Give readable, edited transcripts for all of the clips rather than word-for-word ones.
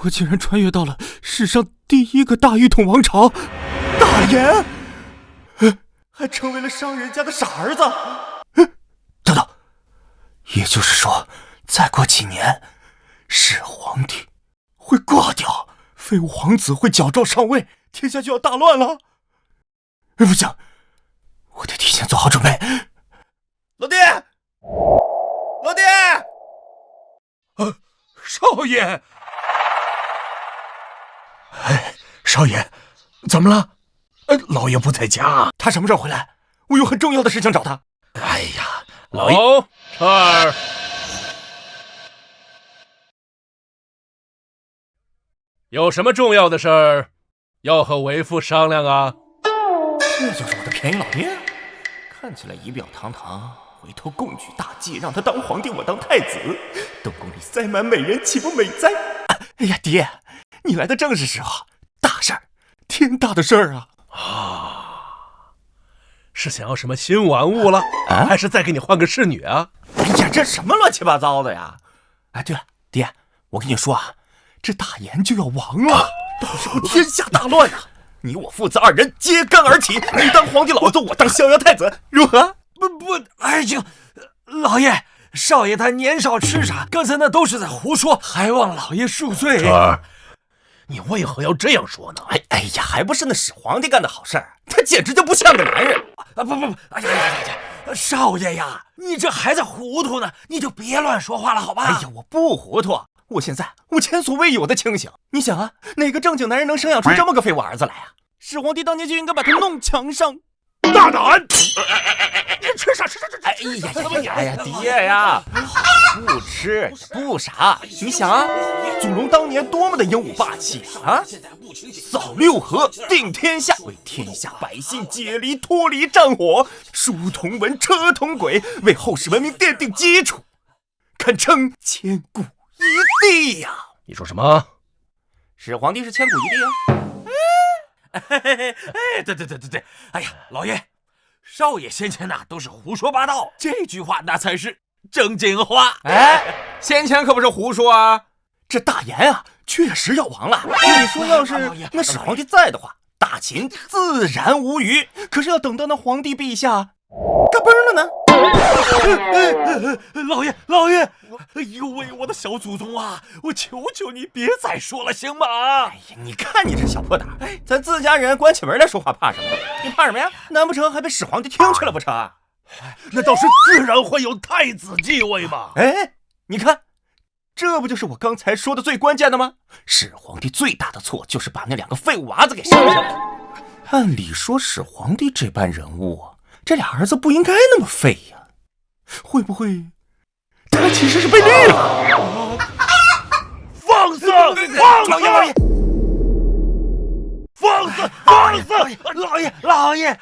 我竟然穿越到了史上第一个大一统王朝，大炎，还成为了商人家的傻儿子。等等，也就是说，再过几年，始皇帝会挂掉，废物皇子会矫诏上位，天下就要大乱了。不行，我得提前做好准备。老爹，老爹，少爷。少爷，怎么了？老爷不在家。他什么时候回来？我有很重要的事情找他。哎呀，老爷，这儿有什么重要的事儿要和为父商量啊？这就是我的便宜老爹，看起来仪表堂堂，回头共举大计，让他当皇帝，我当太子，东宫里塞满美人，岂不美哉？哎呀，爹，你来的正是时候，大事儿，天大的事儿啊！是想要什么新玩物了？还是再给你换个侍女啊？哎呀，这什么乱七八糟的呀！哎，对了，爹，我跟你说啊，这大炎就要亡了，到时候天下大乱啊！你我父子二人揭竿而起，你当皇帝老子，我当逍遥太子，如何？哎呦，老爷，少爷他年少痴傻，刚才那都是在胡说，还望老爷恕罪。这儿，你为何要这样说呢？哎呀，还不是那始皇帝干的好事儿，他简直就不像个男人。不，哎呀，少爷呀，你这还在糊涂呢，你就别乱说话了，好吧？哎呀，我不糊涂，我现在前所未有的清醒。你想啊，哪个正经男人能生养出这么个废物儿子来啊？始皇帝当年就应该把他弄墙上。大胆！你吃啥？哎呀，爹呀，不吃不傻。你想啊，祖龙当年多么的英武霸气啊！扫六合，定天下，为天下百姓解离脱离战火，书同文，车同轨，为后世文明奠定基础，堪称千古一帝呀！你说什么？始皇帝是千古一帝啊！对，哎呀，老爷，少爷先前那都是胡说八道，这句话那才是正经话。哎，先前可不是胡说啊，这大炎啊确实要亡了。你说要是那始皇帝在的话，大秦自然无虞。可是要等到那皇帝陛下嘎嘣了呢？老爷，哎呦喂，我的小祖宗啊，我求求你别再说了，行吗？哎呀，你看你这小破胆，咱自家人关起门来说话怕什么？你怕什么呀？难不成还被始皇帝听去了不成？那倒是自然会有太子继位嘛。哎，你看，这不就是我刚才说的最关键的吗？始皇帝最大的错就是把那两个废物娃子给生下来。按理说始皇帝这般人物，这俩儿子不应该那么废呀。会不会他其实是被绿了？放肆！老爷，放肆！老爷，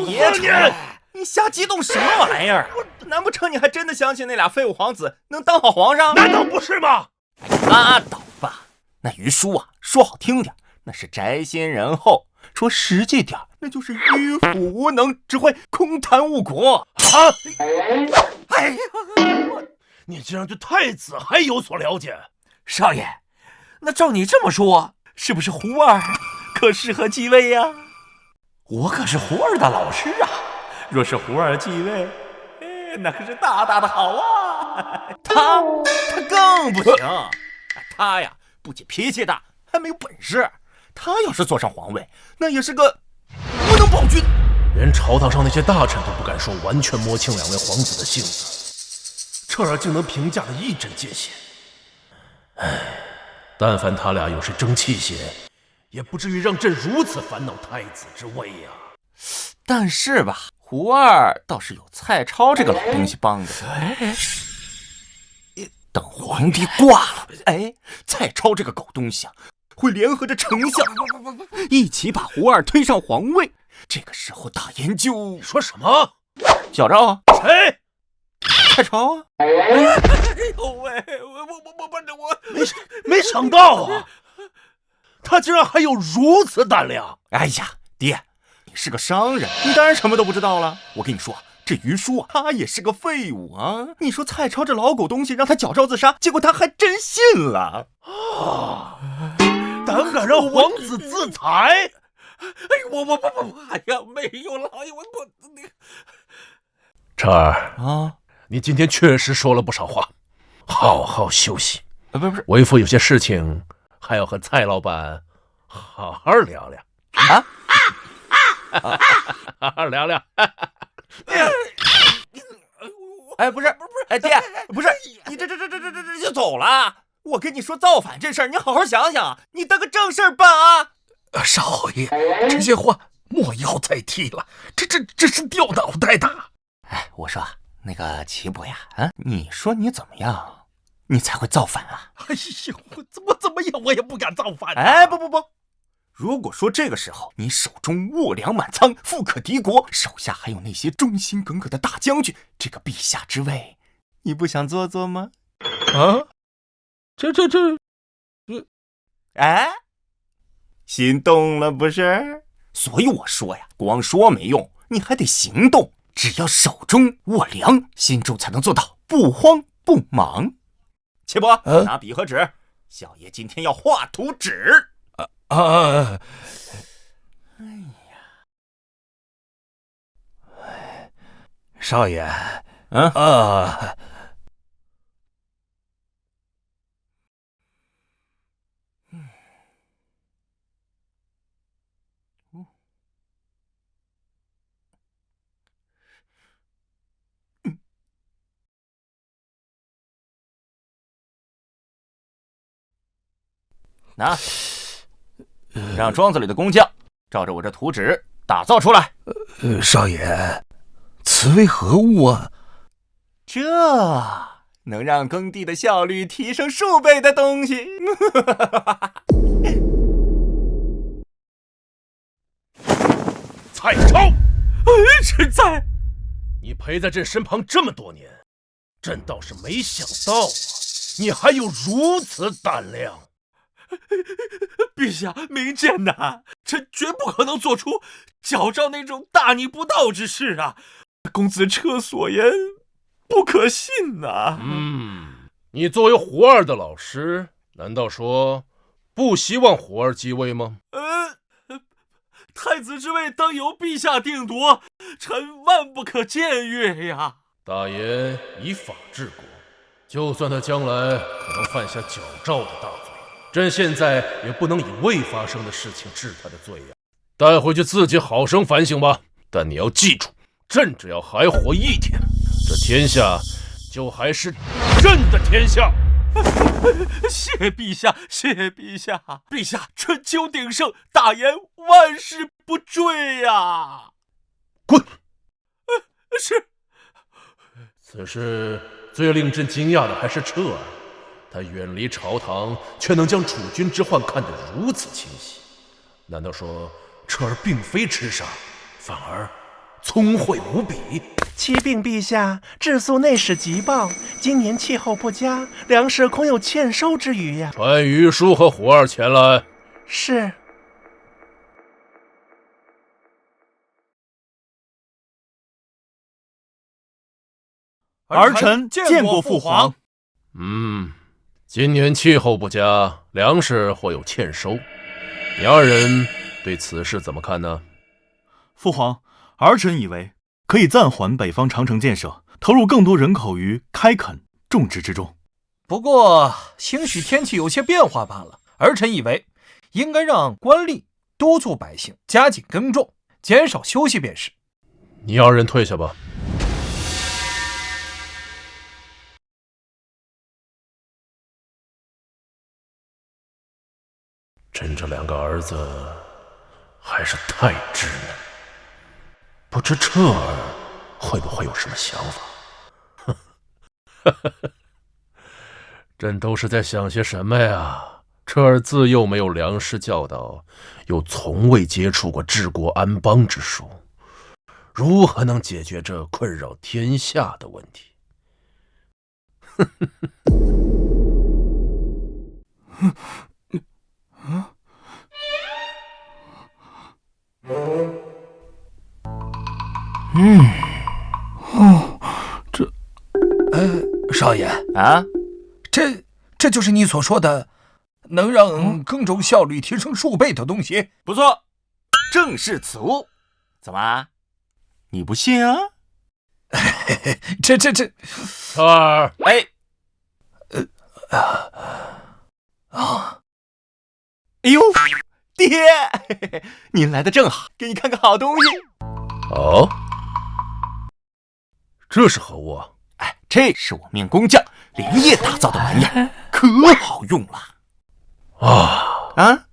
别吵！你瞎激动什么玩意儿？难不成你还真的相信那俩废物皇子能当好皇上？难道不是吗？拉倒吧！那于叔啊，说好听点，那是宅心仁厚；说实际点，那就是迂腐无能，只会空谈误国啊！哎呀，你竟然对太子还有所了解？少爷，那照你这么说，是不是胡儿可适合继位呀？我可是胡儿的老师啊！若是胡儿继位，那可是大大的好啊！他更不行，他呀不仅脾气大，还没有本事。他要是坐上皇位，那也是个无能暴君。连朝堂上那些大臣都不敢说完全摸清两位皇子的性子，这儿竟能评价得一针见血。唉，但凡他俩有谁争气些，也不至于让朕如此烦恼太子之位呀。但是吧，胡二倒是有蔡超这个老东西帮着。等皇帝挂了，蔡超这个狗东西啊，会联合着丞相一起把胡二推上皇位。这个时候大研究，你说什么？矫诏啊？谁？蔡超啊？哎呦喂，我没想到啊，他竟然还有如此胆量！哎呀，爹，你是个商人，你当然什么都不知道了。我跟你说，这于叔啊，他也是个废物啊！你说蔡超这老狗东西让他矫诏自杀，结果他还真信了。想让皇子自裁？我，哎呀，没有了，哎呀，我那个彻儿啊，你今天确实说了不少话，好好休息。不是为父有些事情还要和蔡老板好好聊聊啊，好好聊聊。哎，不是，哎，爹，不是你这就走了？我跟你说造反这事儿，你好好想想，你当个正事儿办啊！少爷，这些话莫要再提了，这是掉脑袋的。哎，我说那个齐伯呀，啊，你说你怎么样，你才会造反啊？哎呦，我怎么样，我也不敢造反。哎，不，如果说这个时候你手中卧粮满仓，富可敌国，手下还有那些忠心耿耿的大将军，这个陛下之位，你不想做做吗？啊，这，哎，心动了不是？所以我说呀，光说没用，你还得行动。只要手中握粮，心中才能做到不慌不忙。齐伯，拿笔和纸，小爷今天要画图纸。哎呀，少爷，拿，让庄子里的工匠照着我这图纸打造出来。少爷，此为何物啊？这能让耕地的效率提升数倍的东西。蔡超，臣在。你陪在朕身旁这么多年，朕倒是没想到啊，你还有如此胆量。陛下明鉴呐，臣绝不可能做出矫诏那种大逆不道之事啊！公子彻所言不可信呐。你作为胡二的老师，难道说不希望胡二继位吗？太子之位当由陛下定夺，臣万不可僭越呀。大爷以法治国，就算他将来可能犯下矫诏的大罪，朕现在也不能以未发生的事情治他的罪呀。带回去自己好生反省吧。但你要记住，朕只要还活一天，这天下就还是朕的天下。谢陛下，谢陛下，陛下春秋鼎盛，大言万事不坠呀！滚！是。此事最令朕惊讶的还是彻儿，他远离朝堂，却能将楚军之患看得如此清晰。难道说彻儿并非痴傻，反而聪慧无比？启禀陛下，治粟内史急报，今年气候不佳，粮食恐有欠收之虞呀。传于叔和胡二前来。是。儿臣见过父皇。今年气候不佳，粮食或有欠收，你二人对此事怎么看呢？父皇，儿臣以为可以暂缓北方长城建设，投入更多人口于开垦种植之中。不过兴许天气有些变化罢了。儿臣以为应该让官吏督促百姓加紧耕种，减少休息便是。你二人退下吧。朕这两个儿子还是太稚嫩，不知彻儿会不会有什么想法？朕都是在想些什么呀？彻儿自幼没有良师教导，又从未接触过治国安邦之术，如何能解决这困扰天下的问题？少爷啊，这就是你所说的能让耕种效率提升数倍的东西。不错，正是此物。怎么，你不信啊？这，超儿，哎，哎呦，爹，您来的正好，给你看个好东西。哦，这是何物啊？哎，这是我命工匠连夜打造的玩意儿，可好用了。啊，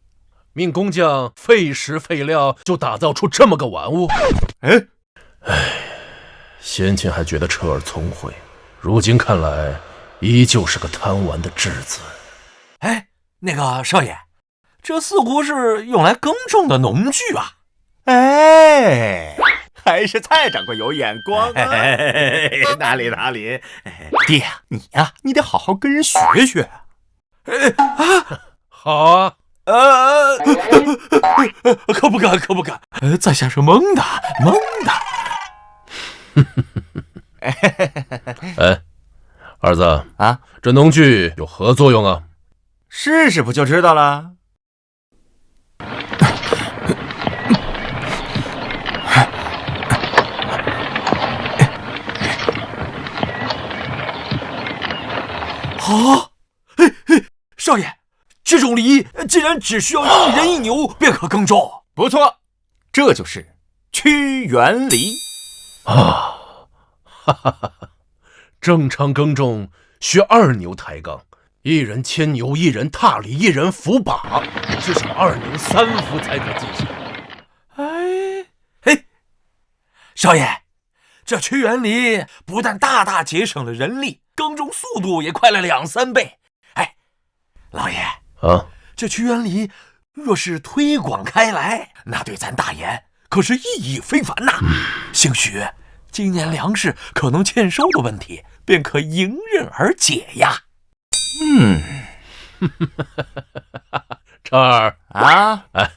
命工匠费时费料就打造出这么个玩物。哎，先前还觉得彻儿聪慧，如今看来依旧是个贪玩的稚子。哎，那个少爷，这似乎是用来耕种的农具啊。哎，还是蔡掌柜有眼光啊！哪里，爹呀，你呀，你得好好跟人学学。好啊，可不敢，在下是蒙的。哎，儿子啊，这农具有何作用啊？试试不就知道了。好，少爷，这种犁竟然只需要1人1牛便可耕种。不错，这就是屈原犁啊！哈哈哈！正常耕种需2牛抬杠，1人牵牛，1人踏犁，1人扶把，至少2牛3伏才可进行。哎，少爷，这屈原犁不但大大节省了人力，耕种速度也快了2-3倍。哎，老爷啊，这屈原犁若是推广开来，那对咱大研可是意义非凡呐。兴许今年粮食可能欠收的问题便可迎刃而解呀。超儿啊！哎，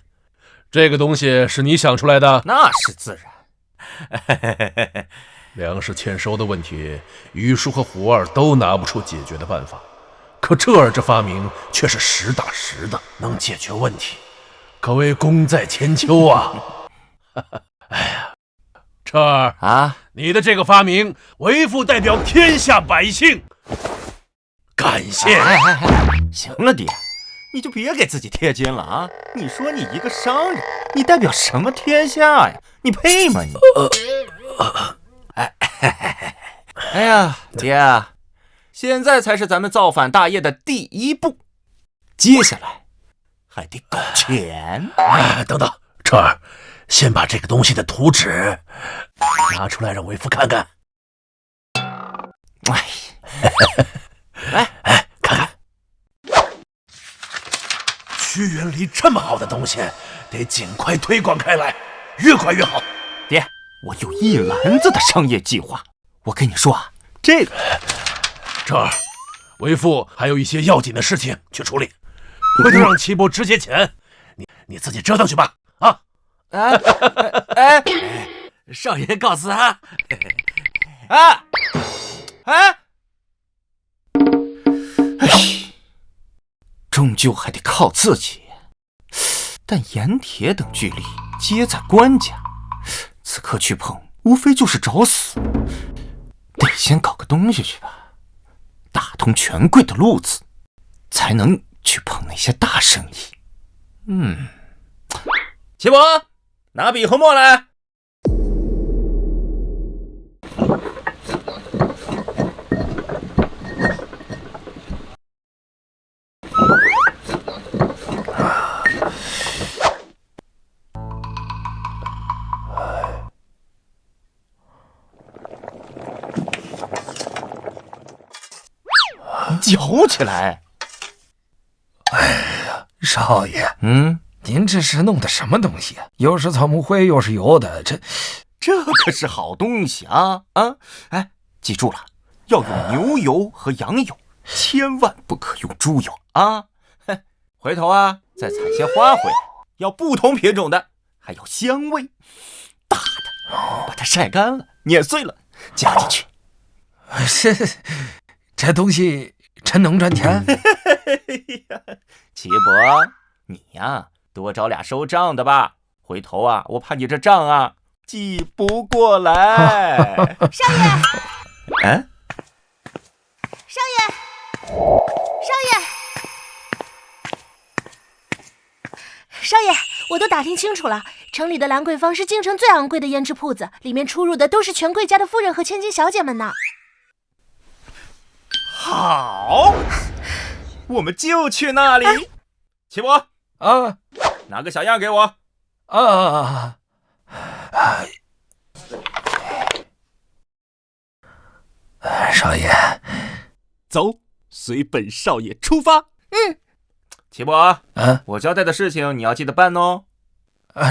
这个东西是你想出来的？那是自然。粮食欠收的问题，于叔和胡儿都拿不出解决的办法，可彻儿这发明却是实打实的，能解决问题，可谓功在千秋啊！哎呀，彻儿啊，你的这个发明，为父代表天下百姓感谢。行了，爹，你就别给自己贴金了啊！你说你一个商人，你代表什么天下呀？你配吗你？哎呀，爹，现在才是咱们造反大业的第1步，接下来还得搞钱。哎，等等，彻儿，先把这个东西的图纸拿出来，让为父看看。哎，来，看看，屈原犁这么好的东西，得尽快推广开来，越快越好。爹，我有一篮子的商业计划。我跟你说啊，这个这儿，为父还有一些要紧的事情去处理，回头让齐伯直接钱，你自己折腾去吧。啊！少爷告辞啊！终究还得靠自己。但盐铁等巨力皆在官家，此刻去碰，无非就是找死。得先搞个东西去吧，打通权贵的路子，才能去碰那些大生意。齐伯，拿笔和墨来。嚼起来！哎呀，少爷，您这是弄的什么东西啊？又是草木灰，又是油的，这可是好东西啊！哎，记住了，要用牛油和羊油，千万不可用猪油啊！回头啊，再采些花回来，要不同品种的，还有香味。大的，把它晒干了，碾碎了，加进去。这东西真能赚钱。齐伯，你呀，多找俩收账的吧，回头啊，我怕你这账啊记不过来。少爷，嗯，少爷，少爷，少爷，我都打听清楚了，城里的兰桂坊是京城最昂贵的胭脂铺子，里面出入的都是权贵家的夫人和千金小姐们呢。好，我们就去那里。齐伯，啊拿个小样给我。啊！少爷，走，随本少爷出发。齐伯，嗯，我交代的事情你要记得办哦。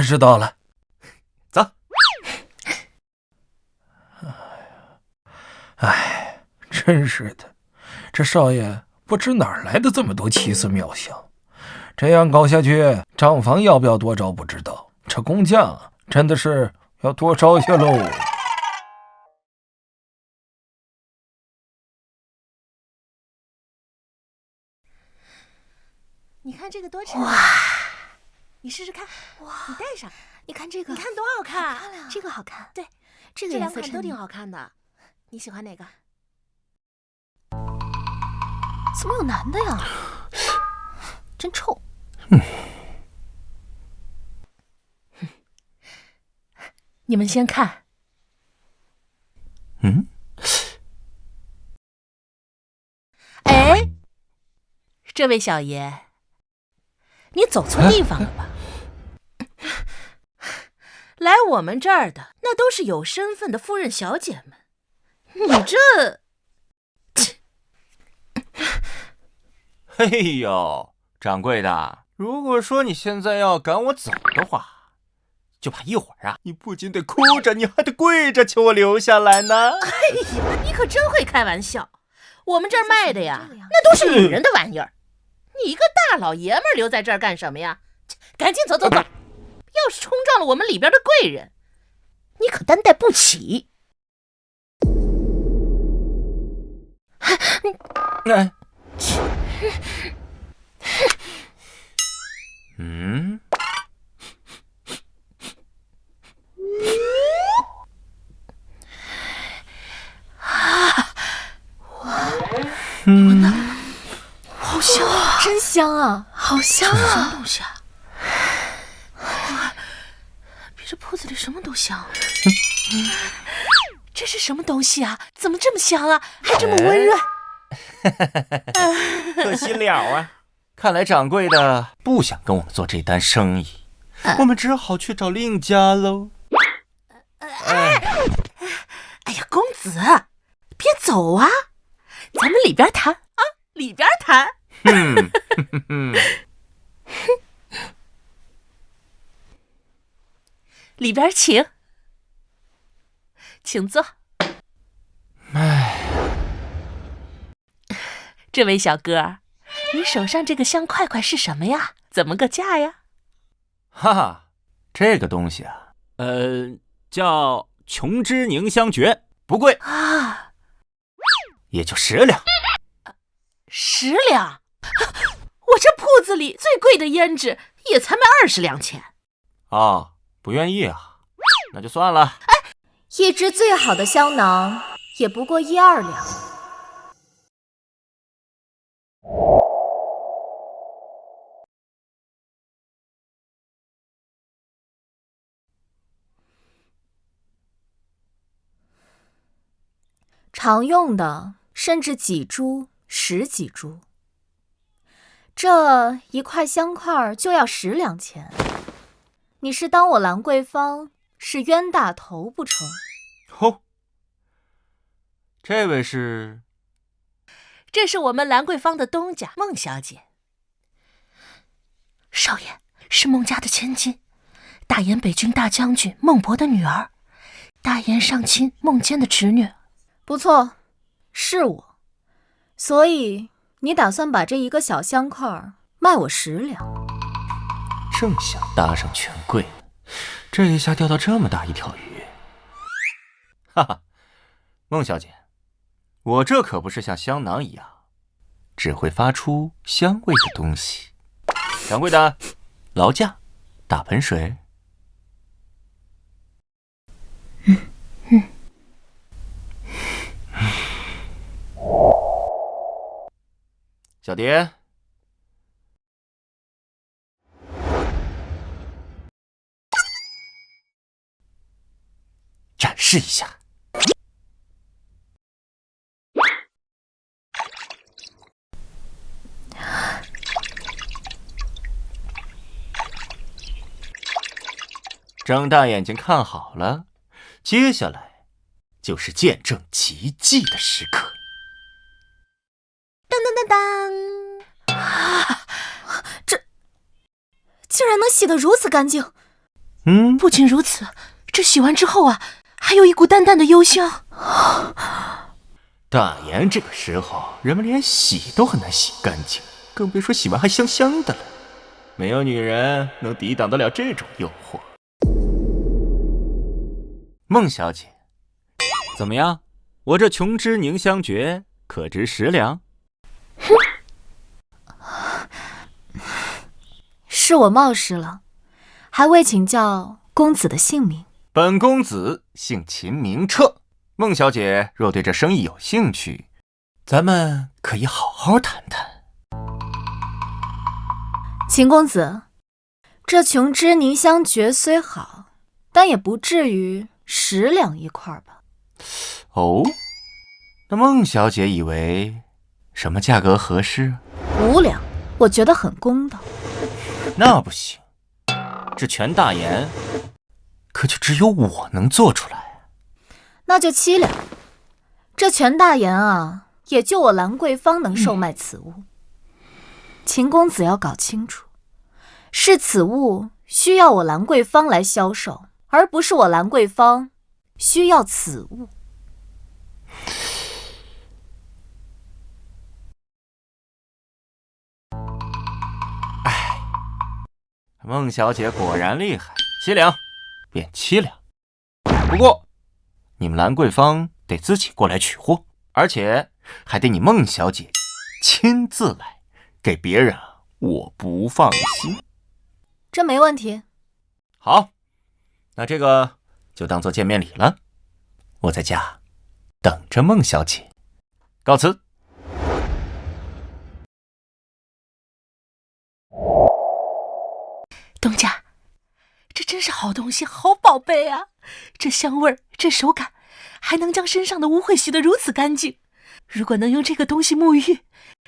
知道了。走。哎，真是的，这少爷不知哪儿来的这么多奇思妙想。这样搞下去，账房要不要多招不知道，这工匠真的是要多招些喽。你看这个多沉啊！你试试看，哇！你戴上，你看这个，你看多好看啊！好漂亮，这个好看，对，这个这颜色衬两款都挺好看的。你喜欢哪个？怎么有男的呀？真臭！你们先看。嗯，哎，这位小爷，你走错地方了吧？来我们这儿的那都是有身份的夫人小姐们，你这……嘿呦，掌柜的，如果说你现在要赶我走的话，就怕一会儿啊，你不仅得哭着，你还得跪着求我留下来呢。哎呀，你可真会开玩笑！我们这儿卖的呀，那都是女人的玩意儿。你一个大老爷们儿留在这儿干什么呀？赶紧走走走！要是冲撞了我们里边的贵人，你可担待不起。哎，嗯，好香啊！真香啊，好香什么啊！东西啊？比这铺子里什么都香。这是什么东西啊？怎么这么香啊？还这么温润。可惜了啊！看来掌柜的不想跟我们做这单生意，我们只好去找另一家喽。哎呀，公子，别走啊！咱们里边谈啊，里边谈。里边请，请坐。这位小哥，你手上这个香块块是什么呀？怎么个价呀？哈哈，这个东西啊，叫琼脂凝香诀，不贵，啊，也就10两。10两？我这铺子里最贵的胭脂也才卖20两钱。啊，不愿意啊，那就算了。一支最好的香囊也不过1-2两。常用的甚至几株、10几株，这一块香块就要10两钱。你是当我兰桂坊是冤大头不成？哦，这位是？这是我们兰桂坊的东家孟小姐。少爷是孟家的千金，大燕北军大将军孟博的女儿，大燕上卿孟坚的侄女。不错，是我。所以你打算把这一个小香块卖我10两？正想搭上权贵，这一下钓到这么大一条鱼。哈哈，孟小姐，我这可不是像香囊一样只会发出香味的东西。掌柜的，劳驾，大盆水。小蝶，展示一下。睁大眼睛看好了，接下来就是见证奇迹的时刻。当当当当！啊，这竟然能洗得如此干净！不仅如此，这洗完之后啊，还有一股淡淡的幽香。大言这个时候，人们连洗都很难洗干净，更别说洗完还香香的了。没有女人能抵挡得了这种诱惑。孟小姐，怎么样？我这琼脂凝香诀可值10两？是我冒失了，还未请教公子的姓名。本公子姓秦，名彻。孟小姐若对这生意有兴趣，咱们可以好好谈谈。秦公子，这琼脂凝香诀虽好，但也不至于10两一块吧？哦，那孟小姐以为什么价格合适？5两，我觉得很公道。那不行，这全大言可就只有我能做出来。那就7两。这全大言啊，也就我兰桂坊能售卖此物。秦公子要搞清楚，是此物需要我兰桂坊来销售，而不是我兰桂坊需要此物。孟小姐果然厉害，7两便7两。不过你们兰桂坊得自己过来取货，而且还得你孟小姐亲自来，给别人我不放心。这没问题。好，那这个就当做见面礼了。我在家等着孟小姐，告辞。东家，这真是好东西，好宝贝啊！这香味儿，这手感，还能将身上的污秽洗得如此干净。如果能用这个东西沐浴，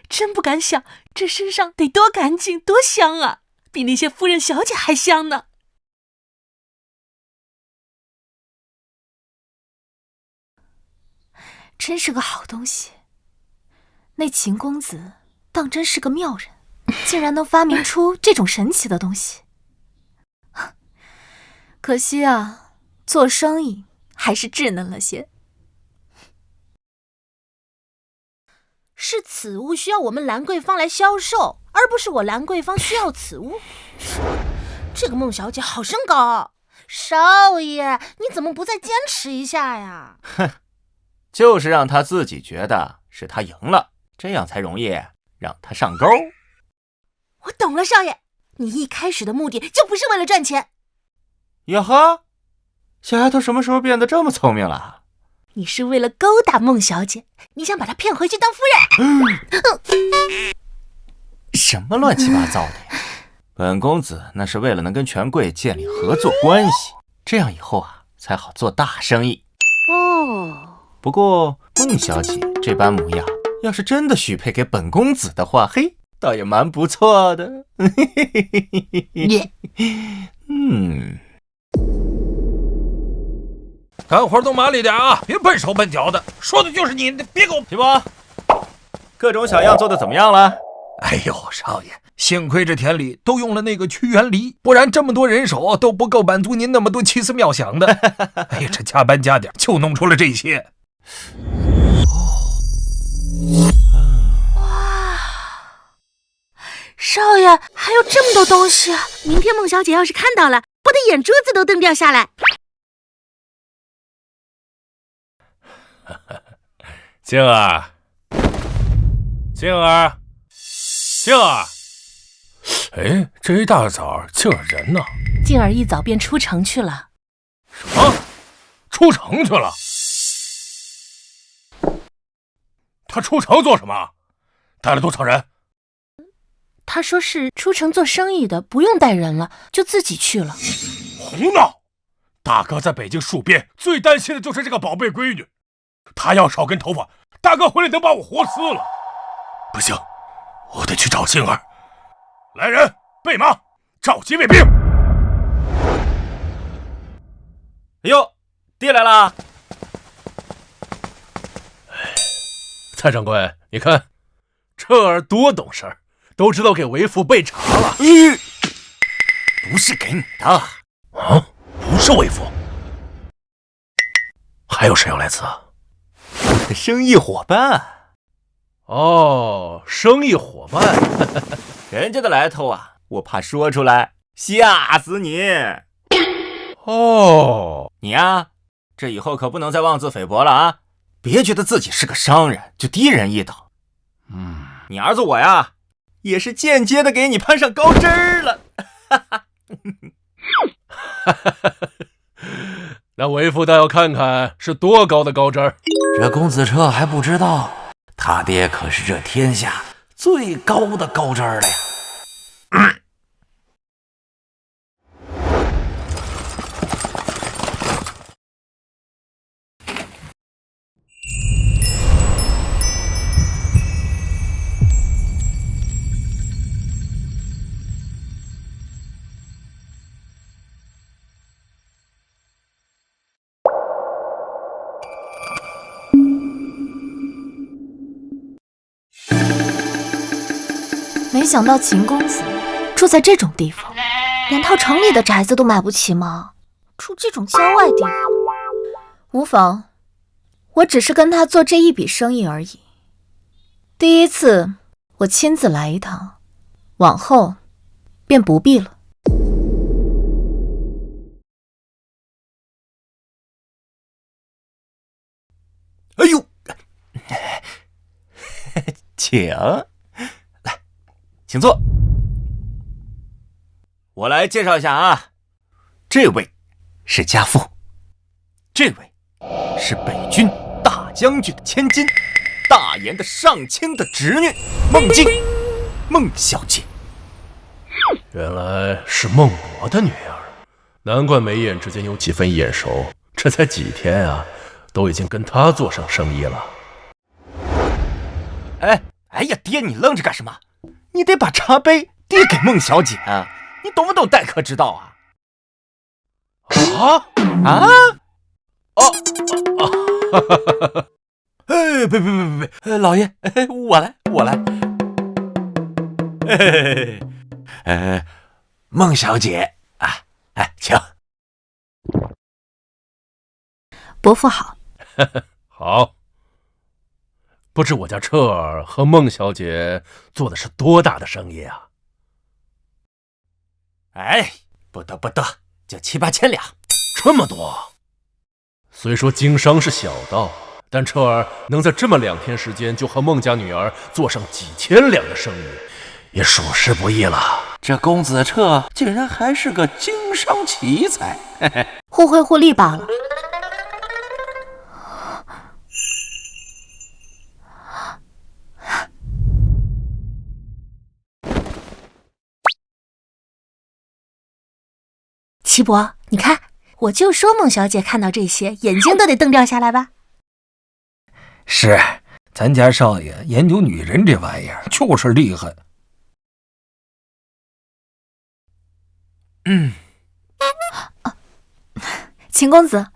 真不敢想这身上得多干净多香啊，比那些夫人小姐还香呢。真是个好东西。那秦公子当真是个妙人，竟然能发明出这种神奇的东西。可惜啊，做生意还是稚嫩了些。是此物需要我们兰桂坊来销售，而不是我兰桂坊需要此物。这个孟小姐好身高，少爷，你怎么不再坚持一下呀？哼，就是让她自己觉得是她赢了，这样才容易让她上钩。我懂了，少爷，你一开始的目的就不是为了赚钱。呀呵，小丫头什么时候变得这么聪明了？你是为了勾搭孟小姐，你想把她骗回去当夫人。什么乱七八糟的呀！本公子那是为了能跟权贵建立合作关系，这样以后才好做大生意。哦，不过孟小姐这般模样，要是真的许配给本公子的话，嘿，倒也蛮不错的。干活都麻利点啊，别笨手笨脚的，说的就是你，别给我。齐伯，各种小样做的怎么样了？哎呦，少爷，幸亏这田里都用了那个屈原梨，不然这么多人手都不够满足您那么多奇思妙想的。哎呀，这加班加点就弄出了这些。哇，少爷还有这么多东西啊！明天孟小姐要是看到了，我的眼珠子都瞪掉下来。静儿，静儿，静儿，哎，这一大早静儿人呢？静儿一早便出城去了。什么？出城去了？他出城做什么？带了多少人？他说是出城做生意的，不用带人了，就自己去了。胡闹！大哥在北京戍边，最担心的就是这个宝贝闺女。她要少根头发，大哥回来能把我活撕了。不行，我得去找静儿。来人，备马，召集卫兵。哎呦，爹来了！蔡掌柜，你看，彻儿多懂事儿，都知道给为父备茶了。不是给你的啊，不是为父，还有谁要来此？我的生意伙伴。哦，生意伙伴，人家的来头啊，我怕说出来吓死你。哦，你呀，这以后可不能再妄自菲薄了啊！别觉得自己是个商人就低人一等。你儿子我呀，也是间接的给你攀上高枝儿了。那为父倒要看看是多高的高枝儿。这公子彻还不知道，他爹可是这天下最高的高枝儿了呀。没想到秦公子住在这种地方，连套城里的宅子都买不起吗？住这种郊外地方，无妨，我只是跟他做这一笔生意而已。第一次我亲自来一趟，往后便不必了。哎呦，请来，请坐。我来介绍一下啊，这位是家父，这位是北军大将军的千金，大言的上卿的侄女孟静，孟小姐。原来是孟博的女儿，难怪眉眼之间有几分眼熟。这才几天啊，都已经跟她做上生意了。哎呀，爹，你愣着干什么？你得把茶杯递给孟小姐啊！你懂不懂待客之道啊？别，老爷，我来。孟小姐啊，请。伯父好。好。不知我家彻儿和孟小姐做的是多大的生意啊？不得，就7、8千两。这么多？虽说经商是小道，但彻儿能在这么2天时间就和孟家女儿做上几千两的生意，也属实不易了。这公子彻竟然还是个经商奇才，互惠互利罢了。齐伯，你看，我就说孟小姐看到这些，眼睛都得瞪掉下来吧。是，咱家少爷研究女人这玩意儿就是厉害。秦公子，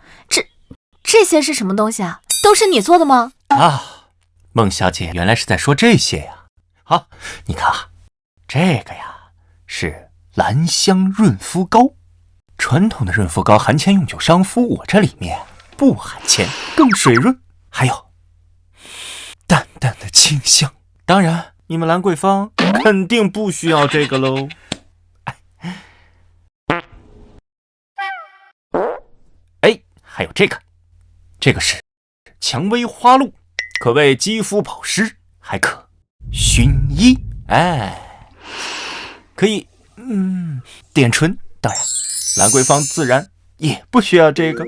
这些是什么东西啊？都是你做的吗？孟小姐原来是在说这些呀。好，你看啊，这个呀是兰香润肤膏。传统的润肤膏含铅用久伤肤，我这里面不含铅，更水润，还有淡淡的清香。当然，你们兰桂坊肯定不需要这个喽。还有这个是蔷薇花露，可为肌肤保湿，还可薰衣，哎，可以，点唇。当然，兰桂坊自然也不需要这个。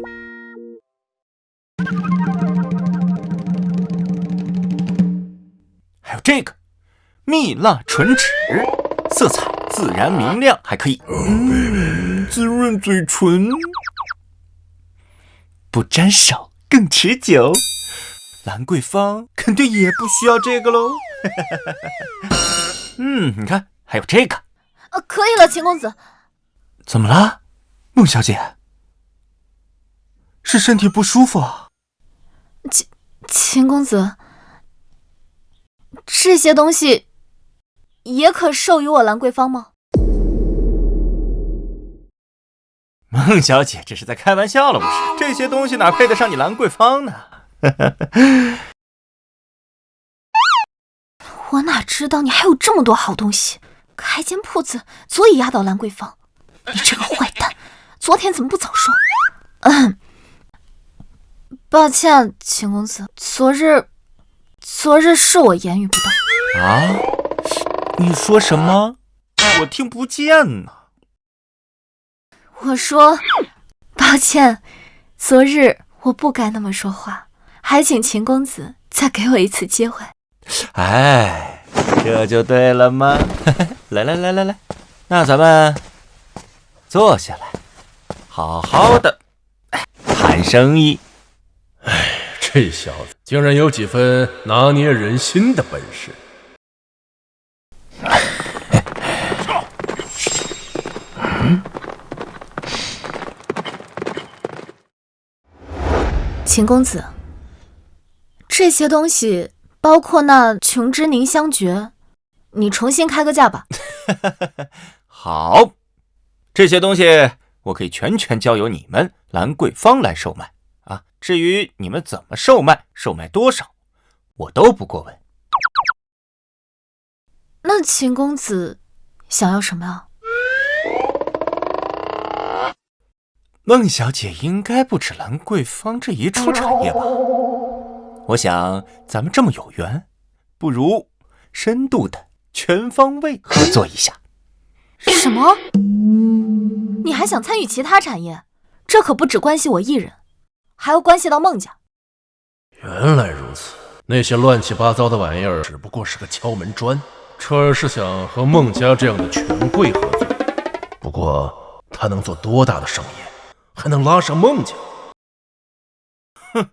还有这个蜜蜡唇脂，色彩自然明亮，还可以滋润嘴唇，不沾手更持久。兰桂坊肯定也不需要这个喽。你看，还有这个。可以了，秦公子。怎么了，孟小姐？是身体不舒服啊？秦公子，这些东西也可授予我兰桂坊吗？孟小姐这是在开玩笑了不是？这些东西哪配得上你兰桂坊呢？我哪知道你还有这么多好东西，开间铺子足以压倒兰桂坊。你这个坏蛋，昨天怎么不早说？抱歉，秦公子，昨日是我言语不当。啊？你说什么？我听不见呢。我说，抱歉，昨日我不该那么说话，还请秦公子再给我一次机会。哎，这就对了吗？来，那咱们坐下来，好好的谈生意。这小子竟然有几分拿捏人心的本事。秦公子，这些东西包括那琼脂凝香诀，你重新开个价吧。好，这些东西我可以全权交由你们兰桂坊来售卖啊。至于你们怎么售卖多少，我都不过问。那秦公子想要什么啊？孟小姐应该不止兰桂坊这一处产业吧？我想咱们这么有缘，不如深度的全方位合作一下。什么？你还想参与其他产业？这可不只关系我一人，还要关系到孟家。原来如此，那些乱七八糟的玩意儿只不过是个敲门砖。彻儿是想和孟家这样的权贵合作，不过他能做多大的生意，还能拉上孟家？哼，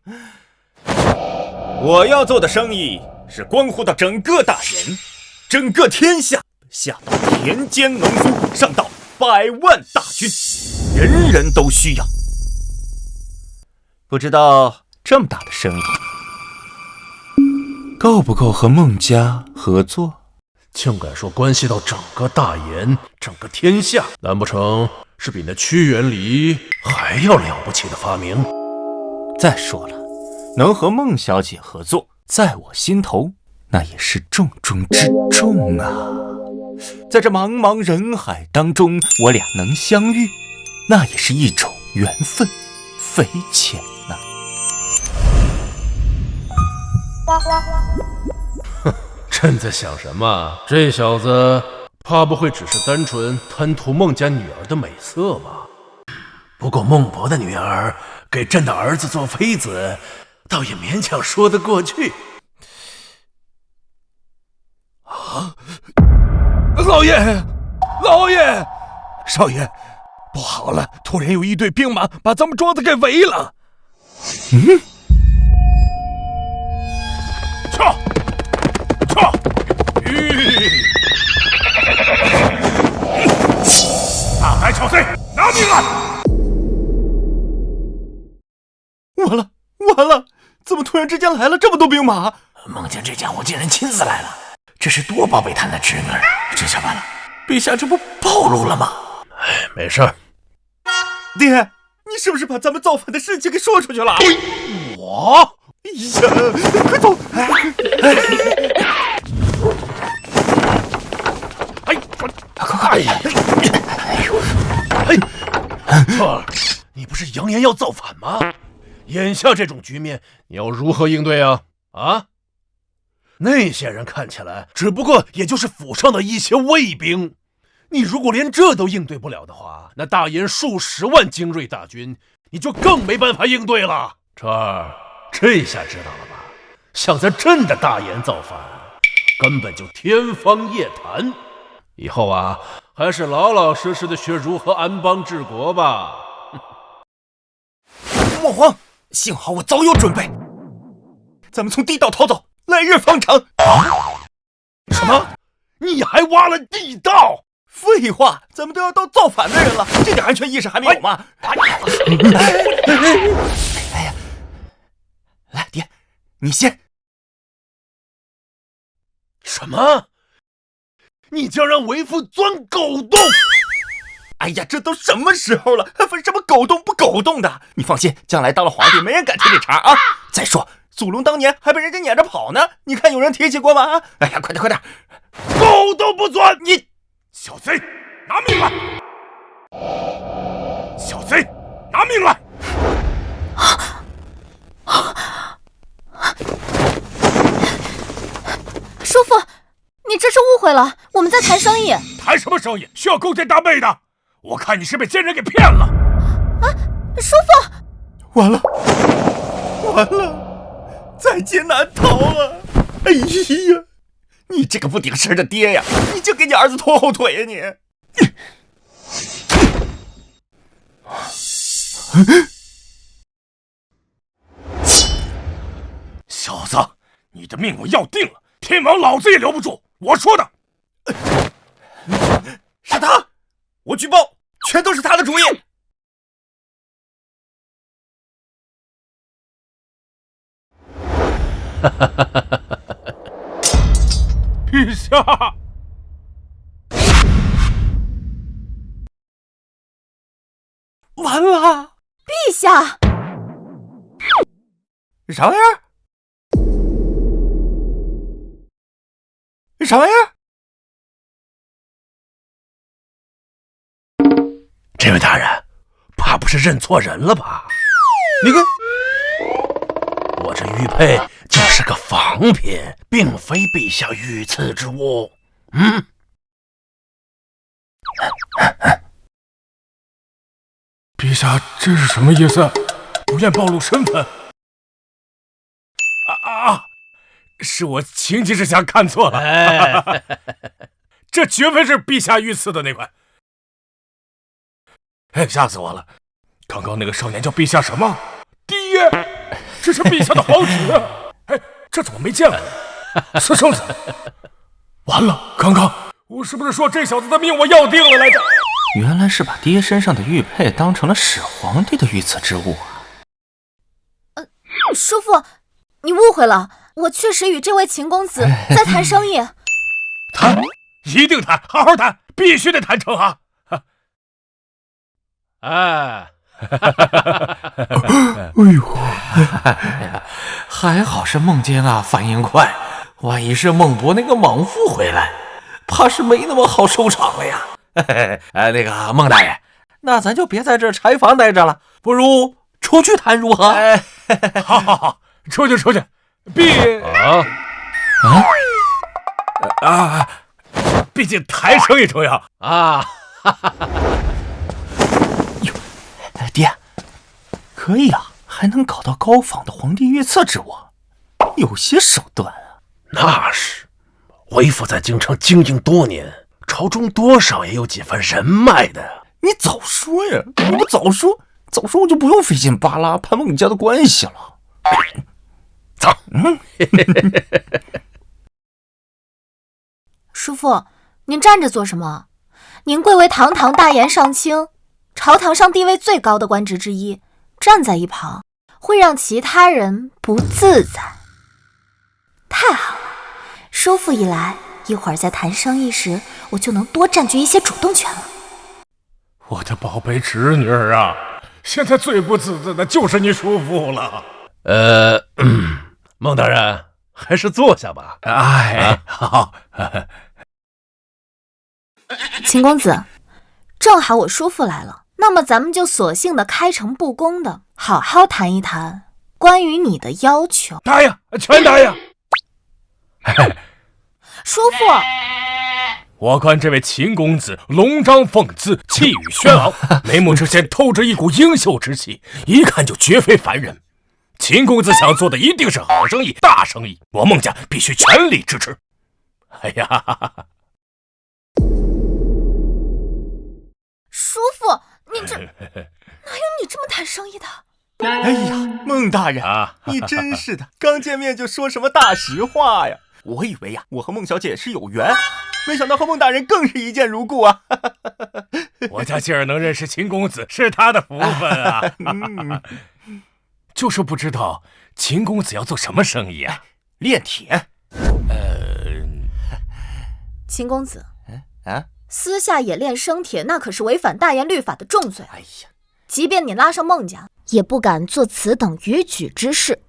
我要做的生意是关乎到整个大研，整个天下，下到田间农夫，上到100万大军，人人都需要。不知道这么大的生意够不够和孟家合作？竟敢说关系到整个大研，整个天下，难不成是比那屈原离还要了不起的发明？再说了，能和孟小姐合作，在我心头那也是重中之重啊。在这茫茫人海当中，我俩能相遇，那也是一种缘分，匪浅呐。哼，朕在想什么？这小子怕不会只是单纯贪图孟家女儿的美色吧？不过孟伯的女儿给朕的儿子做妃子，倒也勉强说得过去。啊！老爷，老爷，少爷，不好了！突然有一队兵马把咱们庄子给围了。撤！大胆小贼，拿命来！完了！怎么突然之间来了这么多兵马？孟家这家伙竟然亲自来了，这是多宝贝他的侄女儿！这下完了，陛下这不暴露了吗？没事儿。爹，你是不是把咱们造反的事情给说出去了？我？哎呀，快走！彻儿，你不是扬言要造反吗？眼下这种局面，你要如何应对啊？啊？那些人看起来只不过也就是府上的一些卫兵，你如果连这都应对不了的话，那大燕数十万精锐大军，你就更没办法应对了。这下知道了吧？想在朕的大燕造反，根本就天方夜谭。以后啊，还是老老实实的学如何安邦治国吧。莫慌，幸好我早有准备，咱们从地道逃走，来日方长。什么？你还挖了地道？废话，咱们都要当造反的人了，这点安全意识还没有吗？哎呀，来，爹，你先。什么？你竟让为父钻狗洞？哎呀，这都什么时候了，还分什么狗洞不狗洞的？你放心，将来当了皇帝，没人敢提这茬啊！再说，祖龙当年还被人家撵着跑呢，你看有人提起过吗？哎呀，快点！狗都不钻！你小贼，拿命来！小贼，拿命来！叔父，你这是误会了，我们在谈生意。谈什么生意？需要勾肩搭背的？我看你是被奸人给骗了。啊，叔父！完了，在劫难逃了！哎呀，你这个不顶事的爹呀，你就给你儿子拖后腿呀你！小子，你的命我要定了，天王老子也留不住！我说的，是他，我举报，全都是他的主意。陛下，完了！陛下，啥玩意儿？啥玩意儿？这位大人，怕不是认错人了吧？你看，我这玉佩就是个仿品，并非陛下御赐之物。陛下这是什么意思？不愿暴露身份？是我情急之下看错了。这绝非是陛下御赐的那款。吓死我了！刚刚那个少年叫陛下什么？爹，这是陛下的皇旨。这怎么没见过呢？私生子！完了，刚刚我是不是说这小子的命我要定了来着？原来是把爹身上的玉佩当成了始皇帝的御赐之物啊！叔父，你误会了，我确实与这位秦公子在谈生意。谈，一定谈，好好谈，必须得谈成啊！哎呦，还好是孟坚啊，反应快。万一是孟博那个莽夫回来，怕是没那么好收场了呀。那个孟大人，那咱就别在这柴房待着了，不如出去谈如何？好，出去，毕竟谈生意重要啊。爹，可以啊，还能搞到高仿的皇帝御赐之物，有些手段啊。那是，为父在京城经营多年，朝中多少也有几分人脉的。你早说呀！你不早说我就不用费劲巴拉攀孟家的关系了。走。叔父，您站着做什么？您贵为堂堂大言上卿，朝堂上地位最高的官职之一，站在一旁会让其他人不自在。太好了，叔父一来，一会儿在谈生意时，我就能多占据一些主动权了。我的宝贝侄女儿啊，现在最不自在的就是你叔父了。孟大人，还是坐下吧。好。秦公子，正好我叔父来了，那么咱们就索性的开诚布公的好好谈一谈关于你的要求。答应，全答应。叔父，我看这位秦公子龙章凤姿，气宇轩昂，眉目之间透着一股英秀之气，一看就绝非凡人。秦公子想做的一定是好生意、大生意，我孟家必须全力支持。哎呀，叔父，你这哪有你这么谈生意的？哎呀，孟大人，你真是的，刚见面就说什么大实话呀！我以为呀，我和孟小姐是有缘，没想到和孟大人更是一见如故啊！我家今儿能认识秦公子是他的福分啊！就是不知道秦公子要做什么生意啊？炼铁。秦公子，私下冶炼生铁，那可是违反大燕律法的重罪。哎呀，即便你拉上孟家，也不敢做此等逾矩之事。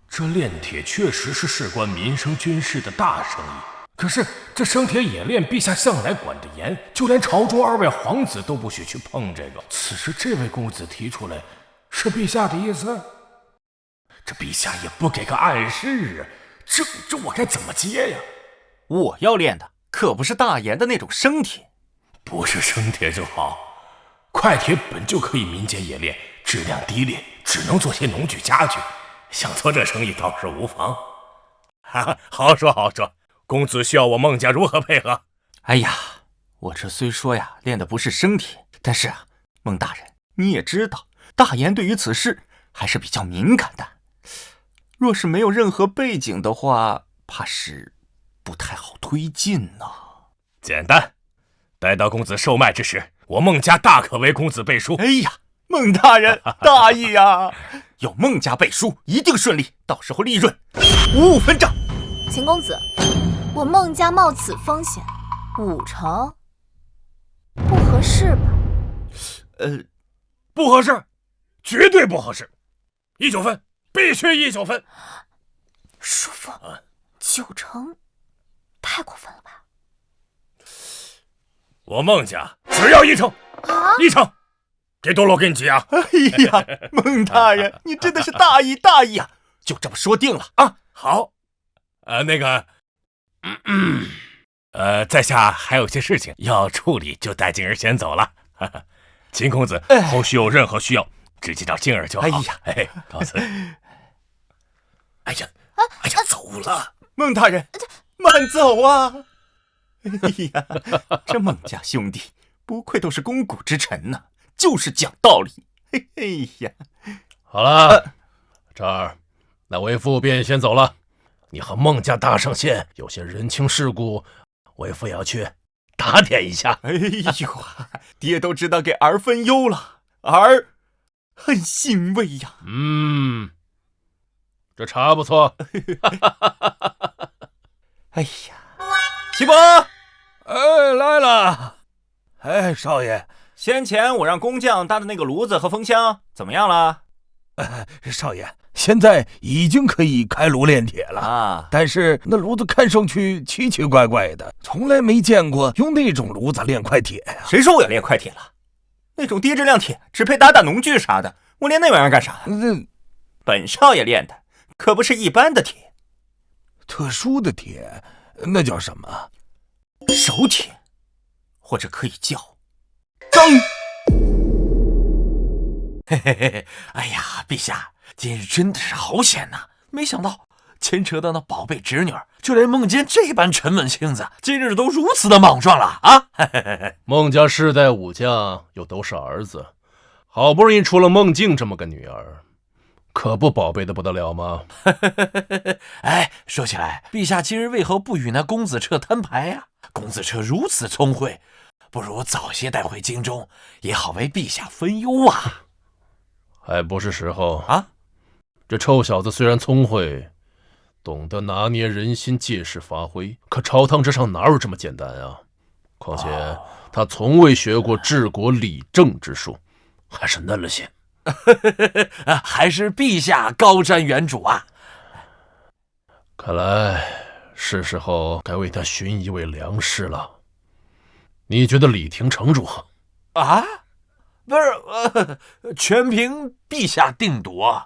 这炼铁确实是事关民生军事的大生意，可是这生铁冶炼，陛下向来管得严，就连朝中2位皇子都不许去碰这个。此时这位公子提出来，是陛下的意思？这陛下也不给个暗示，这我该怎么接呀？我要炼的可不是大盐的那种生铁，不是生铁就好。快铁本就可以民间冶炼，质量低劣，只能做些农具家具。想做这生意倒是无妨。好说好说，公子需要我孟家如何配合？哎呀，我这虽说呀炼的不是生铁，但是啊，孟大人你也知道，大盐对于此事还是比较敏感的。若是没有任何背景的话，怕是不太好推进呢。简单，待到公子售卖之时，我孟家大可为公子背书。哎呀，孟大人大义呀！有孟家背书，一定顺利，到时候利润55分账。秦公子，我孟家冒此风险，5成，不合适吧？不合适，绝对不合适。19分，必须19分。叔父，9成，太过分了吧？我孟家只要1成，1成，给多罗给你急啊！哎呀，孟大人，你真的是大义大义啊！就这么说定了啊！好，在下还有些事情要处理，就带静儿先走了。秦公子，后续有任何需要，直接找静儿就好。哎呀，告辞。哎呀，走了。孟大人，慢走啊！哎呀，这孟家兄弟不愧都是肱骨之臣呐，就是讲道理。嘿嘿呀，好了，这儿，那为父便先走了。你和孟家大上线有些人情世故，为父也要去打点一下。哎呦，爹都知道给儿分忧了，儿很欣慰呀。这茶不错。哎呀，齐伯，来了。少爷，先前我让工匠搭的那个炉子和风箱怎么样了？少爷，现在已经可以开炉炼铁了啊！但是那炉子看上去奇奇怪怪的，从来没见过用那种炉子炼块铁呀。谁说我要炼块铁了？那种低质量铁只配打农具啥的，我炼那玩意儿干啥？本少爷炼的可不是一般的铁，特殊的铁，那叫什么？手铁，或者可以叫钢。嘿嘿嘿，哎呀，陛下，今日真的是好险呐！没想到牵扯到那宝贝侄女，就连孟坚这般沉稳性子，今日都如此的莽撞了啊！孟家世代武将又都是儿子，好不容易出了孟静这么个女儿，可不宝贝的不得了吗？哎，说起来，陛下今日为何不与那公子彻摊牌呀？公子彻如此聪慧，不如早些带回京中，也好为陛下分忧啊。还不是时候啊！这臭小子虽然聪慧，懂得拿捏人心，借势发挥，可朝堂之上哪有这么简单啊？况且他从未学过治国理政之术，还是嫩了些。还是陛下高瞻远瞩啊！看来是时候该为他寻一位良师了。你觉得李廷成如何？啊？不是，全凭陛下定夺。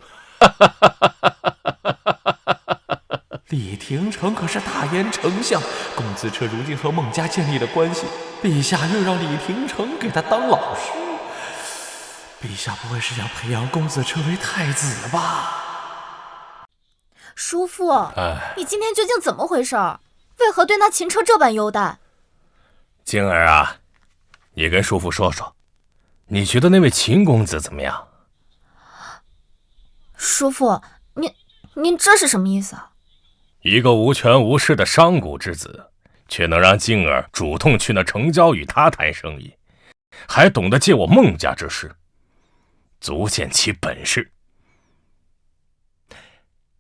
李廷成可是大燕丞相，公子彻如今和孟家建立了关系，陛下又让李廷成给他当老师，陛下不会是想培养公子彻为太子吧？叔父，你今天究竟怎么回事？为何对那秦彻这般优待？静儿啊，你跟叔父说说，你觉得那位秦公子怎么样？叔父，您这是什么意思啊？一个无权无势的商贾之子，却能让静儿主动去那城郊与他谈生意，还懂得借我孟家之势，足见其本事。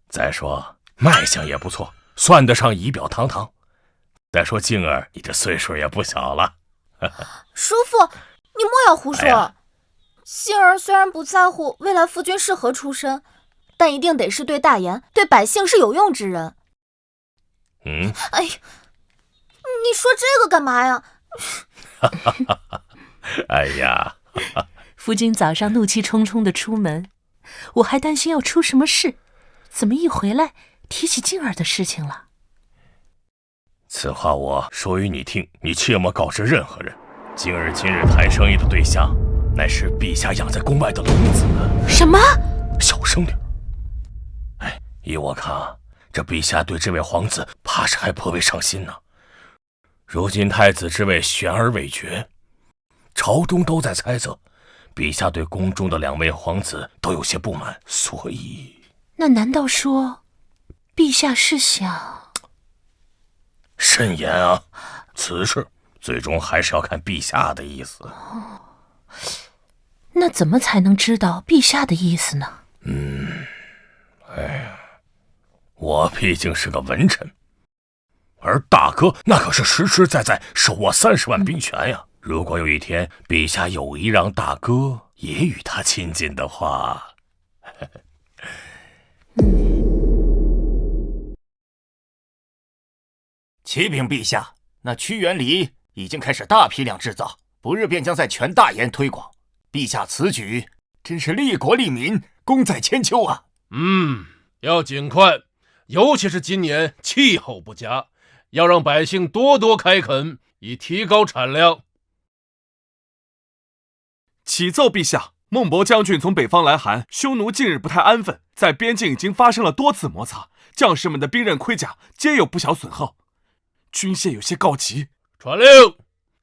再说卖相也不错，算得上仪表堂堂。再说静儿，你这岁数也不小了。叔父，你莫要胡说。杏儿虽然不在乎未来夫君是何出身，但一定得是对大言、对百姓是有用之人。哎呀，你说这个干嘛呀？哎呀，夫君早上怒气冲冲的出门，我还担心要出什么事，怎么一回来提起静儿的事情了？此话我说与你听，你切莫告知任何人。静儿今日谈生意的对象，乃是陛下养在宫外的龙子。什么？小声点。依我看，这陛下对这位皇子怕是还颇为上心呢。如今太子之位悬而未决，朝中都在猜测，陛下对宫中的2位皇子都有些不满，所以……那难道说，陛下是想……慎言啊，此事最终还是要看陛下的意思。那怎么才能知道陛下的意思呢？我毕竟是个文臣，而大哥那可是实实在在手握30万兵权呀。如果有一天陛下有意让大哥也与他亲近的话，启禀陛下，那屈原梨已经开始大批量制造，不日便将在全大燕推广。陛下此举真是利国利民，功在千秋啊！要尽快，尤其是今年气候不佳，要让百姓多多开垦，以提高产量。启奏陛下，孟博将军从北方来函，匈奴近日不太安分，在边境已经发生了多次摩擦，将士们的兵刃盔甲皆有不小损耗，军械有些告急。传令，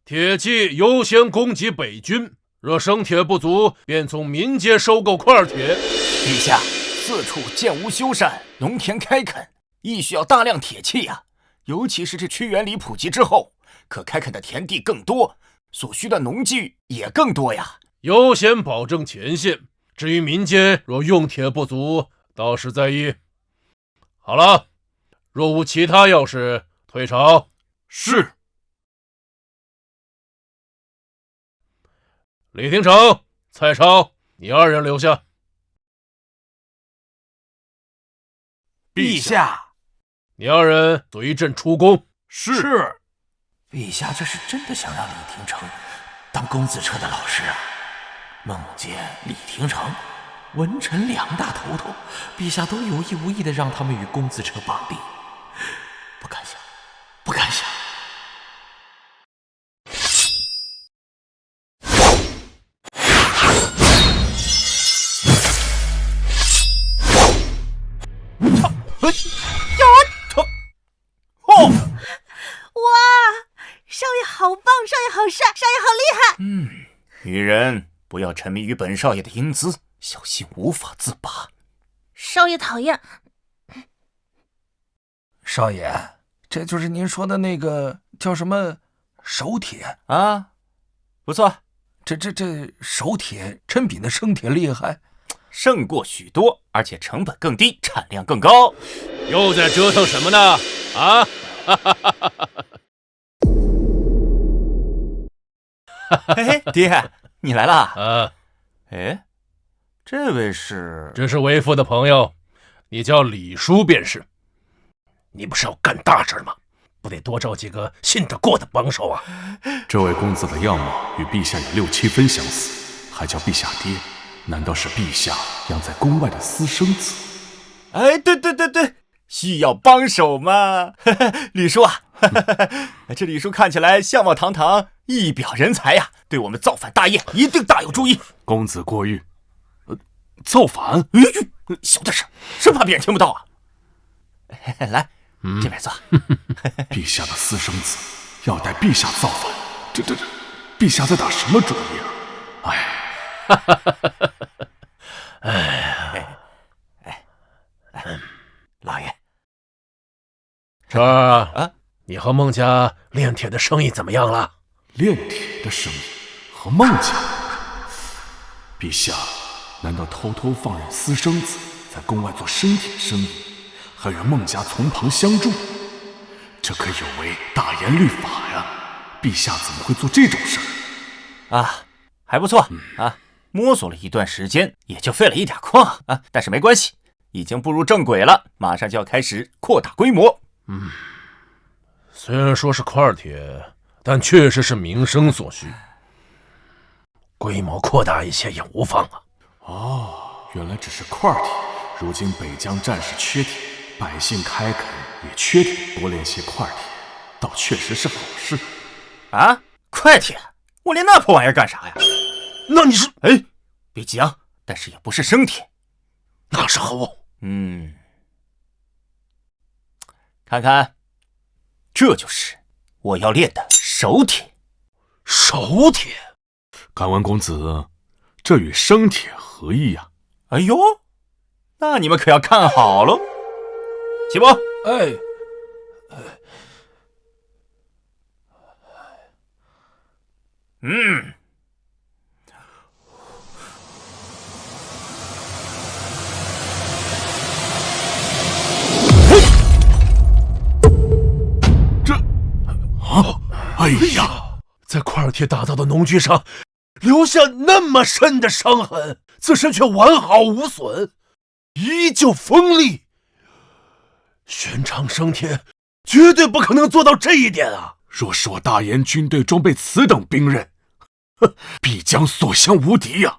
铁骑优先攻击北军，若生铁不足，便从民间收购块铁。陛下，四处建屋修缮，农田开垦，亦需要大量铁器呀。尤其是这屈原梨普及之后，可开垦的田地更多，所需的农具也更多呀。优先保证前线，至于民间若用铁不足，倒是在意。好了，若无其他要事，退朝。是。李廷成、蔡超，你2人留下。陛下，你2人随朕出宫。是。陛下这是真的想让李廷成当公子彻的老师啊？孟坚、李廷成，文臣2大头头，陛下都有意无意的让他们与公子彻绑定，不敢想，不敢想。哇，少爷好棒，少爷好帅，少爷好厉害！女人不要沉迷于本少爷的英姿，小心无法自拔。少爷讨厌。少爷，这就是您说的那个叫什么手铁啊？不错，这手铁真比那生铁厉害，胜过许多，而且成本更低，产量更高。又在折腾什么呢？啊！嘿，爹，你来啦！啊，哎，这位是？这是为父的朋友，你叫李叔便是。你不是要干大事吗？不得多找几个信得过的帮手啊！这位公子的样貌与陛下有6、7分相似，还叫陛下爹，难道是陛下养在宫外的私生子？哎，对，需要帮手吗？李叔啊，这李叔看起来相貌堂堂，一表人才呀，对我们造反大业一定大有助益。公子过誉。造反？小点声，生怕别人听不到啊。来，这边坐。陛下的私生子要带陛下造反，这，陛下在打什么主意啊？老爷，这啊，你和孟家炼铁的生意怎么样了？炼铁的生意和孟家？陛下难道偷偷放任私生子在宫外做生铁生意，还让孟家从旁相助？这可有违大言律法呀！陛下怎么会做这种事儿？啊，还不错啊，摸索了一段时间，也就废了一点矿啊，但是没关系，已经步入正轨了，马上就要开始扩大规模。虽然说是块铁，但确实是民生所需，规模扩大一些也无妨啊。哦，原来只是块铁。如今北疆战事缺铁，百姓开垦也缺铁，多炼些块铁，倒确实是好事。啊，块铁？我炼那破玩意儿干啥呀？那你是……别急啊，但是也不是生铁，那是何物？看看，这就是我要炼的熟铁。熟铁？敢问公子，这与生铁何异呀？哎呦，那你们可要看好喽！起步。哎呀，在块铁打造的农具上留下那么深的伤痕，自身却完好无损，依旧锋利。寻常生铁绝对不可能做到这一点啊！若是我大燕军队装备此等兵刃，必将所向无敌呀！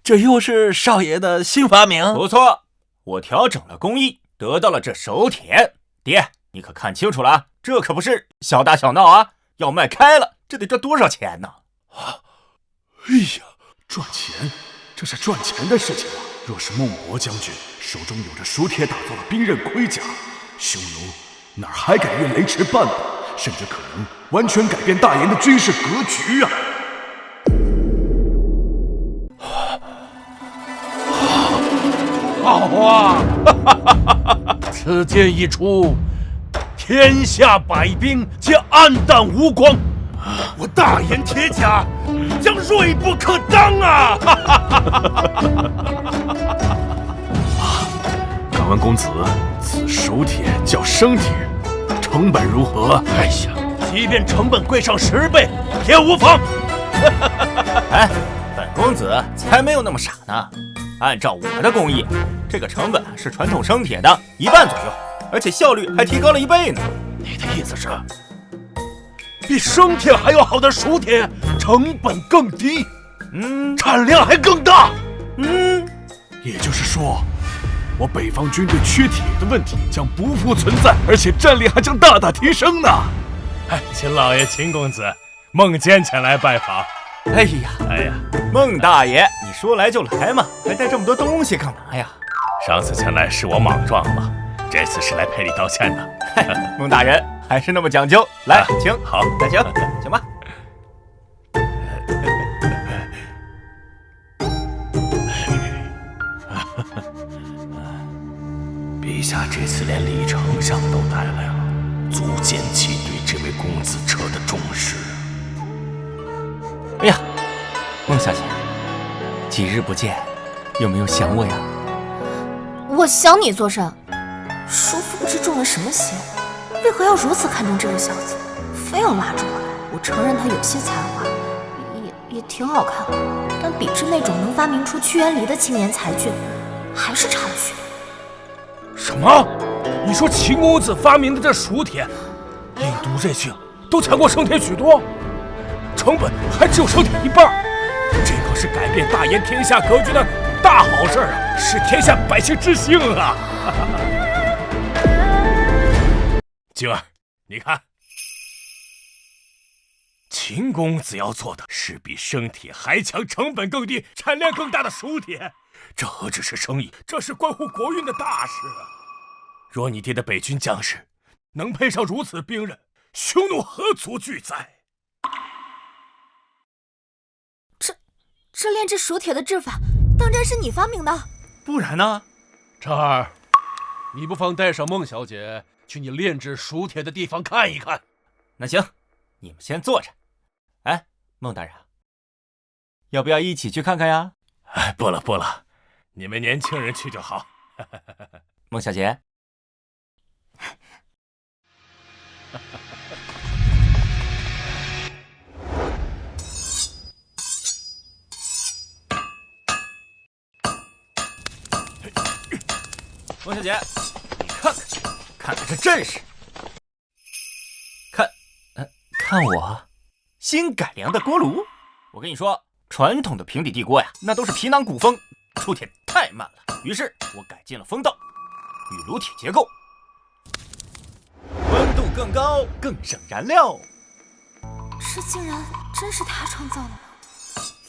这又是少爷的新发明？不错，我调整了工艺，得到了这熟铁。爹，你可看清楚了啊，这可不是小打小闹啊，要卖开了，这得赚多少钱呢？赚钱，这是赚钱的事情啊！若是孟博将军手中有着熟铁打造的兵刃盔甲，匈奴哪还敢越雷池半步，甚至可能完全改变大燕的军事格局啊！好啊！此剑一出，天下百兵皆黯淡无光，我大燕铁甲将锐不可当啊！敢问公子，此熟铁较生铁，成本如何？哎呀，即便成本贵上10倍也无妨。本公子才没有那么傻呢。按照我的工艺，这个成本是传统生铁的1半左右，而且效率还提高了1倍呢。你的意思是，比生铁还要好的熟铁成本更低，产量还更大。也就是说，我北方军队缺铁的问题将不复存在，而且战力还将大大提升呢。秦老爷、秦公子，孟坚前来拜访。哎呀，孟大爷，你说来就来嘛，还带这么多东西干嘛呀？上次前来是我莽撞了，这次是来赔礼道歉的。孟大人还是那么讲究，来，请，好，那请吧。陛下这次连李丞相都带来了，足见其对这位公子车的重视。哎呀，孟小姐，几日不见，有没有想我呀？我想你做甚？叔父不知中了什么邪，为何要如此看重这个小子，非要拉着我来？我承认他有些才华，也挺好看，但比之那种能发明出屈原离的青年才俊，还是差了许多。什么？你说秦公子发明的这熟铁，硬度韧性都强过生铁许多，成本还只有生铁1半，这可是改变大燕天下格局的大好事啊，是天下百姓之幸啊！静儿，你看，秦公子要做的是比生铁还强、成本更低、产量更大的熟铁，这何止是生意，这是关乎国运的大事啊！若你爹的北军将士能配上如此兵刃，匈奴何足惧哉？这炼制熟铁的制法，当真是你发明的？不然呢？这儿，你不妨带上孟小姐去你炼制熟铁的地方看一看。那行，你们先坐着。哎，孟大人，要不要一起去看看呀？哎，不了，你们年轻人去就好。孟小姐。孟小姐，你看看这阵势，看我新改良的锅炉。我跟你说，传统的平底地锅呀，那都是皮囊鼓风，出铁太慢了。于是我改进了风道，与炉铁结构，温度更高，更省燃料。这竟然真是他创造的吗？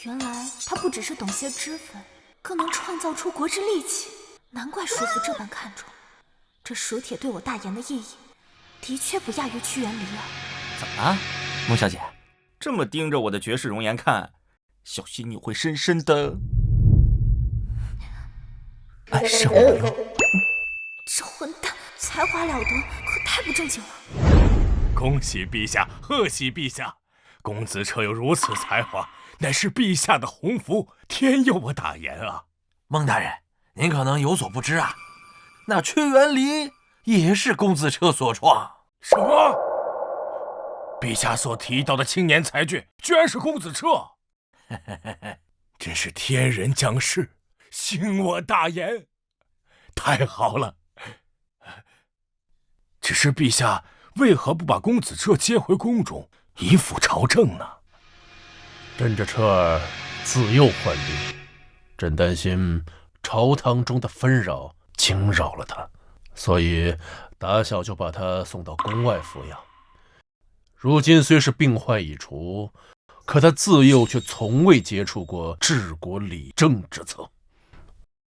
原来他不只是懂些脂粉，更能创造出国之利器。难怪叔父这般看重这熟铁，对我大言的意义，的确不亚于屈原离啊！怎么了，孟小姐？这么盯着我的绝世容颜看，小心你会深深的爱上我哟！这混蛋才华了得，可太不正经了！恭喜陛下，贺喜陛下！公子彻有如此才华，乃是陛下的鸿福，天佑我大言啊！孟大人，您可能有所不知啊，那屈原离也是公子彻所创。什么？陛下所提到的青年才俊，居然是公子彻！真是天人将士，兴我大言！太好了！只是陛下为何不把公子彻接回宫中，以辅朝政呢？朕这彻儿自幼患病，朕担心朝堂中的纷扰惊扰了他，所以打小就把他送到宫外抚养。如今虽是病患已除，可他自幼却从未接触过治国理政之策，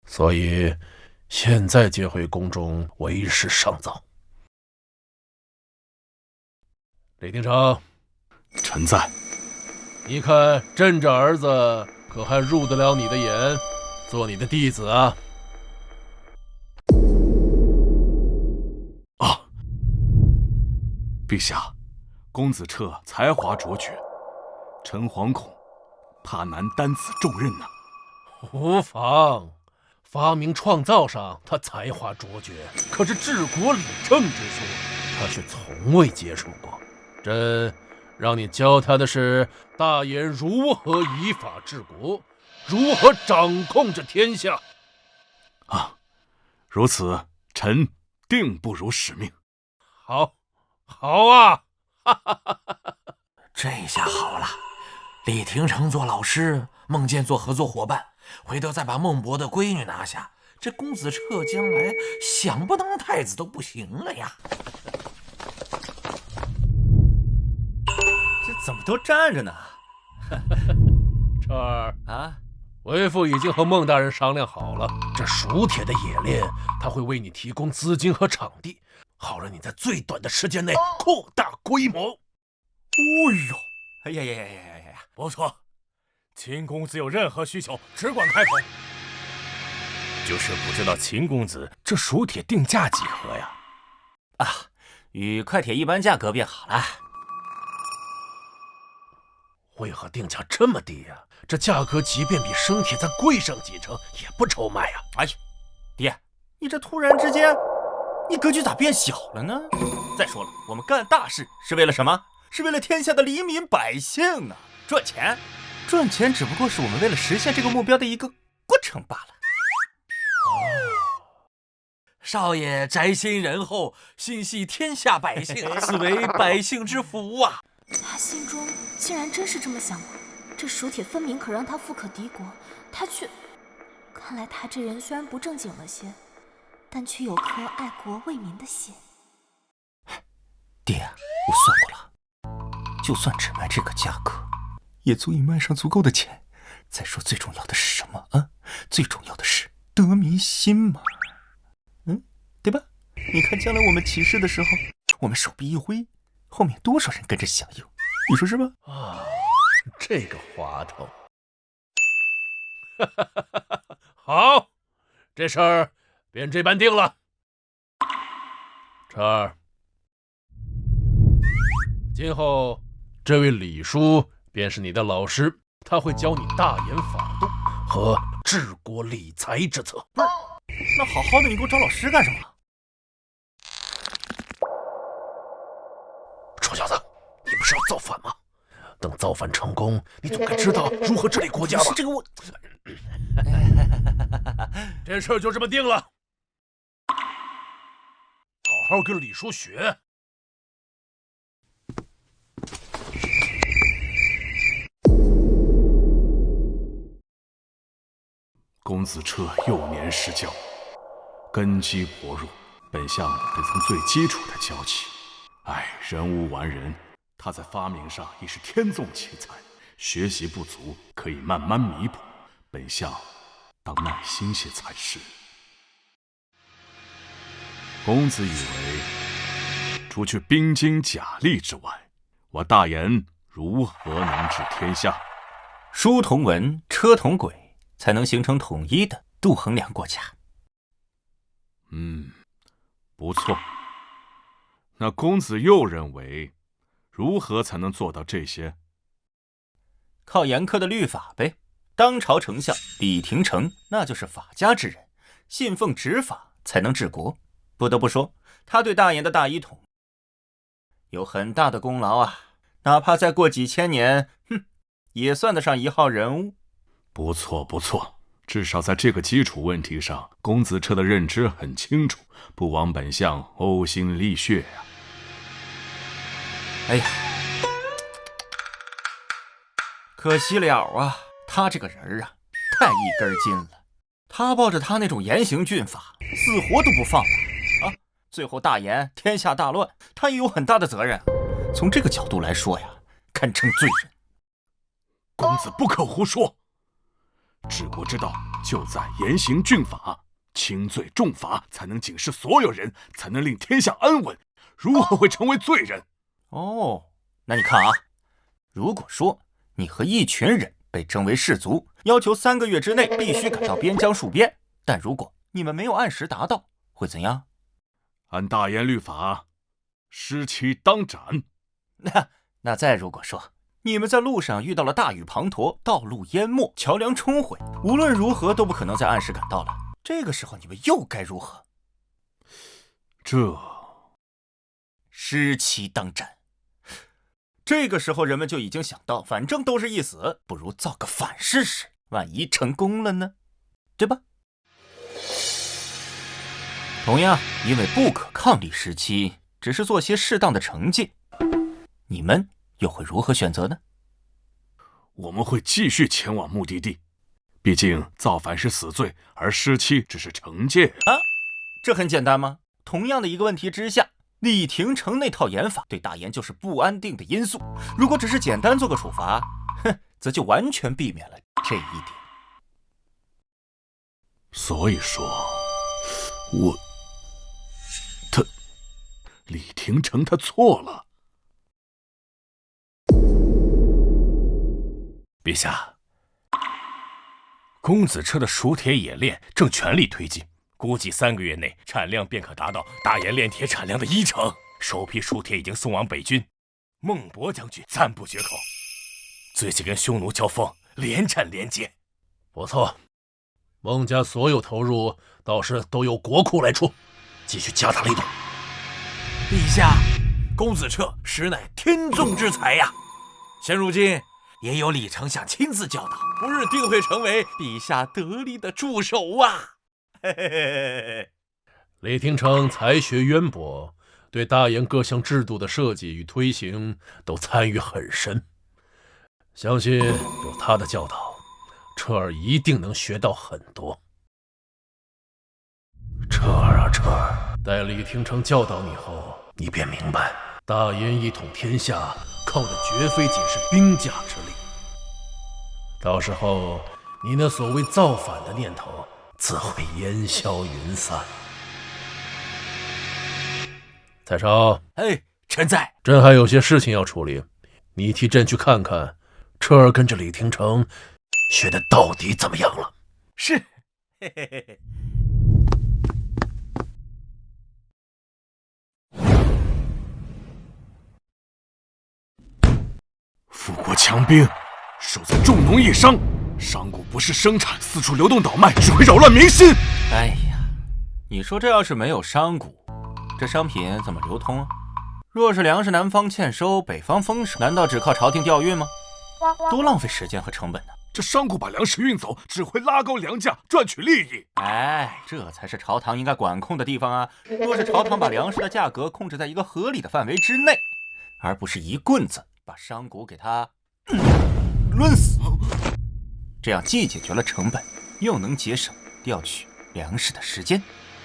所以现在接回宫中为时尚早。李廷成，臣在。你看朕这儿子可还入得了你的眼，做你的弟子啊？啊！陛下，公子彻才华卓绝，臣惶恐他难担此重任呢。无妨，发明创造上他才华卓绝，可是治国理政之术他却从未接触过。朕让你教他的是大言如何依法治国，如何掌控着天下。啊，如此，臣定不辱使命。好啊！这下好了，李廷成做老师，孟建做合作伙伴，回头再把孟博的闺女拿下，这公子彻将来想不当太子都不行了呀！这怎么都站着呢？彻儿啊，为父已经和孟大人商量好了，这熟铁的冶炼，他会为你提供资金和场地，好让你在最短的时间内扩大规模。哎呀！不错，秦公子有任何需求，只管开口。就是不知道秦公子这熟铁定价几何呀？啊，与快铁一般价格便好了。为何定价这么低呀？这价格即便比生铁再贵上几成，也不愁卖呀！哎呀，爹，你这突然之间，你格局咋变小了呢？再说了，我们干大事是为了什么？是为了天下的黎民百姓啊！赚钱只不过是我们为了实现这个目标的一个过程罢了。少爷宅心仁厚，心系天下百姓，此为百姓之福啊！他心中竟然真是这么想的，这熟铁分明可让他富可敌国，他却看来他这人虽然不正经了些，但却有颗爱国为民的心。爹，我算过了，就算只卖这个价格，也足以卖上足够的钱。再说最重要的是什么啊？最重要的是得民心嘛，对吧？你看将来我们起事的时候，我们手臂一挥，后面多少人跟着响应，你说是吧？啊，这个滑头。好，这事儿便这般定了。晨儿，今后这位李叔便是你的老师，他会教你大言法度和治国理财之策。不是，那好好的你给我找老师干什么？臭小子，你不是要造反吗？等造反成功，你总该知道如何治理国家吧？这个我，这事儿就这么定了。好好跟李叔学。公子彻幼年失教，根基薄弱，本相得从最基础的教起。人无完人，他在发明上已是天纵奇才，学习不足可以慢慢弥补，本相当耐心些才是。公子以为，除去兵精甲力之外，我大言如何能治天下？书同文，车同轨，才能形成统一的度衡量国家。不错。那公子又认为，如何才能做到这些？靠严苛的律法呗。当朝丞相李廷成那就是法家之人，信奉执法才能治国。不得不说，他对大言的大一统有很大的功劳啊！哪怕再过几千年，也算得上一号人物。不错不错，至少在这个基础问题上，公子彻的认知很清楚，不枉本相呕心沥血呀。哎呀，可惜了啊！他这个人啊，太一根筋了。他抱着他那种严刑峻法，死活都不放的啊！最后大言天下大乱，他也有很大的责任。从这个角度来说呀，堪称罪人。公子不可胡说，治国之道就在严刑峻法，轻罪重罚才能警示所有人，才能令天下安稳。如何会成为罪人？那你看啊，如果说你和一群人被征为士卒，要求3个月之内必须赶到边疆戍边，但如果你们没有按时达到，会怎样？按大言律法，失期当斩。那再如果说你们在路上遇到了大雨滂沱，道路淹没，桥梁冲毁，无论如何都不可能再按时赶到了，这个时候你们又该如何？这失期当斩。这个时候人们就已经想到，反正都是一死，不如造个反试试，万一成功了呢？对吧？同样，因为不可抗力失期，只是做些适当的惩戒，你们又会如何选择呢？我们会继续前往目的地，毕竟造反是死罪，而失期只是惩戒啊。这很简单吗？同样的一个问题之下，李廷成那套严法对大言就是不安定的因素。如果只是简单做个处罚，则就完全避免了这一点。所以说，李廷成他错了。陛下，公子彻的熟铁冶炼正全力推进，估计3个月内产量便可达到大冶炼铁产量的1成。首批熟铁已经送往北军，孟博将军赞不绝口。最近跟匈奴交锋，连战连捷。不错，孟家所有投入倒是都由国库来出，继续加大力度。陛下，公子彻实乃天纵之才呀！现如今也有李丞相亲自教导，不日定会成为陛下得力的助手啊！李廷成才学渊博，对大言各项制度的设计与推行都参与很深，相信有他的教导，彻儿一定能学到很多。彻儿，待李廷成教导你后，你便明白，大燕一统天下，靠的绝非仅是兵家之力。到时候，你那所谓造反的念头，自会烟消云散。蔡超，哎，臣在。朕还有些事情要处理，你替朕去看看，彻儿跟着李廷成学的到底怎么样了？是。嘿嘿嘿嘿。富国强兵，守在重农抑商，商贾不是生产，四处流动倒卖，只会扰乱民心。哎呀，你说这要是没有商贾，这商品怎么流通啊？若是粮食南方欠收，北方丰收，难道只靠朝廷调运吗？多浪费时间和成本呢！这商贾把粮食运走，只会拉高粮价，赚取利益。哎，这才是朝堂应该管控的地方啊！若是朝堂把粮食的价格控制在一个合理的范围之内，而不是一棍子把商贾给他抡死，这样既解决了成本，又能节省调取粮食的时间。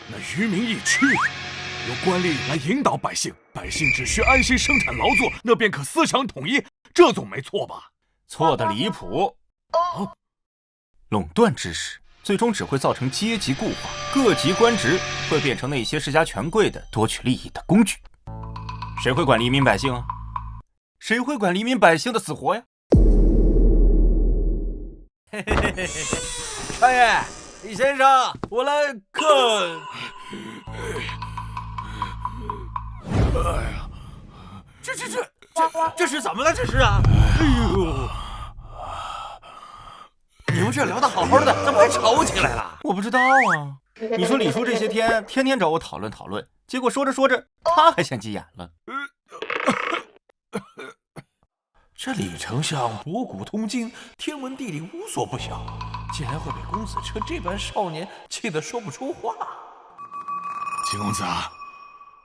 那愚民一区，由官吏来引导百姓，百姓只需安心生产劳作，那便可思想统一，这总没错吧？错的离谱！垄断知识最终只会造成阶级固化，各级官职会变成那些世家权贵的夺取利益的工具。谁会管黎民百姓啊？谁会管黎民百姓的死活呀？嘿嘿嘿嘿嘿，少爷，李先生，我来看。哎呀，这是怎么了？这是啊！哎呦，你们这聊得好好的，怎么还吵起来了？我不知道啊。你说李叔这些天天天找我讨论讨论，结果说着说着，他还先急眼了。这李丞相博古通今，天文地理无所不晓，竟然会被公子彻这般少年气得说不出话。秦公子啊，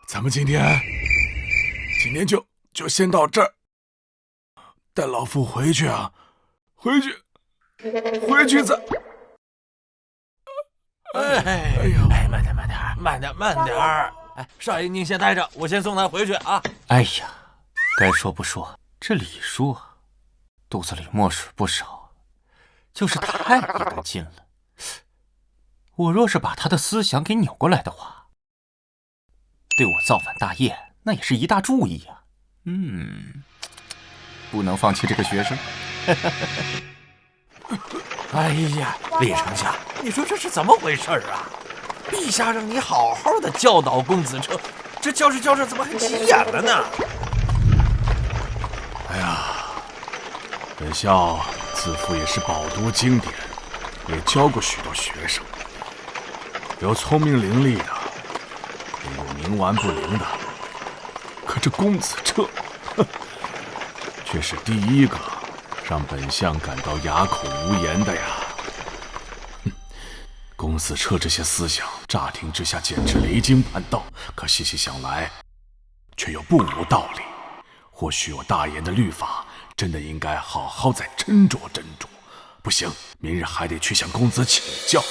咱们今天就先到这儿，带老夫回去啊，回去再。哎呦，慢点儿！哎，少爷您先待着，我先送他回去啊。哎呀，该说不说，这李叔啊，肚子里墨水不少，就是太一根筋了。我若是把他的思想给扭过来的话，对我造反大业那也是一大注意呀。不能放弃这个学生。哎呀，李丞相，你说这是怎么回事啊？陛下让你好好的教导公子彻，这教着怎么还急眼了呢？哎呀，本校自负也是饱读经典，也教过许多学生，有聪明伶俐的，也有冥顽不灵的。可这公子彻，却是第一个让本相感到哑口无言的呀！公子彻这些思想，乍听之下简直离经叛道，可细细想来，却又不无道理。或许我大言的律法，真的应该好好再斟酌斟酌。不行，明日还得去向公子请教。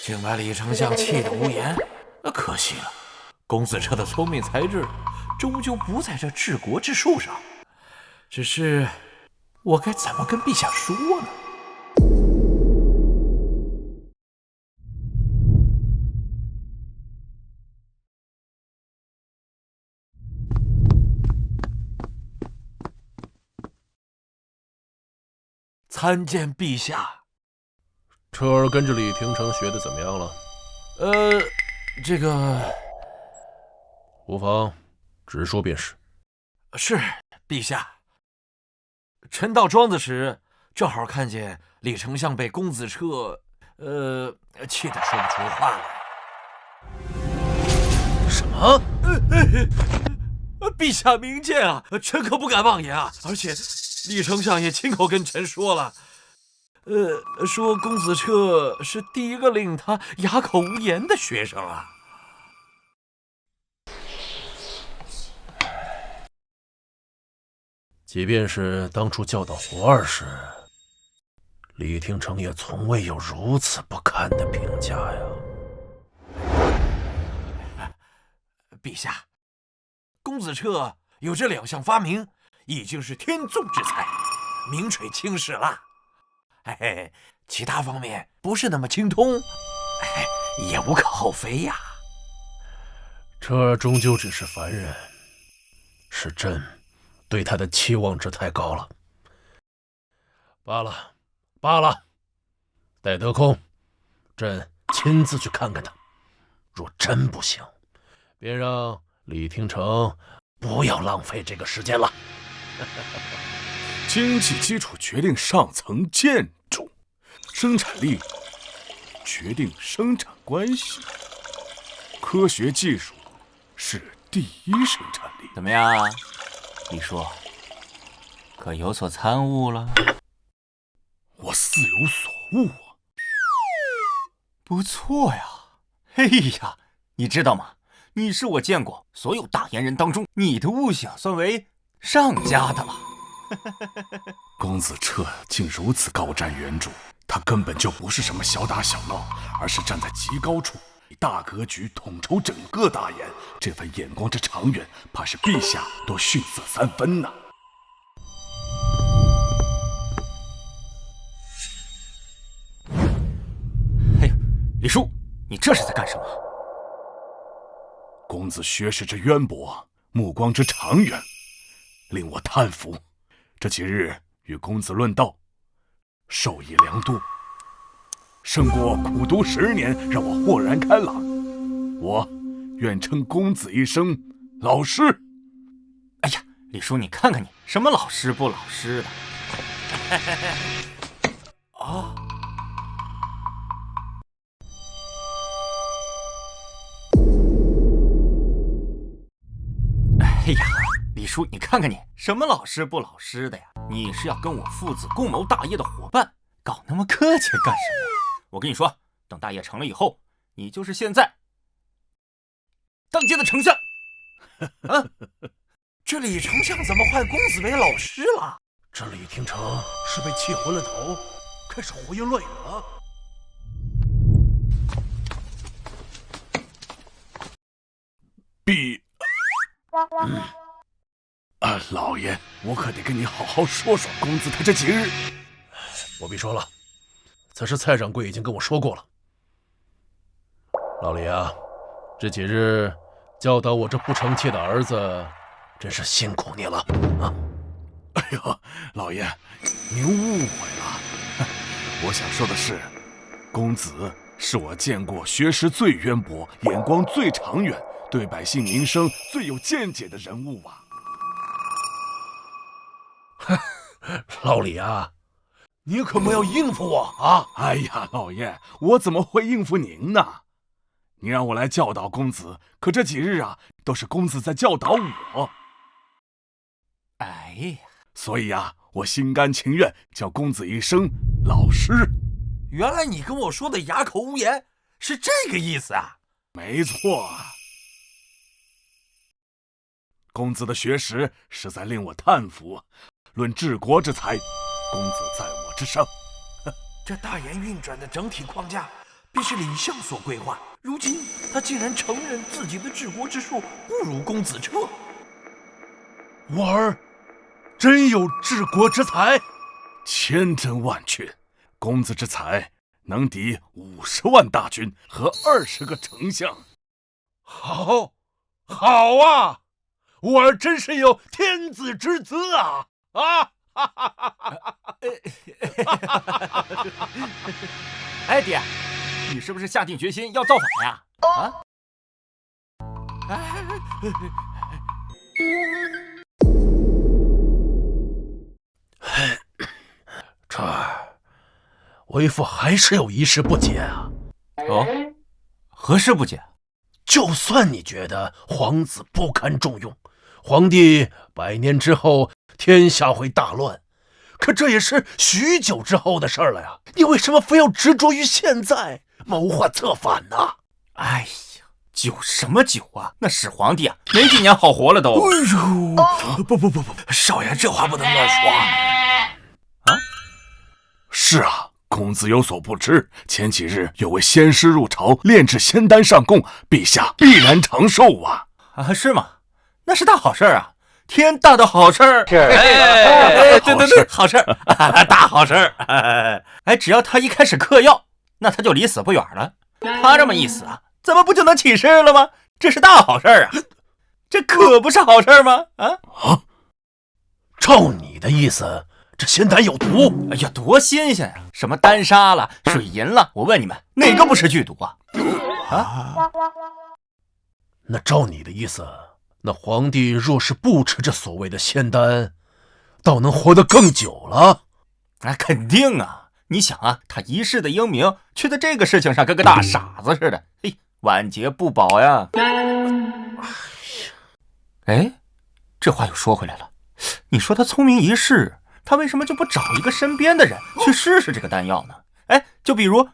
竟把李丞相气得无言，可惜了，公子彻的聪明才智，终究不在这治国之术上。只是我该怎么跟陛下说呢？参见陛下。彻儿跟着李廷成学的怎么样了？这个无妨，直说便是。是陛下。臣到庄子时，正好看见李丞相被公子彻，气得说不出话来。什么？陛下明鉴啊，臣可不敢妄言啊！而且李丞相也亲口跟臣说了，说公子彻是第一个令他哑口无言的学生啊。即便是当初教导胡二时，李廷成也从未有如此不堪的评价呀。陛下，公子彻有这2项发明，已经是天纵之才，名垂青史了。其他方面不是那么精通，也无可厚非呀。这终究只是凡人，是朕对他的期望值太高了。罢了，待得空，朕亲自去看看他。若真不行，便让李廷成不要浪费这个时间了。经济基础决定上层建筑，生产力决定生产关系，科学技术是第一生产力。怎么样，李叔，可有所参悟了？我似有所悟啊。不错呀。嘿呀，你知道吗？你是我见过所有大言人当中，你的悟性算为上佳的了。公子彻竟如此高瞻远瞩，他根本就不是什么小打小闹，而是站在极高处，以大格局统筹整个大研。这份眼光之长远，怕是陛下都逊色3分呐。嘿，李叔，你这是在干什么？公子学识之渊博，目光之长远，令我叹服。这几日与公子论道，受益良多，胜过苦读10年，让我豁然开朗。我愿称公子一声老师。哎呀，李叔，你看看你，什么老师不老师的？啊！哎呀，李叔，你看看你，什么老师不老师的呀？你是要跟我父子共谋大业的伙伴，搞那么客气干什么？我跟你说，等大业成了以后，你就是现在当今的丞相。啊，这李丞相怎么换公子为老师了？这李廷成是被气昏了头，开始胡言乱语了。老爷，我可得跟你好好说说公子他这几日。不必说了，此事蔡掌柜已经跟我说过了。老李啊，这几日教导我这不成器的儿子，真是辛苦你了啊！哎呦，老爷，您误会了。我想说的是，公子是我见过学识最渊博、眼光最长远、对百姓民生最有见解的人物啊！老李啊，你可不要应付我啊！哎呀，老爷，我怎么会应付您呢？你让我来教导公子，可这几日啊，都是公子在教导我。哎呀，所以啊，我心甘情愿叫公子一声老师。原来你跟我说的哑口无言是这个意思啊？没错啊。公子的学识实在令我叹服，论治国之才，公子在我之上。这大研运转的整体框架，便是李相所规划。如今他竟然承认自己的治国之术不如公子彻。我儿真有治国之才，千真万确。公子之才能敌50万大军和20个丞相。好啊！我儿真是有天子之子啊！哎，爹，你是不是下定决心要造反呀？啊？这为父还是有一事不解啊！哦，何事不解？就算你觉得皇子不堪重用，皇帝100年之后天下会大乱，可这也是许久之后的事了呀！你为什么非要执着于现在，谋划策反呢？哎呀，酒什么酒啊？那始皇帝啊，没几年好活了都。哎呦，不，少爷这话不能乱说啊！是啊，公子有所不知，前几日有位仙师入朝炼制仙丹上供，陛下必然长寿啊！啊，是吗？那是大好事啊，天大的好事儿！对，好事儿，大好事儿！哎，只要他一开始嗑药，那他就离死不远了。他这么一死啊，咱们不就能起事了吗？这是大好事儿啊！这可不是好事儿吗？啊！照你的意思，这仙丹有毒？哎呀，多新鲜呀！什么丹砂了、水银了，我问你们，哪个不是剧毒啊？那照你的意思，那皇帝若是不吃这所谓的仙丹，倒能活得更久了？肯定啊！你想啊，他一世的英名，却在这个事情上跟个大傻子似的，晚节不保呀！哎，这话又说回来了，你说他聪明一世，他为什么就不找一个身边的人去试试这个丹药呢？就比如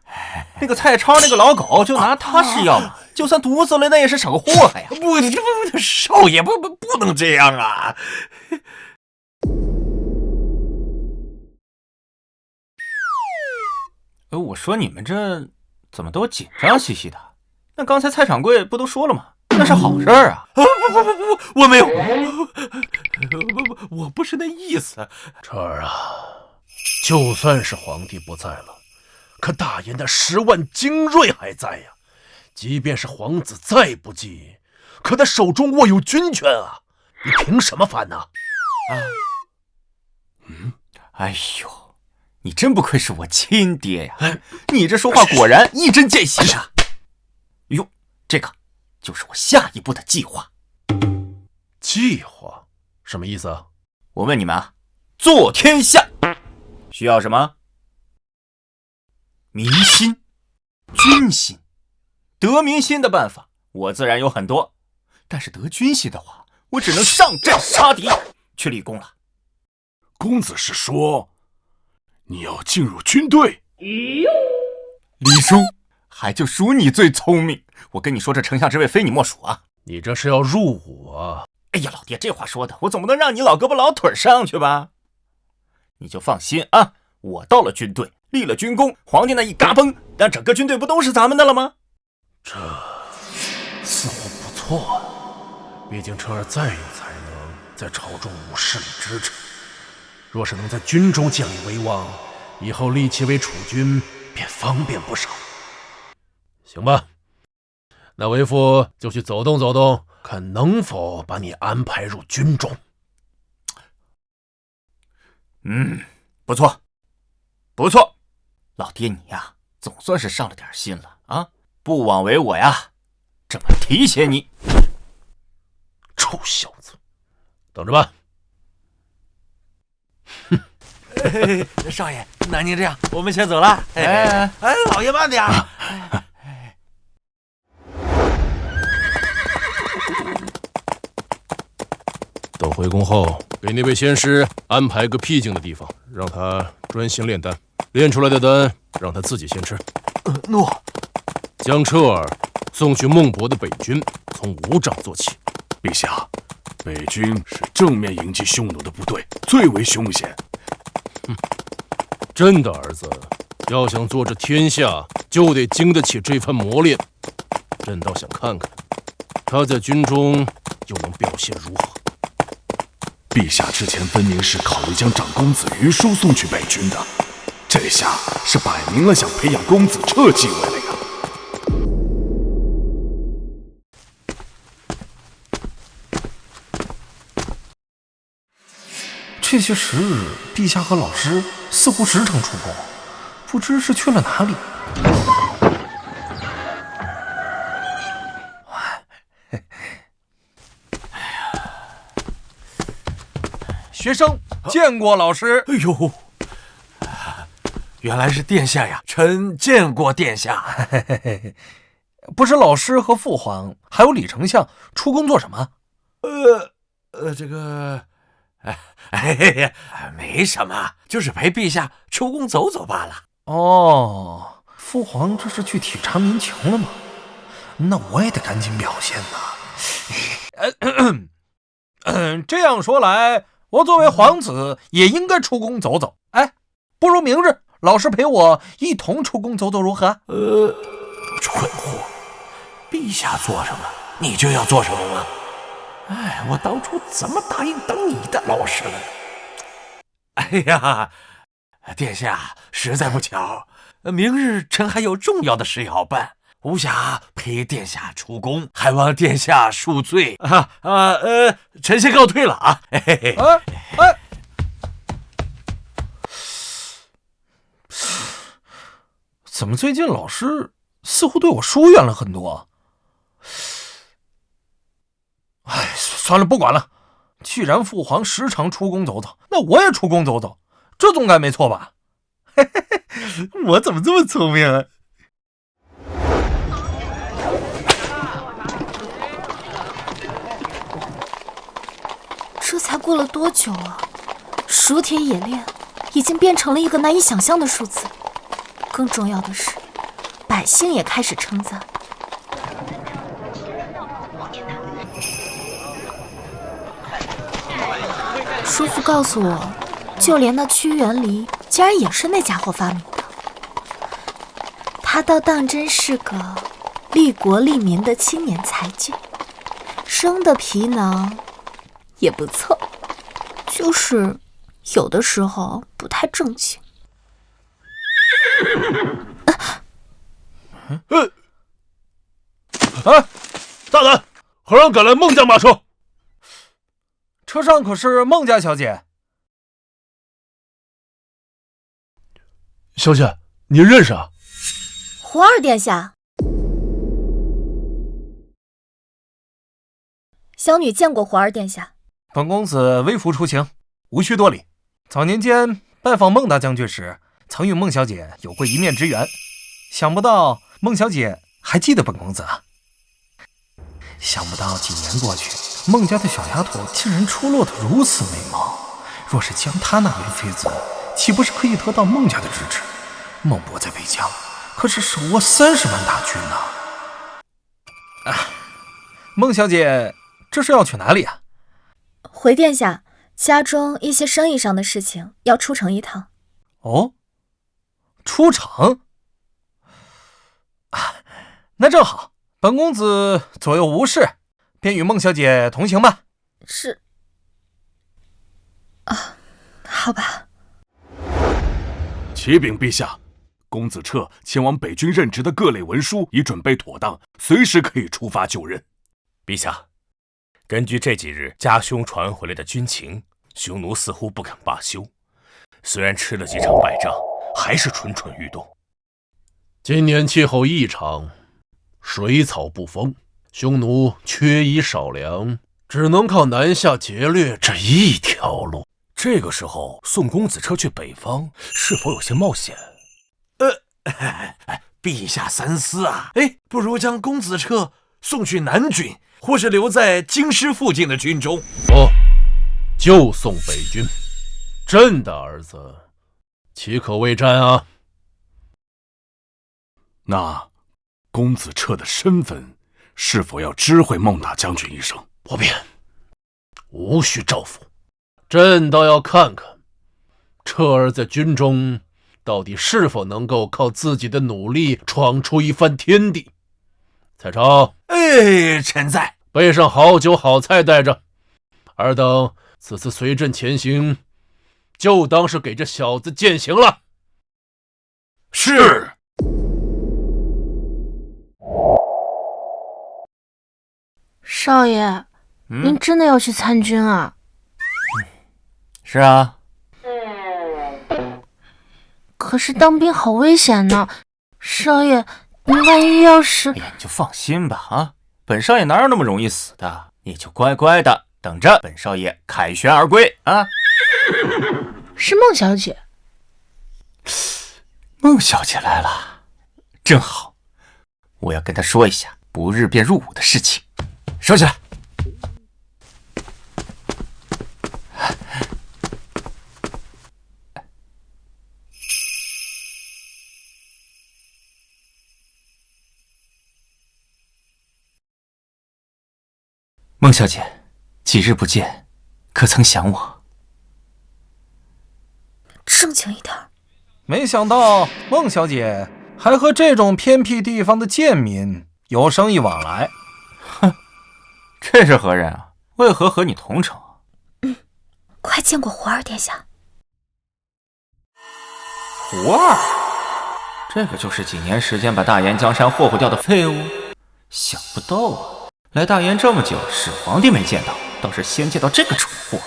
那个蔡超那个老狗，就拿他试药嘛，就算毒死了，那也是省祸害呀！不，少爷不能这样啊！我说你们这怎么都紧张兮兮的？那刚才蔡掌柜不都说了吗？那是好事儿啊！不，我没有，我不是那意思。这儿啊，就算是皇帝不在了，可大爷那10万精锐还在呀。即便是皇子再不济，可他手中握有军权啊，你凭什么反呢？哎呦，你真不愧是我亲爹呀！你这说话果然一针见血啊！哟，这个就是我下一步的计划。计划？什么意思啊？我问你们啊，做天下需要什么？民心、军心。得民心的办法，我自然有很多，但是得军心的话，我只能上阵杀敌，去立功了。公子是说你要进入军队？李叔，还就属你最聪明。我跟你说，这丞相之位非你莫属啊！你这是要入伍啊？哎呀，老爹，这话说的，我总不能让你老胳膊老腿上去吧？你就放心啊，我到了军队，立了军功，皇帝那一嘎嘣，让整个军队不都是咱们的了吗？这似乎不错啊，毕竟车儿再有才能，在朝中无势力支持，若是能在军中建立威望，以后立其为储君便方便不少。行吧，那为父就去走动走动，看能否把你安排入军中。不错，不错，老爹你呀，总算是上了点心了啊！不枉为我呀，这么提携你。臭小子，等着吧。少爷，那您这样，我们先走了。老爷慢点。等回宫后，给那位仙师安排个僻静的地方，让他专心炼丹，炼出来的丹让他自己先吃。诺。将彻儿送去孟博的北军，从5掌做起。陛下，北军是正面迎击匈奴的部队，最为凶险。朕的儿子要想做这天下，就得经得起这番磨练。朕倒想看看他在军中又能表现如何。陛下之前分明是考虑将长公子于叔送去北军的，这下是摆明了想培养公子彻继位了呀。这些时日，陛下和老师似乎时常出宫，不知是去了哪里。学生见过老师。哎呦，原来是殿下呀！臣见过殿下。不是老师和父皇还有李丞相出宫做什么？这个，没什么，就是陪陛下出宫走走罢了。哦，父皇这是去体察民情了吗？那我也得赶紧表现呐。这样说来，我作为皇子也应该出宫走走。哎，不如明日老师陪我一同出宫走走如何？蠢货，陛下做什么你就要做什么吗？哎，我当初怎么答应当你的老师了呢？哎呀，殿下，实在不巧，明日臣还有重要的事要办，无暇陪殿下出宫，还望殿下恕罪臣先告退了啊！怎么最近老师似乎对我疏远了很多？哎，算了，不管了。既然父皇时常出宫走走，那我也出宫走走，这总该没错吧？嘿嘿嘿，我怎么这么聪明啊？这才过了多久啊？熟铁冶炼已经变成了一个难以想象的数字。更重要的是，百姓也开始称赞。叔父告诉我，就连那屈原离竟然也是那家伙发明的。他倒当真是个利国利民的青年才俊，生的皮囊也不错，就是有的时候不太正经。大胆！何人敢来孟家马车？车上可是孟家小姐。小姐，你认识啊？胡二殿下，小女见过胡二殿下。本公子微服出行，无需多礼。早年间拜访孟大将军时，曾与孟小姐有过一面之缘，想不到孟小姐还记得本公子啊。想不到几年过去，孟家的小丫头竟然出落得如此美貌。若是将她纳为妃子，岂不是可以得到孟家的支持？孟伯在北疆可是手握30万大军呢。孟小姐，这是要去哪里啊？回殿下，家中一些生意上的事情要出城一趟。哦，出城啊，那正好，本公子左右无事，便与孟小姐同行吧。是啊，好吧。启禀陛下，公子彻前往北军任职的各类文书已准备妥当，随时可以出发就任。陛下，根据这几日家兄传回来的军情，匈奴似乎不肯罢休，虽然吃了几场败仗，还是蠢蠢欲动。今年气候异常，水草不丰，匈奴缺衣少粮，只能靠南下劫掠这一条路。这个时候送公子彻去北方，是否有些冒险？陛下三思啊！不如将公子彻送去南军，或是留在京师附近的军中。不，就送北军。朕的儿子岂可未战啊？那公子彻的身份是否要知会孟大将军一声？不便，无需照拂。朕倒要看看，彻儿在军中到底是否能够靠自己的努力闯出一番天地。蔡超，臣在。备上好酒好菜带着，尔等此次随朕前行，就当是给这小子践行了。是。少爷，您真的要去参军啊？是啊。可是当兵好危险呢，少爷，您万一要是……哎呀，你就放心吧啊！本少爷哪有那么容易死的？你就乖乖的等着本少爷凯旋而归啊！是孟小姐。孟小姐来了，正好，我要跟她说一下不日便入伍的事情。收起来。孟小姐，几日不见，可曾想我？正经一点。没想到孟小姐还和这种偏僻地方的贱民有生意往来。哼，这是何人啊？为何和你同城？快见过胡二殿下。胡二，这个就是几年时间把大燕江山霍霍掉的废物。想不到啊，来大燕这么久，始皇帝没见到，倒是先见到这个蠢货。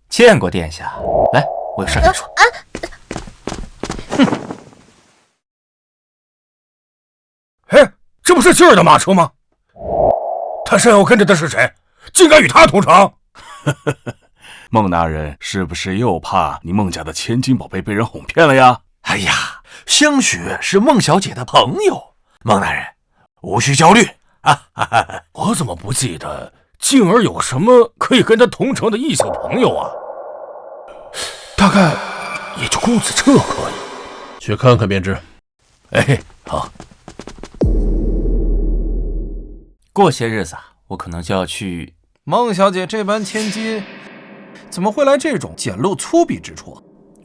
见过殿下，来，我有事跟你说。哎，这不是今儿的马车吗？他身后跟着的是谁？竟敢与他同城？孟大人是不是又怕你孟家的千金宝贝被人哄骗了呀？哎呀，香雪是孟小姐的朋友，孟大人无需焦虑啊！我怎么不记得静儿有什么可以跟他同城的异性朋友啊？大概也就公子彻可以，去看看便知。哎，好。过些日子啊，我可能就要去。孟小姐这般千金，怎么会来这种简陋粗鄙之处？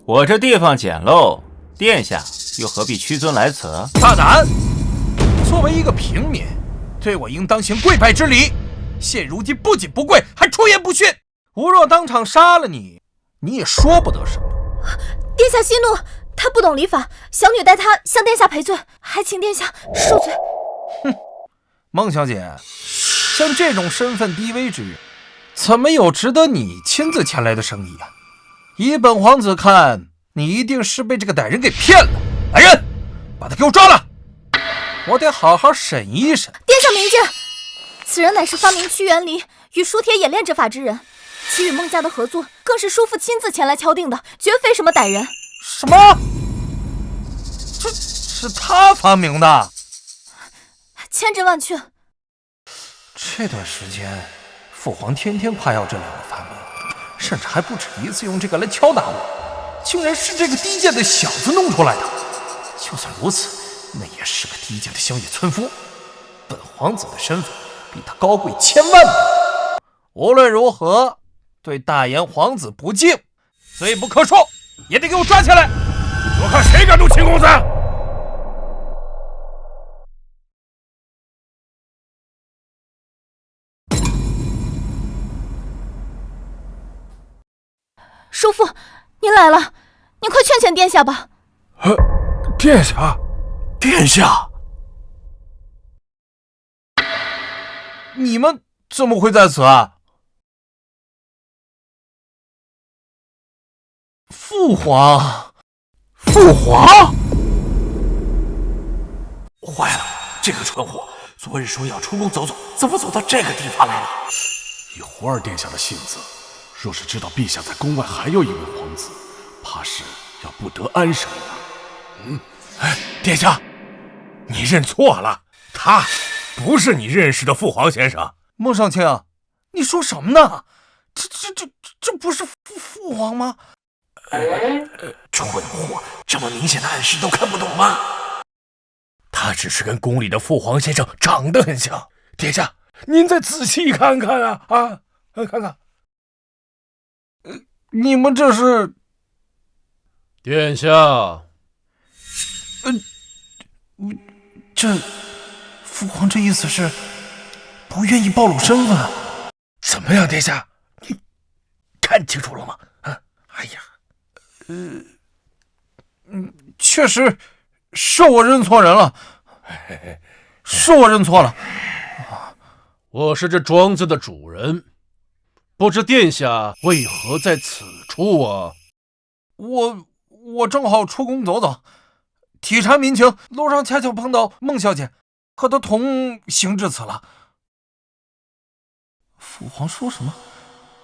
我这地方简陋，殿下又何必屈尊来此？大胆！作为一个平民，对我应当行跪拜之礼。现如今不仅不跪，还出言不逊。吾若当场杀了你，你也说不得什么。殿下息怒，他不懂礼法，小女代他向殿下赔罪，还请殿下恕罪。哼，孟小姐，像这种身份低微之人，怎么有值得你亲自前来的生意啊？以本皇子看，你一定是被这个歹人给骗了。来人，把他给我抓了！我得好好审一审。殿下明鉴，此人乃是发明屈原离与书帖演练之法之人，其与孟家的合作更是叔父亲自前来敲定的，绝非什么歹人。什么？这是他发明的？千真万确。这段时间，父皇天天夸耀这两个发明，甚至还不止一次用这个来敲打我，竟然是这个低贱的小子弄出来的。就算如此，那也是个低贱的乡野村夫，本皇子的身份比他高贵千万倍。无论如何，对大燕皇子不敬，罪不可恕，也得给我抓起来！我看谁敢动秦公子！叔父，您来了，您快劝劝殿下吧。殿下，殿下，你们怎么会在此啊？父皇，父皇！坏了，这个蠢货昨日说要出宫走走，怎么走到这个地方来了？以胡二殿下的性子，若是知道陛下在宫外还有一位皇子，怕是要不得安生了。殿下，你认错了，他不是你认识的父皇先生。孟少卿，你说什么呢？这不是父皇吗？蠢货，这么明显的暗示都看不懂吗？他只是跟宫里的父皇先生长得很像。殿下，您再仔细看看啊！看看。你们这是？殿下。这父皇这意思是不愿意暴露身份？怎么样，殿下？你看清楚了吗？哎呀，确实是我认错人了，是我认错了。我是这庄子的主人，不知殿下为何在此处啊？我正好出宫走走，体察民情，路上恰巧碰到孟小姐，和她同行至此了。父皇说什么？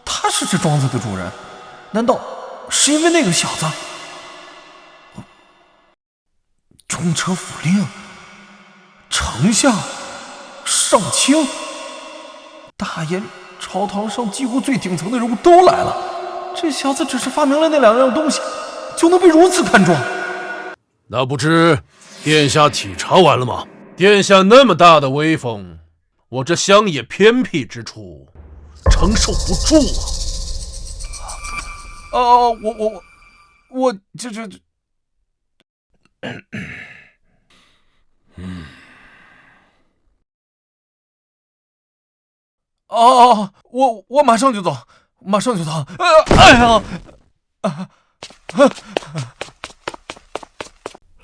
他是这庄子的主人？难道是因为那个小子？中车府令、丞相、上卿，大燕朝堂上几乎最顶层的人物都来了。这小子只是发明了那两样东西，就能被如此看重？那不知殿下体察完了吗？殿下那么大的威风，我这乡野偏僻之处承受不住啊！我这哦，我马上就走，马上就走。哎呀！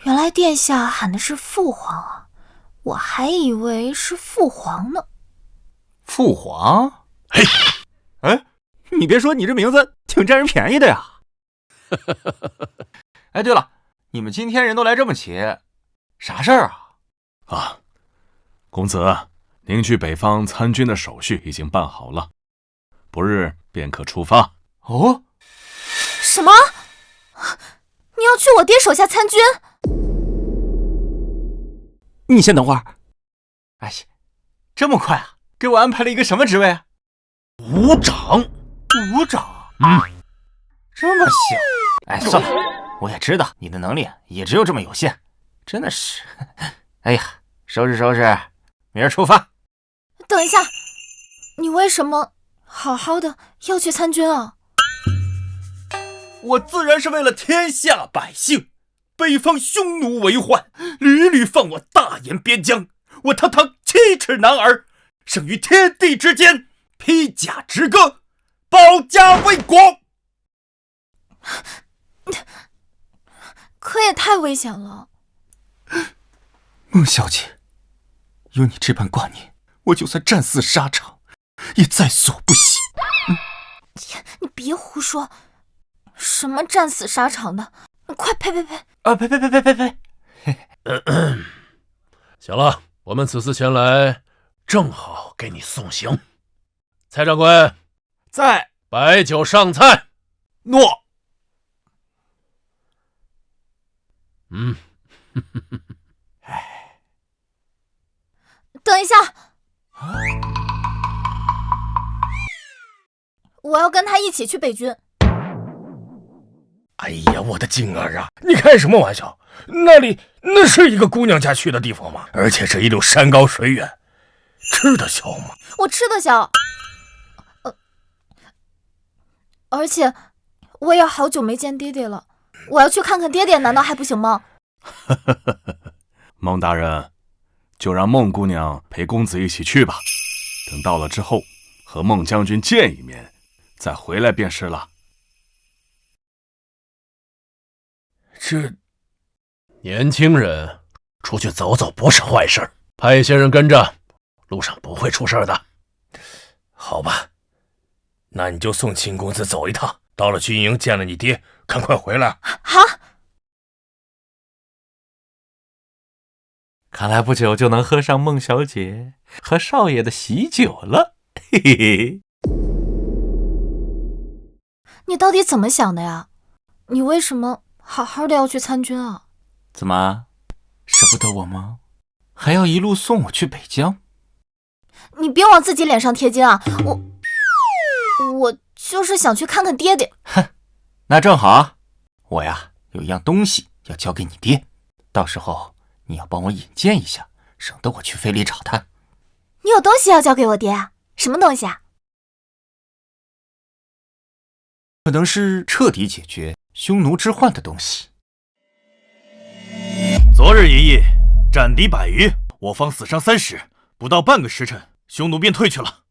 原来殿下喊的是父皇啊，我还以为是父皇呢。父皇？嘿，哎，你别说，你这名字挺占人便宜的呀。哎，对了，你们今天人都来这么齐，啥事儿啊？啊，公子，您去北方参军的手续已经办好了，不日便可出发。哦？什么？你要去我爹手下参军？你先等会儿。哎呀，这么快啊？给我安排了一个什么职位？伍长。伍长？这么小？哎，算了，我也知道你的能力也只有这么有限，真的是。哎呀，收拾收拾，明儿出发。等一下，你为什么好好的要去参军啊？我自然是为了天下百姓。北方匈奴为患，屡屡犯我大燕边疆，我堂堂7尺男儿，生于天地之间，披甲执戈，保家卫国。可也太危险了。孟小姐，有你这般挂念，我就算战死沙场，也在所不惜。你别胡说，什么战死沙场的，快呸！啊，呸！行了，我们此次前来，正好给你送行。蔡掌柜，在。摆酒上菜。诺。等一下，我要跟他一起去北军。哎呀，我的静儿啊，你开什么玩笑？那是一个姑娘家去的地方吗？而且这一路山高水远，吃得消吗？我吃得消，而且我也好久没见爹爹了，我要去看看爹爹，难道还不行吗？孟大人，就让孟姑娘陪公子一起去吧。等到了之后，和孟将军见一面，再回来便是了。这年轻人出去走走不是坏事，派一些人跟着，路上不会出事的。好吧，那你就送秦公子走一趟，到了军营见了你爹，赶快回来。好。看来不久就能喝上孟小姐和少爷的喜酒了，嘿嘿嘿。你到底怎么想的呀？你为什么好好的要去参军啊？怎么，舍不得我吗？还要一路送我去北疆？你别往自己脸上贴金啊！我就是想去看看爹爹。哼，那正好啊，我呀有一样东西要交给你爹，到时候你要帮我引荐一下，省得我去费力找他。你有东西要交给我爹啊？什么东西啊？可能是彻底解决匈奴之患的东西。昨日一役，战敌100余，我方死伤30，不到半个时辰，匈奴便退去了。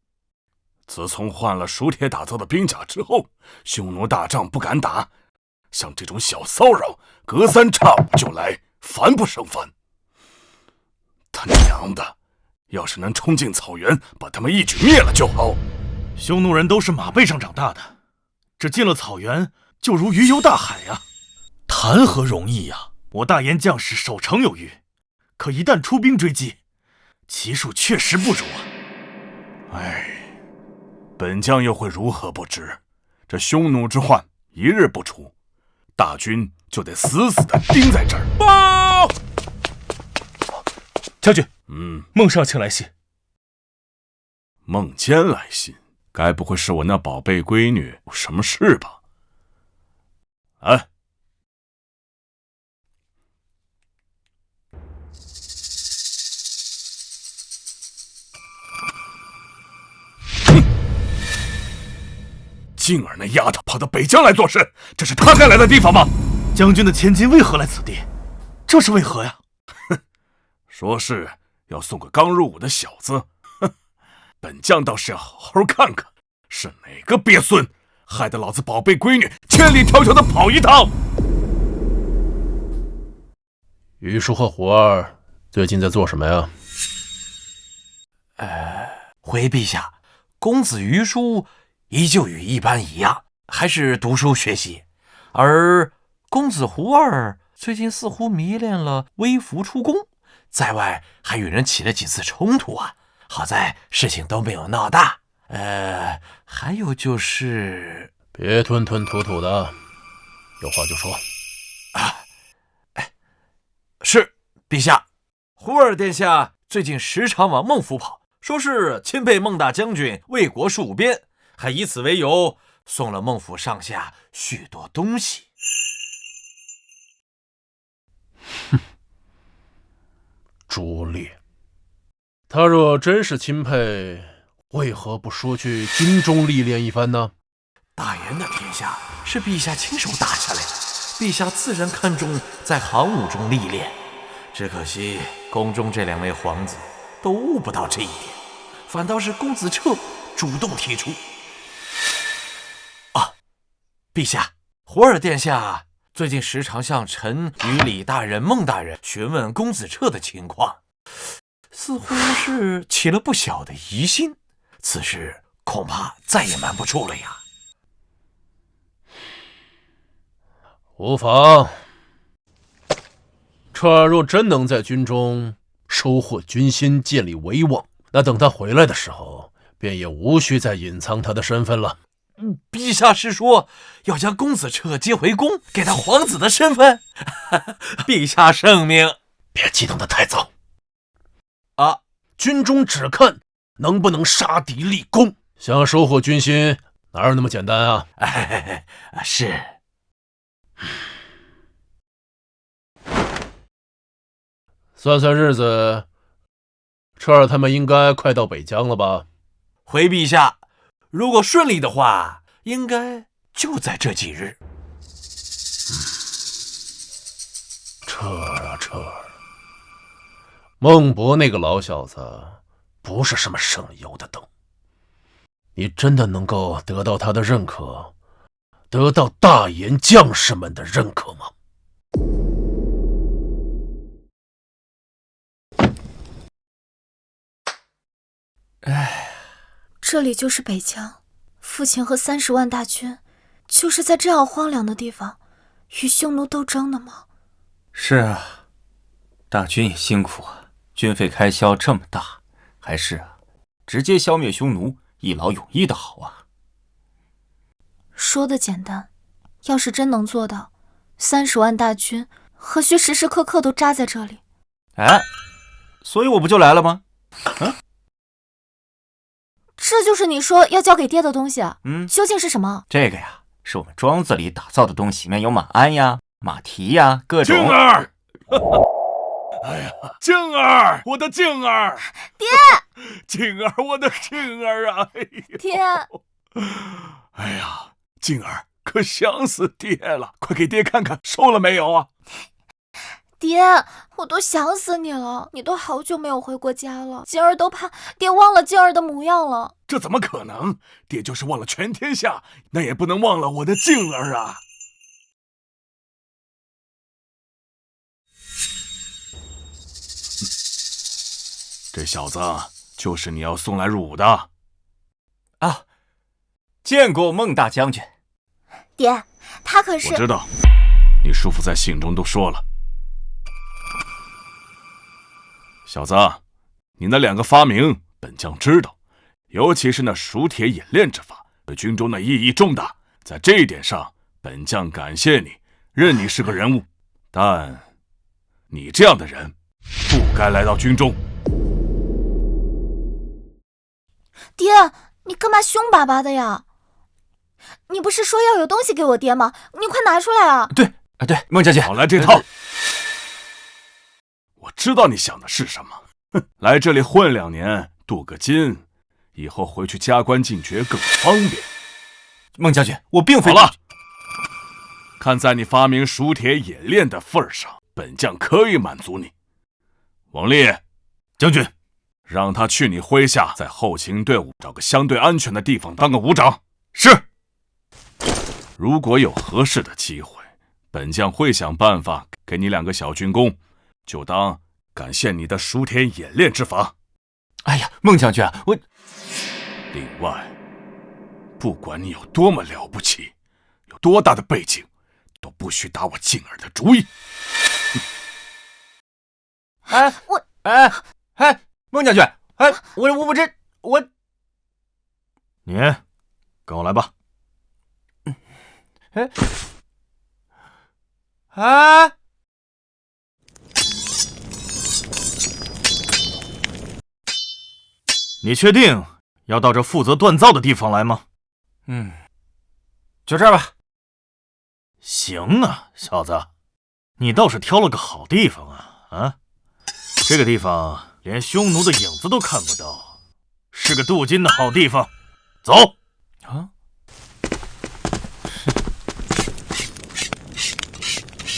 自从换了熟铁打造的兵甲之后，匈奴大仗不敢打，像这种小骚扰，隔三差五就来，烦不胜烦。他娘的，要是能冲进草原，把他们一举灭了就好。匈奴人都是马背上长大的，这进了草原就如鱼游大海呀，谈何容易呀！我大燕将士守城有余，可一旦出兵追击，其数确实不如啊。哎，本将又会如何不知？这匈奴之患一日不除，大军就得死死地盯在这儿。报！将军，孟少卿来信。孟坚来信，该不会是我那宝贝闺女有什么事吧？哎。静儿那丫头跑到北疆来做事，这是她该来的地方吗？将军的千金为何来此地？这是为何呀？哼，说是要送个刚入伍的小子，哼，本将倒是要好好看看，是哪个鳖孙害得老子宝贝闺女千里迢迢的跑一趟。于叔和胡儿最近在做什么呀？回陛下，公子于叔依旧与一般一样，还是读书学习，而公子胡儿最近似乎迷恋了微服出宫，在外还与人起了几次冲突啊，好在事情都没有闹大。还有就是别吞吞吐吐的，有话就说。是陛下，胡儿殿下最近时常往孟府跑，说是钦佩孟大将军为国戍边，还以此为由送了孟府上下许多东西。拙劣！他若真是钦佩，为何不说去军中历练一番呢？大言的天下是陛下亲手打下来的，陛下自然看重在行伍中历练，只可惜宫中这2位皇子都悟不到这一点，反倒是公子彻主动提出。陛下，胡儿殿下最近时常向臣与李大人、孟大人询问公子彻的情况，似乎是起了不小的疑心，此事恐怕再也瞒不住了呀。无妨，彻儿若真能在军中收获军心，建立威望，那等他回来的时候，便也无需再隐藏他的身份了。陛下是说要将公子彻接回宫，给他皇子的身份？陛下圣明。别激动得太早啊！军中只看能不能杀敌立功，想收获军心，哪有那么简单啊？是。算算日子，彻儿他们应该快到北疆了吧？回陛下，如果顺利的话，应该就在这几日。彻儿啊彻儿，孟博那个老小子不是什么省油的灯，你真的能够得到他的认可，得到大言将士们的认可吗？这里就是北疆，父亲和30万大军就是在这样荒凉的地方与匈奴斗争的吗？是啊，大军也辛苦啊，军费开销这么大，还是直接消灭匈奴，一劳永逸的好啊。说的简单，要是真能做到，30万大军何须时时刻刻都扎在这里？所以我不就来了吗？这就是你说要交给爹的东西啊？究竟是什么？这个呀，是我们庄子里打造的东西，里面有马鞍呀、马蹄呀，各种。静儿，哎呀，静儿，我的静儿，爹，静儿，我的静儿啊！爹，哎呀，静儿，可想死爹了，快给爹看看瘦了没有啊！爹，我都想死你了，你都好久没有回过家了，静儿都怕爹忘了静儿的模样了。这怎么可能？爹就是忘了全天下，那也不能忘了我的静儿啊！这小子就是你要送来入伍的啊！见过孟大将军。爹，他可是……我知道，你叔父在信中都说了。小子，你那2个发明，本将知道，尤其是那熟铁冶炼之法，对军中的意义重大。在这一点上，本将感谢你，认你是个人物。但你这样的人，不该来到军中。爹，你干嘛凶巴巴的呀？你不是说要有东西给我爹吗？你快拿出来啊！对，孟将军，少来这套。我知道你想的是什么，来这里混2年，镀个金，以后回去加官进爵更方便。孟将军，我并非……好了，看在你发明熟铁冶炼的份上，本将可以满足你。王烈，将军，让他去你麾下，在后勤队伍找个相对安全的地方当个伍长。是。如果有合适的机会，本将会想办法给你2个小军功，就当感谢你的熟铁演练之法。哎呀，孟将军，我……另外，不管你有多么了不起，有多大的背景，都不许打我静儿的主意。哎，孟将军，我，你跟我来吧。你确定要到这负责锻造的地方来吗？就这儿吧。行啊，小子，你倒是挑了个好地方啊！这个地方连匈奴的影子都看不到，是个镀金的好地方。走啊！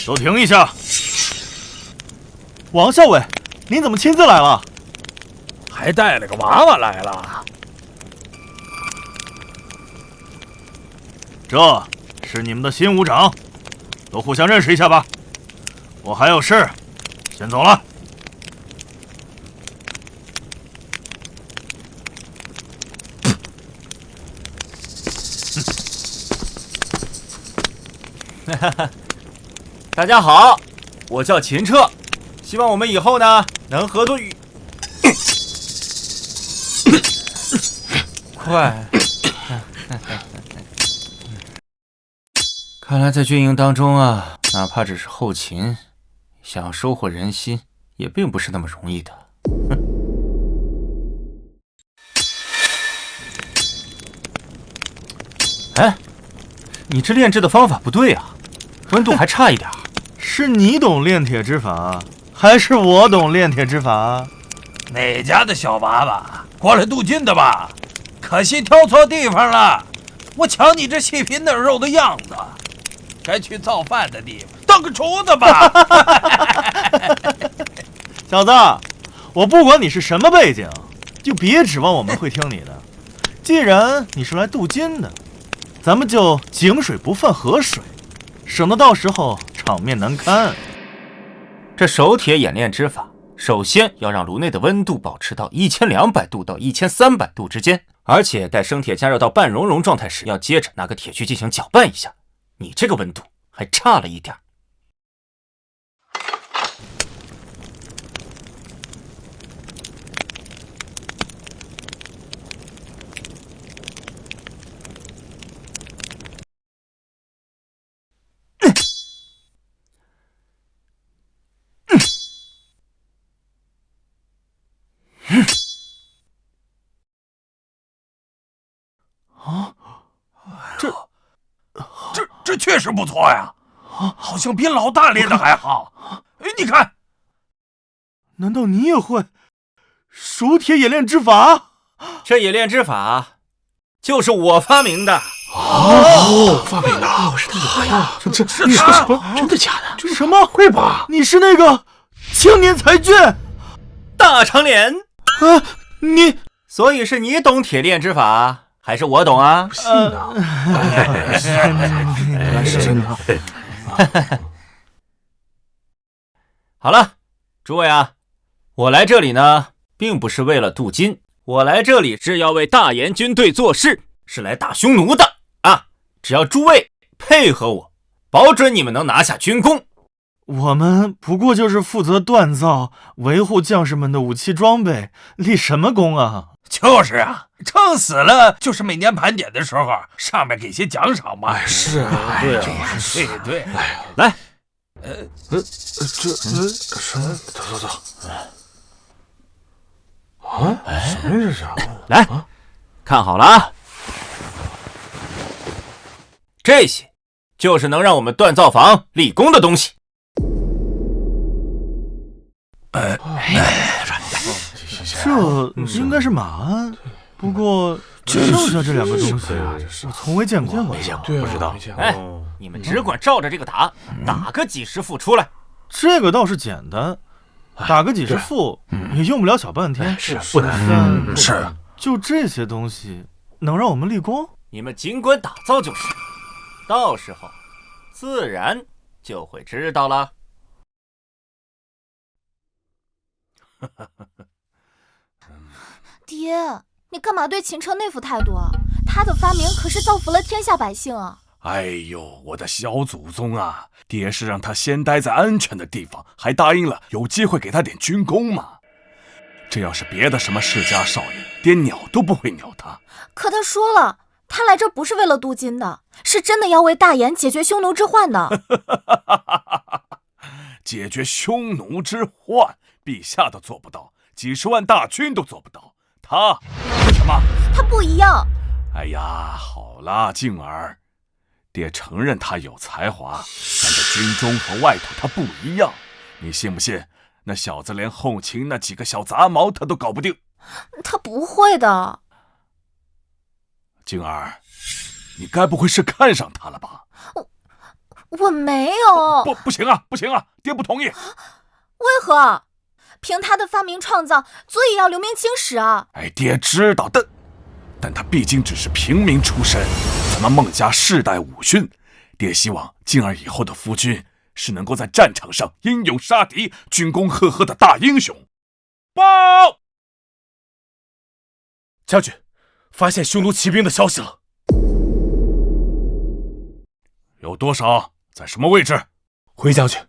都停一下！王校尉，您怎么亲自来了？还带了个娃娃来了。这是你们的新伍长，都互相认识一下吧。我还有事，先走了。大家好，我叫秦彻，希望我们以后呢能合作快。看来在军营当中啊，哪怕只是后勤，想要收获人心，也并不是那么容易的。哎，你这炼制的方法不对啊，温度还差一点。是你懂炼铁之法，还是我懂炼铁之法？哪家的小娃娃过来镀金的吧？可惜挑错地方了。我瞧你这细皮嫩肉的样子，该去造饭的地方当个厨子吧。小子，我不管你是什么背景，就别指望我们会听你的。既然你是来镀金的，咱们就井水不犯河水，省得到时候场面难堪。这手铁演炼之法，首先要让炉内的温度保持到1200度到1300度之间，而且待生铁加热到半熔融状态时，要接着拿个铁具进行搅拌一下。你这个温度还差了一点。这确实不错呀，好像比老大练的还好。你看，难道你也会手铁演炼之法？这演炼之法就是我发明的。发明的是他呀！这你说什么？真的假的？什么？会吧？你是那个青年才俊大长脸啊？你所以是你懂铁炼之法，还是我懂啊？不信啊！是真的。好了，诸位啊，我来这里呢，并不是为了镀金，我来这里是要为大研军队做事，是来打匈奴的啊！只要诸位配合我，保准你们能拿下军功。我们不过就是负责锻造、维护将士们的武器装备，立什么功啊？就是啊，撑死了就是每年盘点的时候，上面给些奖赏嘛。是啊，对啊，对。来，什么？走。啊？什么这是？来，看好了啊，这些就是能让我们锻造坊立功的东西。这应该是马鞍，不过剩下这2个东西，我从未见过。没见过，不知道。哎，你们只管照着这个打，打个几10副出来。这个倒是简单，打个几十副也用不了小半天。是不难。是，就这些东西能让我们立功？你们尽管打造就是，到时候自然就会知道了。爹，你干嘛对秦彻那副态度啊？他的发明可是造福了天下百姓啊！哎呦，我的小祖宗啊！爹是让他先待在安全的地方，还答应了有机会给他点军功嘛。这要是别的什么世家少爷，爹鸟都不会鸟他。可他说了，他来这不是为了镀金的，是真的要为大燕解决匈奴之患的。解决匈奴之患，陛下都做不到，几十万大军都做不到，他是什么？他不一样。哎呀，好啦，静儿，爹承认他有才华，但这军中和外头他不一样。你信不信？那小子连后勤那几个小杂毛他都搞不定。他不会的。静儿，你该不会是看上他了吧？我没有。不行啊，不行啊，爹不同意。为何？凭他的发明创造，足以要留名青史啊！哎，爹知道，但他毕竟只是平民出身，咱们孟家世代武勋，爹希望静儿以后的夫君是能够在战场上英勇杀敌、军功赫赫的大英雄。报！将军，发现匈奴骑兵的消息了。有多少？在什么位置？回将军，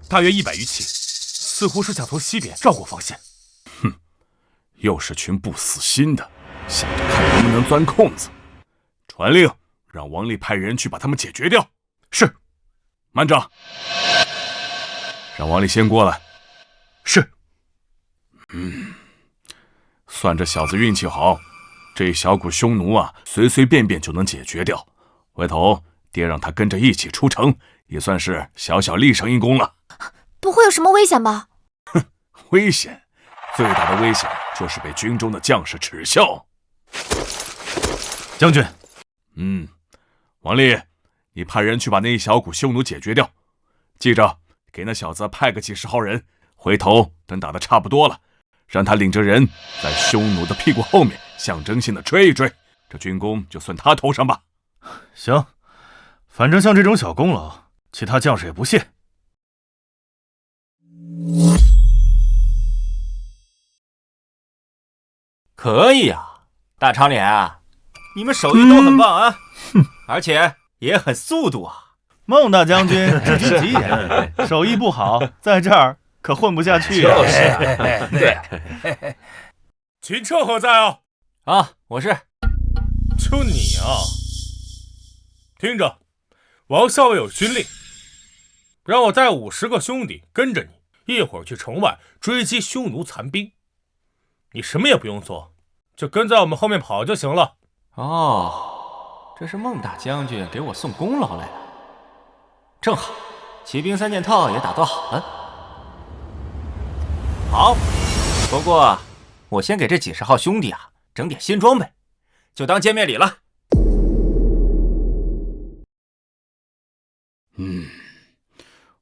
大约100余骑，似乎是想从西边绕过防线。哼，又是群不死心的，想着看能不能钻空子。传令，让王丽派人去把他们解决掉。是。慢着，让王丽先过来。是。算这小子运气好，这一小股匈奴啊，随随便便就能解决掉。回头爹让他跟着一起出城，也算是小小立上一功了。不会有什么危险吧？哼，危险，最大的危险就是被军中的将士耻笑。将军，王丽，你派人去把那一小股匈奴解决掉。记着，给那小子派个几十号人，回头等打得差不多了，让他领着人在匈奴的屁股后面象征性的追一追，这军功就算他头上吧。行，反正像这种小功劳，其他将士也不屑。可以啊，大长脸啊，你们手艺都很棒啊，而且也很速度啊。孟大将军只知吉言，手艺不好，在这儿可混不下去啊。就是啊，对。秦彻何在啊？啊，我是。就你啊！听着，王校尉有军令，让我带50个兄弟跟着你，一会儿去城外追击匈奴残兵。你什么也不用做，就跟在我们后面跑就行了。哦，这是孟大将军给我送功劳来了。正好，骑兵3件套也打造好了。好，不过我先给这几十号兄弟啊整点新装备，就当见面礼了。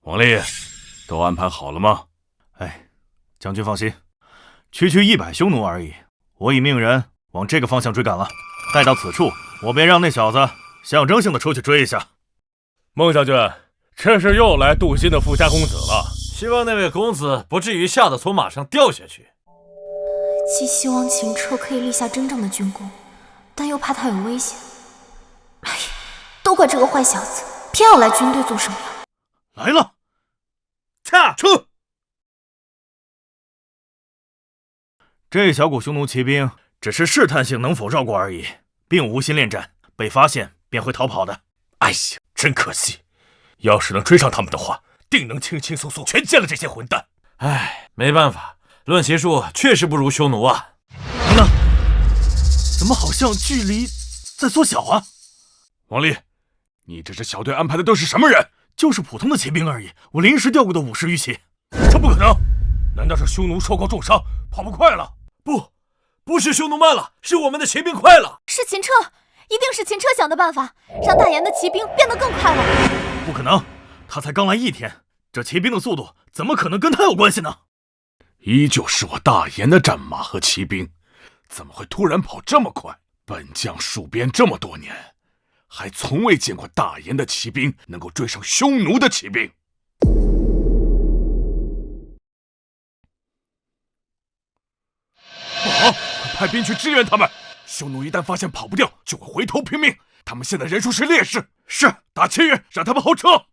王丽，都安排好了吗？哎，将军放心，区100匈奴而已，我已命人往这个方向追赶了。待到此处，我便让那小子象征性的出去追一下。孟将军，这是又来镀金的富家公子了。希望那位公子不至于吓得从马上掉下去。既希望秦彻可以立下真正的军功，但又怕他有危险。哎呀，都怪这个坏小子，偏要来军队做什么呀？来了，驾车！这小股匈奴骑兵只是试探性能否绕过而已，并无心恋战，被发现便会逃跑的。哎呀，真可惜！要是能追上他们的话，定能轻轻松松全歼了这些混蛋。哎，没办法，论骑术确实不如匈奴啊。等等，怎么好像距离在缩小啊？王丽，你这支小队安排的都是什么人？就是普通的骑兵而已，我临时调过的50余骑。这不可能！难道是匈奴受过重伤，跑不快了？不是匈奴慢了，是我们的骑兵快了。是秦彻，一定是秦彻想的办法，让大燕的骑兵变得更快了。不可能，他才刚来1天，这骑兵的速度怎么可能跟他有关系呢？依旧是我大言的战马和骑兵，怎么会突然跑这么快？本将戍边这么多年，还从未见过大言的骑兵能够追上匈奴的骑兵。不好，快派兵去支援他们！匈奴一旦发现跑不掉，就会回头拼命。他们现在人数是劣势。是，打前援，让他们后撤。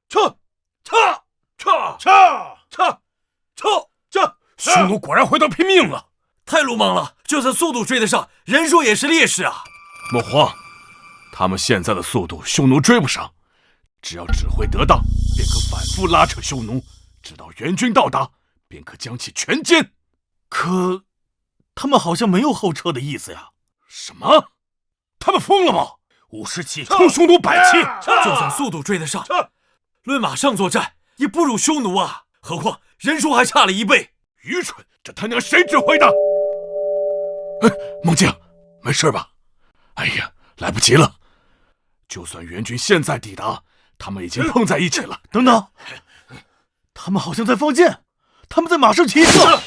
撤！匈奴果然回头拼命了，太鲁莽了！就算速度追得上，人数也是劣势啊！莫慌，他们现在的速度，匈奴追不上。只要指挥得当，便可反复拉扯匈奴，直到援军到达，便可将其全歼。可，他们好像没有后撤的意思呀？什么？他们疯了吗？50骑冲匈奴100骑，就算速度追得上，论马上作战也不如匈奴啊！何况人数还差了1倍。愚蠢！这他娘谁指挥的？孟将，没事吧？哎呀，来不及了！就算援军现在抵达，他们已经碰在一起了。等等，他们好像在放箭，他们在马上骑射。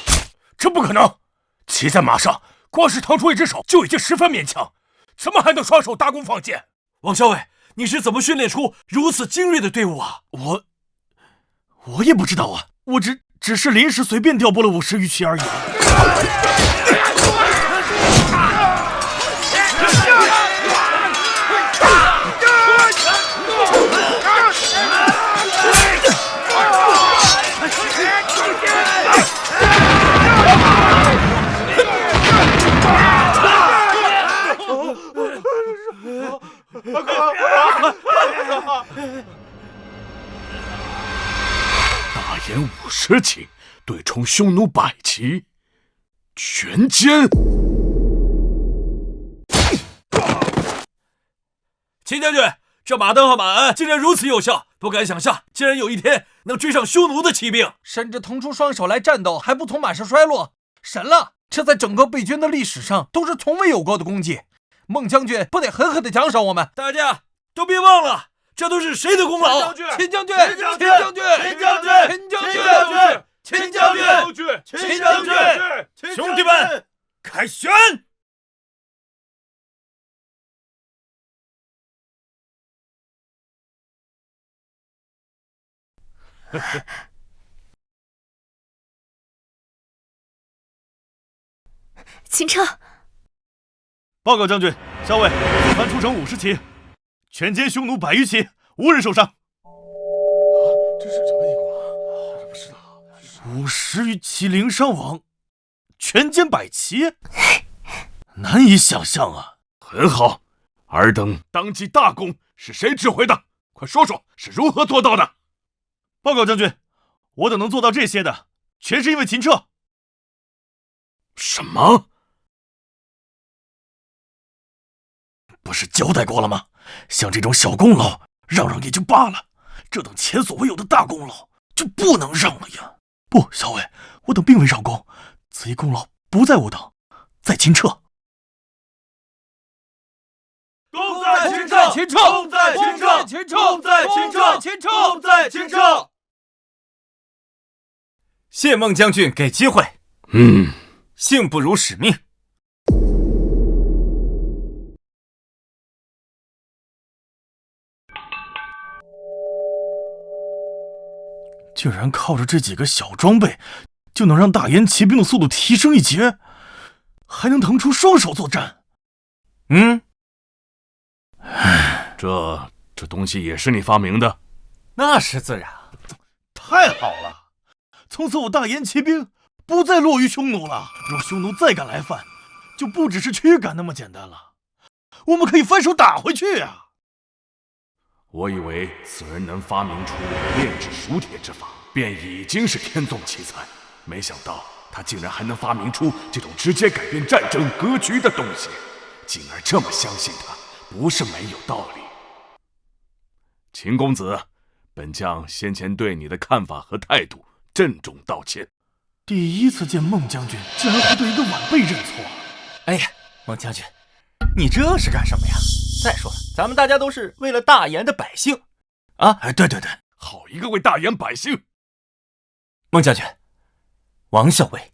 这不可能！骑在马上，光是腾出一只手就已经十分勉强，怎么还能双手搭弓放箭？王校尉，你是怎么训练出如此精锐的队伍啊？我也不知道啊，我只是临时随便调拨了50余骑而已。大言50骑对冲匈奴100骑，全歼！秦将军，这马镫和马鞍竟然如此有效，不敢想象，竟然有一天能追上匈奴的骑兵，甚至腾出双手来战斗，还不从马上摔落，神了！这在整个备军的历史上都是从未有过的功绩。孟将军不得狠狠地奖赏我们？大家都别忘了，这都是谁的功劳？秦将军，秦将军，秦将军，秦将军，秦将军，秦将军，兄弟们，开旋！秦彻，报告将军，校尉，此番出城50骑，全歼匈奴100余骑，无人受伤。这是什么情况？我不知道。 50余骑零伤亡，全歼100骑，难以想象啊！很好，尔等当记大功，是谁指挥的？快说说是如何做到的？报告将军，我等能做到这些的，全是因为秦彻。什么？不是交代过了吗？像这种小功劳，让让也就罢了，这等前所未有的大功劳，就不能让了呀！不，校尉，我等并未让功，此一功劳不在我等，在秦彻。功在秦彻，秦彻，功在秦彻，秦彻，功在秦彻，秦彻，功在秦彻。谢孟将军给机会。幸不辱使命。竟然靠着这几个小装备，就能让大燕骑兵的速度提升1截，还能腾出双手作战。这东西也是你发明的？那是自然。太好了，从此我大燕骑兵不再落于匈奴了。若匈奴再敢来犯，就不只是驱赶那么简单了，我们可以翻手打回去啊！我以为此人能发明出炼制熟铁之法，便已经是天纵奇才，没想到他竟然还能发明出这种直接改变战争格局的东西，进而这么相信他，不是没有道理。秦公子，本将先前对你的看法和态度郑重道歉。第一次见孟将军竟然会对一个晚辈认错。哎呀，孟将军，你这是干什么呀？再说了，咱们大家都是为了大燕的百姓啊！对，好一个为大燕百姓！孟将军，王校尉，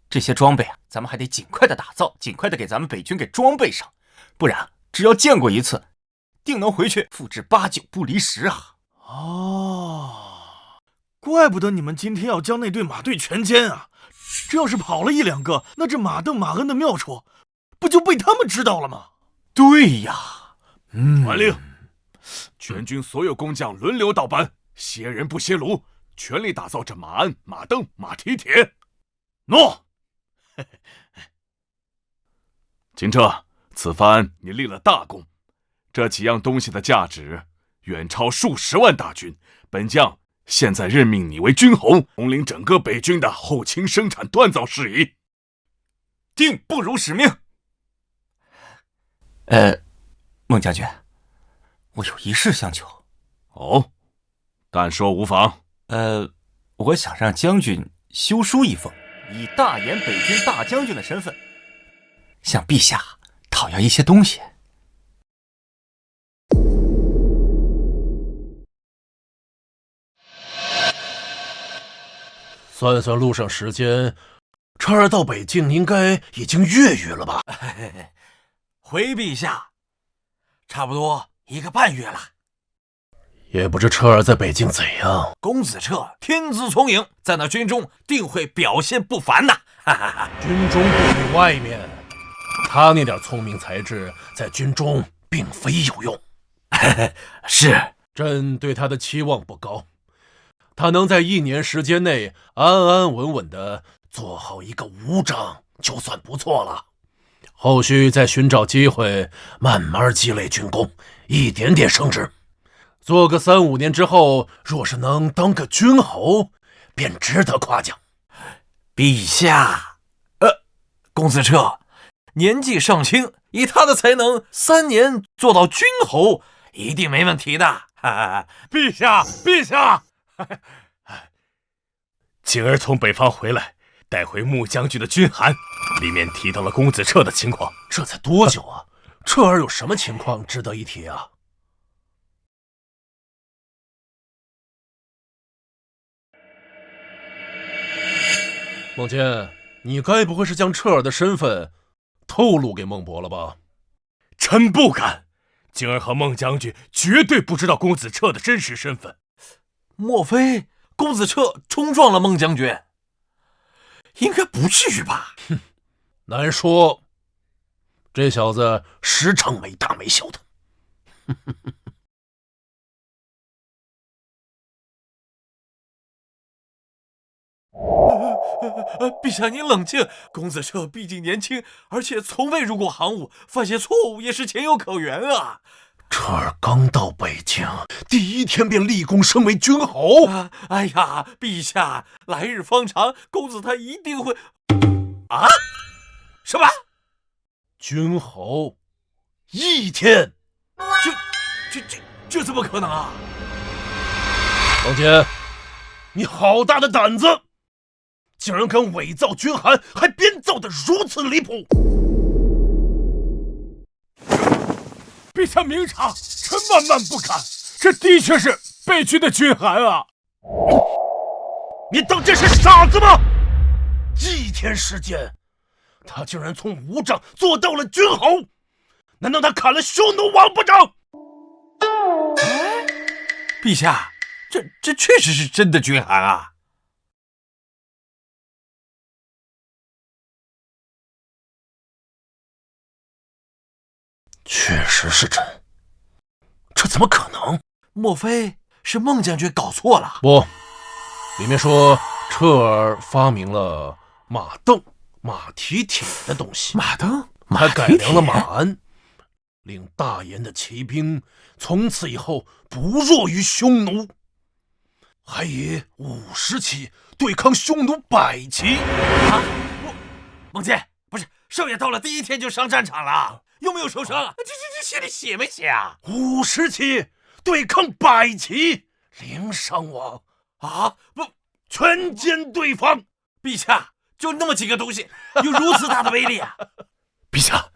这些装备啊，咱们还得尽快的打造，尽快的给咱们北军给装备上，不然只要见过一次，定能回去复制8、9不离10啊！哦，怪不得你们今天要将那队马队全歼啊！这要是跑了1、2个，那这马邓、马恩的妙处，不就被他们知道了吗？对呀，传令，全军所有工匠轮流倒班，歇人不歇炉，全力打造这马鞍、马镫、马蹄铁。诺。秦彻，此番你立了大功，这几样东西的价值远超数10万大军。本将现在任命你为军侯，统领整个北军的后勤生产锻造事宜。定不辱使命。孟将军，我有一事相求。哦，但说无妨。我想让将军修书一封，以大延北军大将军的身份，向陛下讨要一些东西。算算路上时间，车儿到北境应该已经月余了吧？回陛下，差不多1个半月了。也不知车儿在北境怎样。公子彻天资聪颖，在那军中定会表现不凡呐！军中不比外面，他那点聪明才智在军中并非有用。是，朕对他的期望不高。他能在1年时间内安安稳稳地做好一个武长，就算不错了。后续再寻找机会，慢慢积累军功，一点点升职。做个3、5年之后，若是能当个军侯，便值得夸奖。陛下，公子彻年纪尚轻，以他的才能，3年做到军侯，一定没问题的。陛下，陛下！景儿从北方回来，带回穆将军的军函，里面提到了公子彻的情况。这才多久啊？彻儿有什么情况值得一提啊？孟坚，你该不会是将彻儿的身份透露给孟博了吧？臣不敢。景儿和孟将军绝对不知道公子彻的真实身份。莫非公子彻冲撞了孟将军？应该不至于吧？哼，难说。这小子时常没大没小的。陛下您冷静，公子彻毕竟年轻，而且从未入过行伍，犯些错误也是情有可原啊。彻儿刚到北京，第1天便立功升为军侯。哎呀，陛下，来日方长，公子他一定会……什么？军侯1天？这怎么可能啊？王坚，你好大的胆子！竟然敢伪造军函，还编造的如此离谱！陛下明察，臣万万不敢。这的确是北军的军函啊！你当这是傻子吗？1天时间，他竟然从武长做到了军侯，难道他砍了匈奴王不成？陛下，这确实是真的军函啊！确实是真，这怎么可能？莫非是孟将军搞错了？不，里面说彻儿发明了马镫、马蹄铁的东西。马镫，还改良了马鞍，令大延的骑兵从此以后不弱于匈奴，还以50骑对抗匈奴100骑。孟坚，不是少爷到了第1天就上战场了，有没有受伤啊？这写里写没写啊？50骑对抗100骑，零伤亡啊！不，全歼对方。陛下，就那么几个东西，有如此大的威力啊！陛下，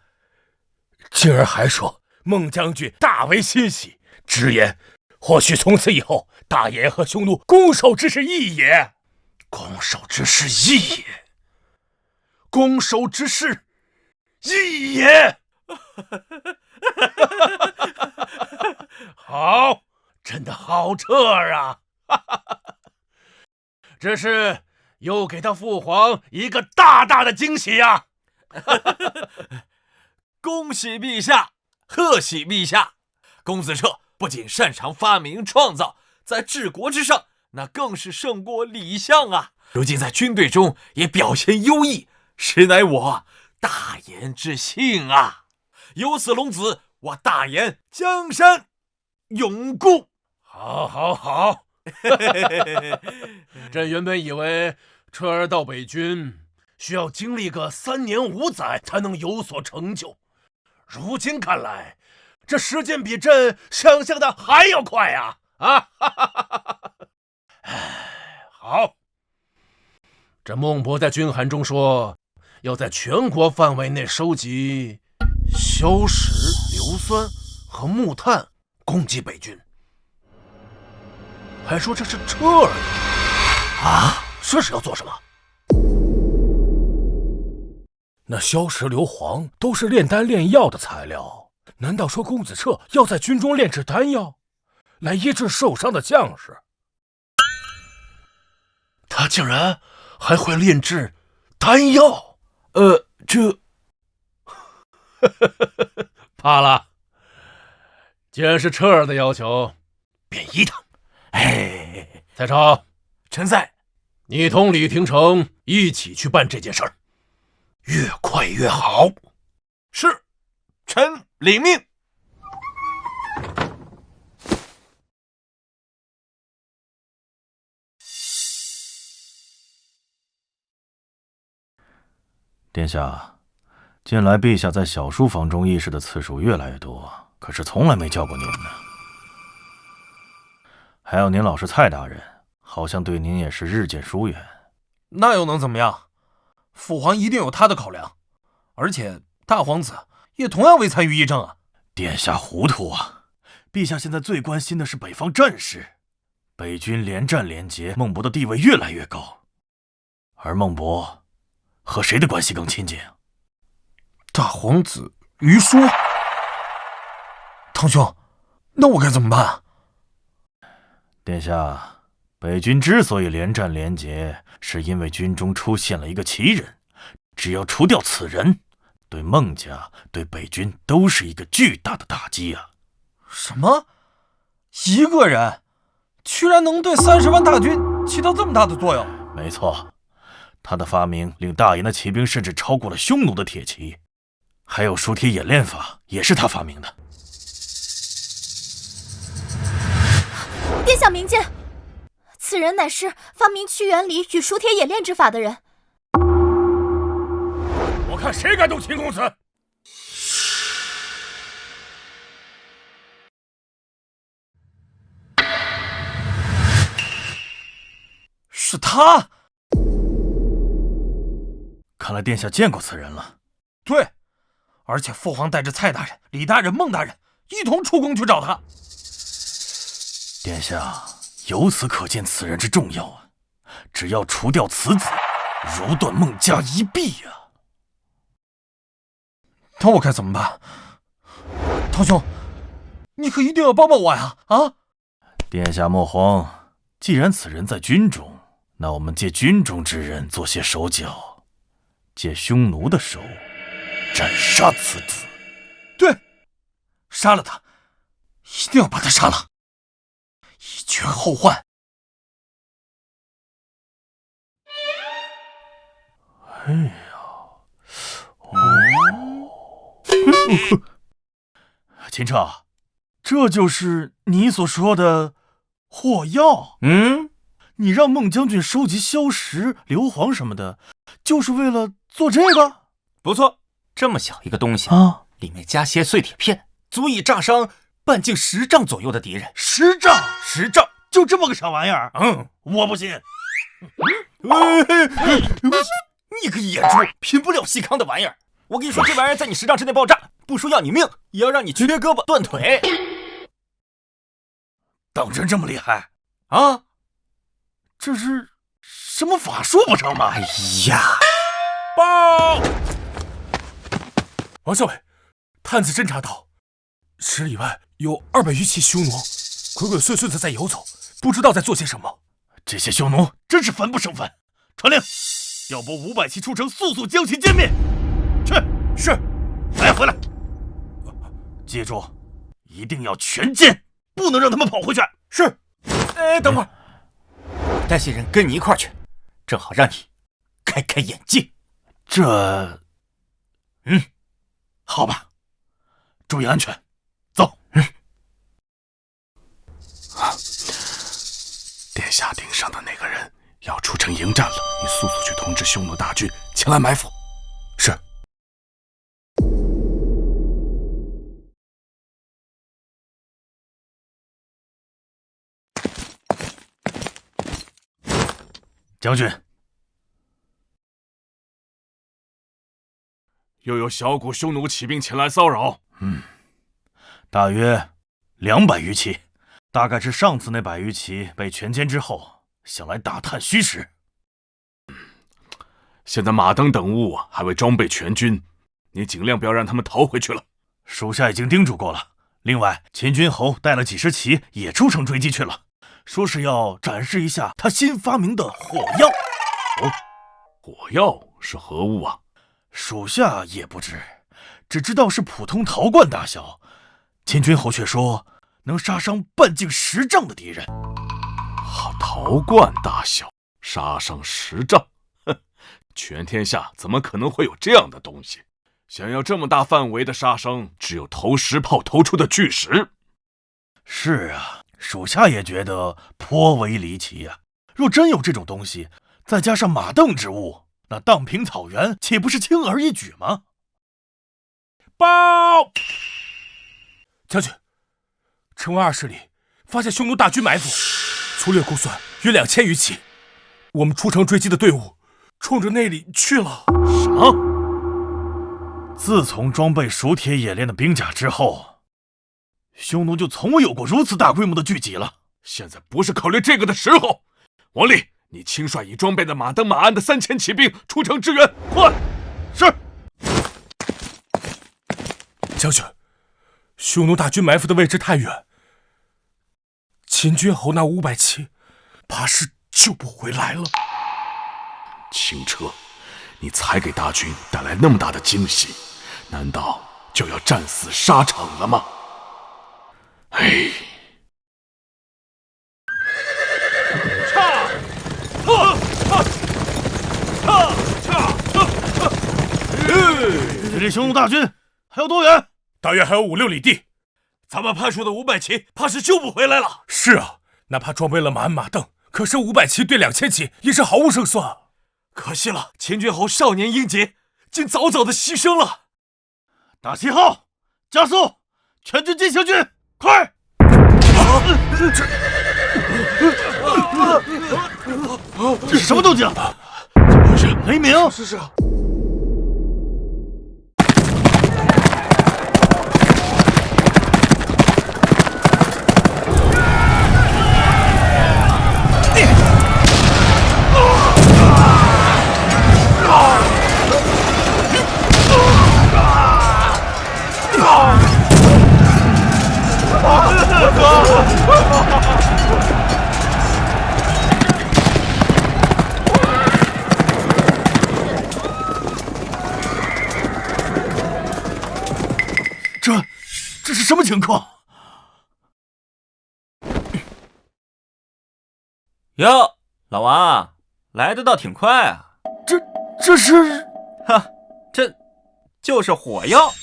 静儿还说孟将军大为欣喜，直言或许从此以后大延和匈奴攻守之势一也。攻守之势异也，攻守之势异也。好，真的好彻啊！这是又给他父皇一个大大的惊喜呀！恭喜陛下，贺喜陛下！公子彻不仅擅长发明创造，在治国之上那更是胜过李相啊！如今在军队中也表现优异，实乃我大言之幸啊！有此龙子，我大言江山永固。好，好，好！朕原本以为彻儿到北军需要经历个3年5载才能有所成就，如今看来，这时间比朕想象的还要快呀！好，这孟博在军函中说，要在全国范围内收集硝石、硫酸和木炭，供给北军。还说这是彻儿啊，这是要做什么？那硝石、硫磺都是炼丹炼药的材料，难道说公子彻要在军中炼制丹药，来医治受伤的将士？他竟然还会炼制丹药？这怕了。既然是彻儿的要求，便依他。蔡超，臣在。你同李廷成一起去办这件事儿，越快越好。是，臣领命。殿下，近来陛下在小书房中议事的次数越来越多，可是从来没叫过您呢。还有您老师蔡大人，好像对您也是日渐疏远。那又能怎么样？父皇一定有他的考量，而且大皇子也同样未参与议政啊。殿下糊涂啊！陛下现在最关心的是北方战事，北军连战连捷，孟博的地位越来越高，而孟博和谁的关系更亲近啊？大皇子于说。堂兄，那我该怎么办？殿下，北军之所以连战连捷，是因为军中出现了一个奇人，只要除掉此人，对孟家、对北军都是一个巨大的打击啊！什么？一个人居然能对30万大军起到这么大的作用？没错，他的发明令大研的骑兵甚至超过了匈奴的铁骑，还有熟铁演练法也是他发明的。殿下明鉴，此人乃是发明屈原礼与熟铁演练之法的人。我看谁敢动秦公子！是他！看来殿下见过此人了。对，而且父皇带着蔡大人、李大人、孟大人一同出宫去找他。殿下，由此可见此人之重要啊！只要除掉此子，如断孟家一臂啊！那我该怎么办？堂兄，你可一定要帮帮我呀！啊！殿下莫慌，既然此人在军中，那我们借军中之人做些手脚，借匈奴的手斩杀此子。对，杀了他，一定要把他杀了，以绝后患。哎呀，秦彻，这就是你所说的祸药？你让孟将军收集硝石、硫磺什么的，就是为了做这个？不错，这么小一个东西啊，里面加些碎铁片，足以炸伤半径10丈左右的敌人。10丈？10丈，就这么个小玩意儿？我不信。你个野猪，拼不了细糠的玩意儿！我跟你说，这玩意儿在你10丈之内爆炸，不说要你命，也要让你缺胳膊断腿。当真这么厉害啊？这是什么法术不成吗？哎呀，报！王校尉，探子侦查到10里外有200余骑匈奴，鬼鬼祟祟的在游走，不知道在做些什么。这些匈奴真是烦不胜烦！传令，调拨500骑出城，速速将其歼灭。去，是。来回来，记住，一定要全歼，不能让他们跑回去。是。等会儿，带些人跟你一块儿去，正好让你开开眼界。好吧，注意安全，走。殿下顶上的那个人要出城迎战了，你速速去通知匈奴大军前来埋伏。是。将军，又有小股匈奴骑兵前来骚扰。大约200余骑，大概是上次那100余骑被全歼之后，想来打探虚实。现在马登等物还未装备全军，你尽量不要让他们逃回去了。属下已经叮嘱过了。另外，秦军侯带了几十骑也出城追击去了，说是要展示一下他新发明的火药。火药是何物啊？属下也不知，只知道是普通陶罐大小。秦军侯却说能杀伤半径10丈的敌人。陶罐大小，杀伤10丈，哼！全天下怎么可能会有这样的东西？想要这么大范围的杀伤，只有投石炮投出的巨石。是啊，属下也觉得颇为离奇呀。若真有这种东西，再加上马镫之物，那荡平草原岂不是轻而易举吗？报！将军，城外20里发现匈奴大军埋伏，粗略估算约2000余骑。我们出城追击的队伍冲着那里去了。什么？自从装备熟铁冶炼的兵甲之后，匈奴就从未有过如此大规模的聚集了。现在不是考虑这个的时候。王立，你亲率已装备的马镫、马鞍的3000骑兵出城支援，快！是。将军，匈奴大军埋伏的位置太远，秦军侯那500骑怕是救不回来了。清澈，你才给大军带来那么大的惊喜，难道就要战死沙场了吗？哎！距离匈奴大军还有多远？大约还有5、6里地。咱们派出的500骑怕是救不回来了。是啊，哪怕装备了马鞍马镫，可是500骑对2000骑也是毫无胜算。可惜了，秦军侯少年英杰，竟早早的牺牲了。打旗号，加速，全军进行军，快！这是什么动静？怎么回事？雷鸣！是。这是什么情况？哟，老王，来的倒挺快啊！这是，这就是火药。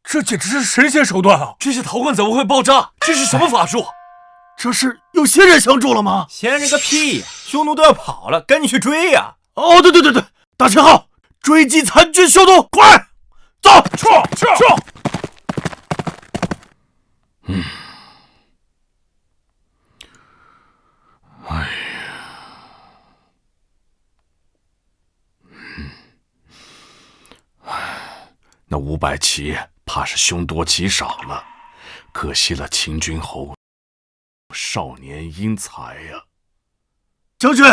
这简直是神仙手段啊！这些陶罐怎么会爆炸？这是什么法术？这是有仙人相助了吗？仙人个屁呀！匈奴都要跑了，赶紧去追呀！哦，对，打旗号，追击残军匈奴，快走！撤！哎呀，那500骑怕是凶多吉少了，可惜了秦军侯少年英才呀。将军，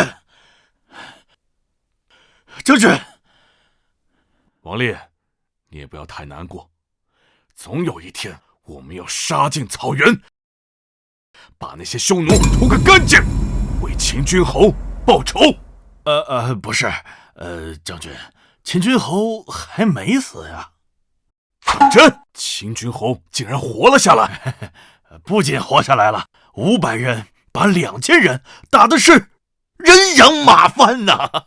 将军，王烈，你也不要太难过，总有一天我们要杀进草原，把那些匈奴屠个干净，为秦君侯报仇。不是，将军，秦君侯还没死呀。当真？秦君侯竟然活了下来！不仅活下来了，500人把2000人打的是人仰马翻呐！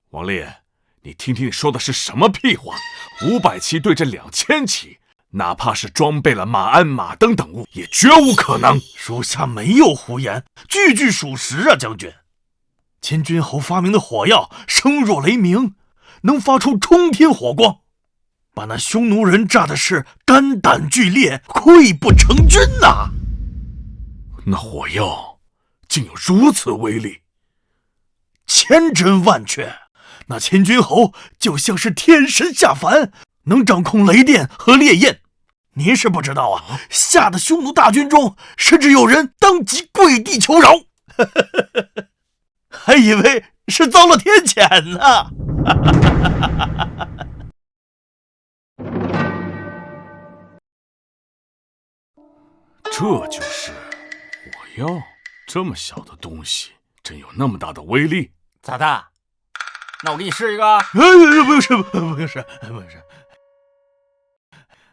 王烈，你听听你说的是什么屁话？500骑对着2000骑，哪怕是装备了马鞍、马镫等物，也绝无可能。属下没有胡言，句句属实啊，将军。秦君侯发明的火药声若雷鸣，能发出冲天火光，把那匈奴人炸的是肝胆俱裂，溃不成军呐！那火药竟有如此威力，千真万确。那秦君侯就像是天神下凡，能掌控雷电和烈焰。您是不知道啊，吓得匈奴大军中甚至有人当即跪地求饶，还以为是遭了天谴呢。这就是火药，这么小的东西，真有那么大的威力？咋的？那我给你试一个。不是，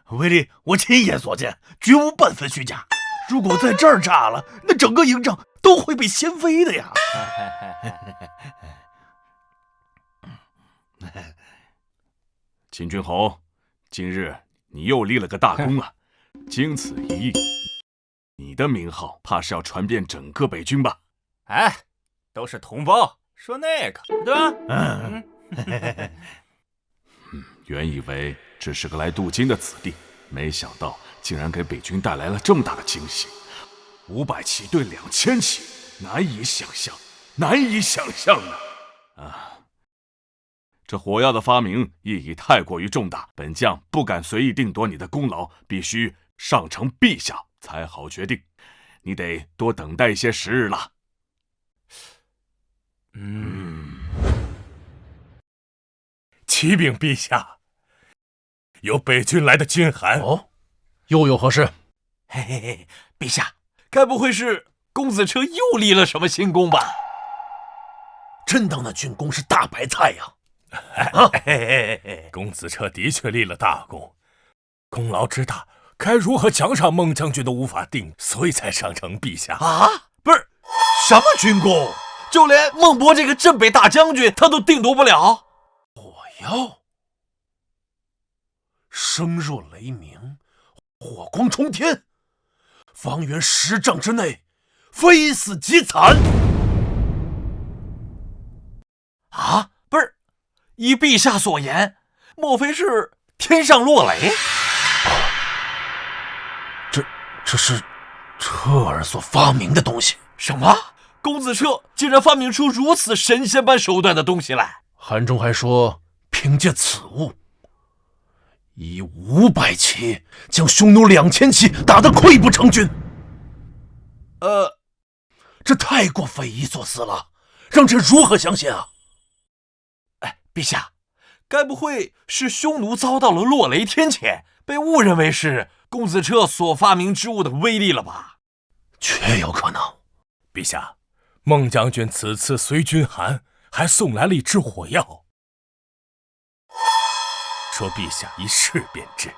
威力我亲眼所见，绝无半分虚假。如果在这儿炸了，那整个营帐都会被掀飞的呀！秦君侯，今日你又立了个大功啊！经此一役，你的名号怕是要传遍整个北军吧？哎，都是同胞，说那个对吧？原以为只是个来镀金的子弟，没想到竟然给北军带来了这么大的惊喜。500骑对2000骑，难以想象呢！这火药的发明意义太过于重大，本将不敢随意定夺你的功劳，必须上呈陛下才好决定。你得多等待一些时日了。启禀陛下，有北军来的军函。哦，又有何事？嘿嘿嘿，陛下，该不会是公子车又立了什么新功吧？真当那军功是大白菜呀！公子车的确立了大功，功劳之大，该如何奖赏孟将军都无法定，所以才上呈陛下。啊，不是什么军功，就连孟博这个镇北大将军他都定夺不了。火药声若雷鸣，火光冲天，方圆10丈之内非死即惨。啊，不是，依陛下所言，莫非是天上落雷？这是彻儿所发明的东西。什么？公子彻竟然发明出如此神仙般手段的东西来？函中还说，凭借此物，以500骑将匈奴2000骑打得溃不成军。这太过匪夷所思了，让人如何相信啊？哎，陛下，该不会是匈奴遭到了落雷天谴，被误认为是公子彻所发明之物的威力了吧？确有可能。陛下，孟将军此次随军函还送来了一支火药，说陛下一试便知。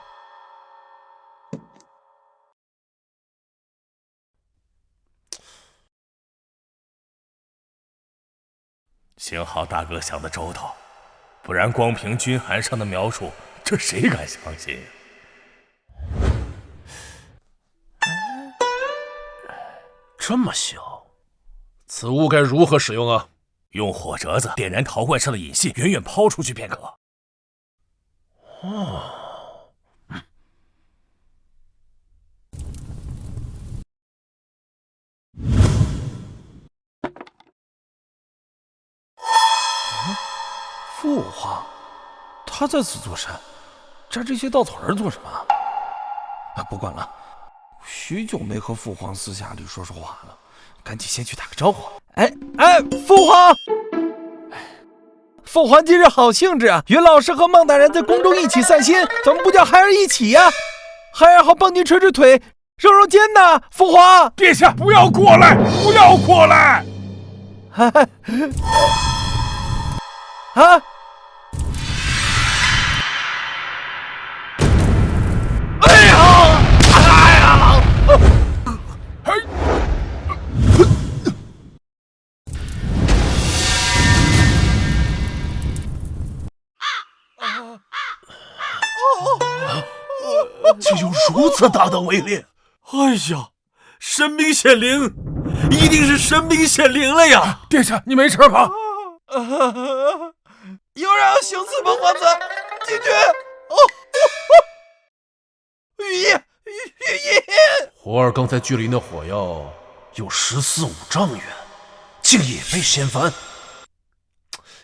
幸好大哥想得周到，不然光凭军函上的描述，这谁敢相信？这么小，此物该如何使用啊？用火折子点燃陶罐上的引信，远远抛出去便可。父皇，他在此做甚？摘这些稻草人做什么？不管了，许久没和父皇私下里说说话了，赶紧先去打个招呼。父皇，父皇今日好兴致啊！云老师和孟大人在宫中一起散心，怎么不叫孩儿一起呀？孩儿好帮您捶捶腿、揉揉肩呢。父皇，殿下不要过来，不要过来！啊！哎呀！哎呀！竟有如此大的威力！哎呀，神兵显灵，一定是神兵显灵了呀！殿下，你没事吧？有人要行刺本皇子，禁军！御医！胡儿刚才距离那火药有14、15丈远，竟也被掀翻。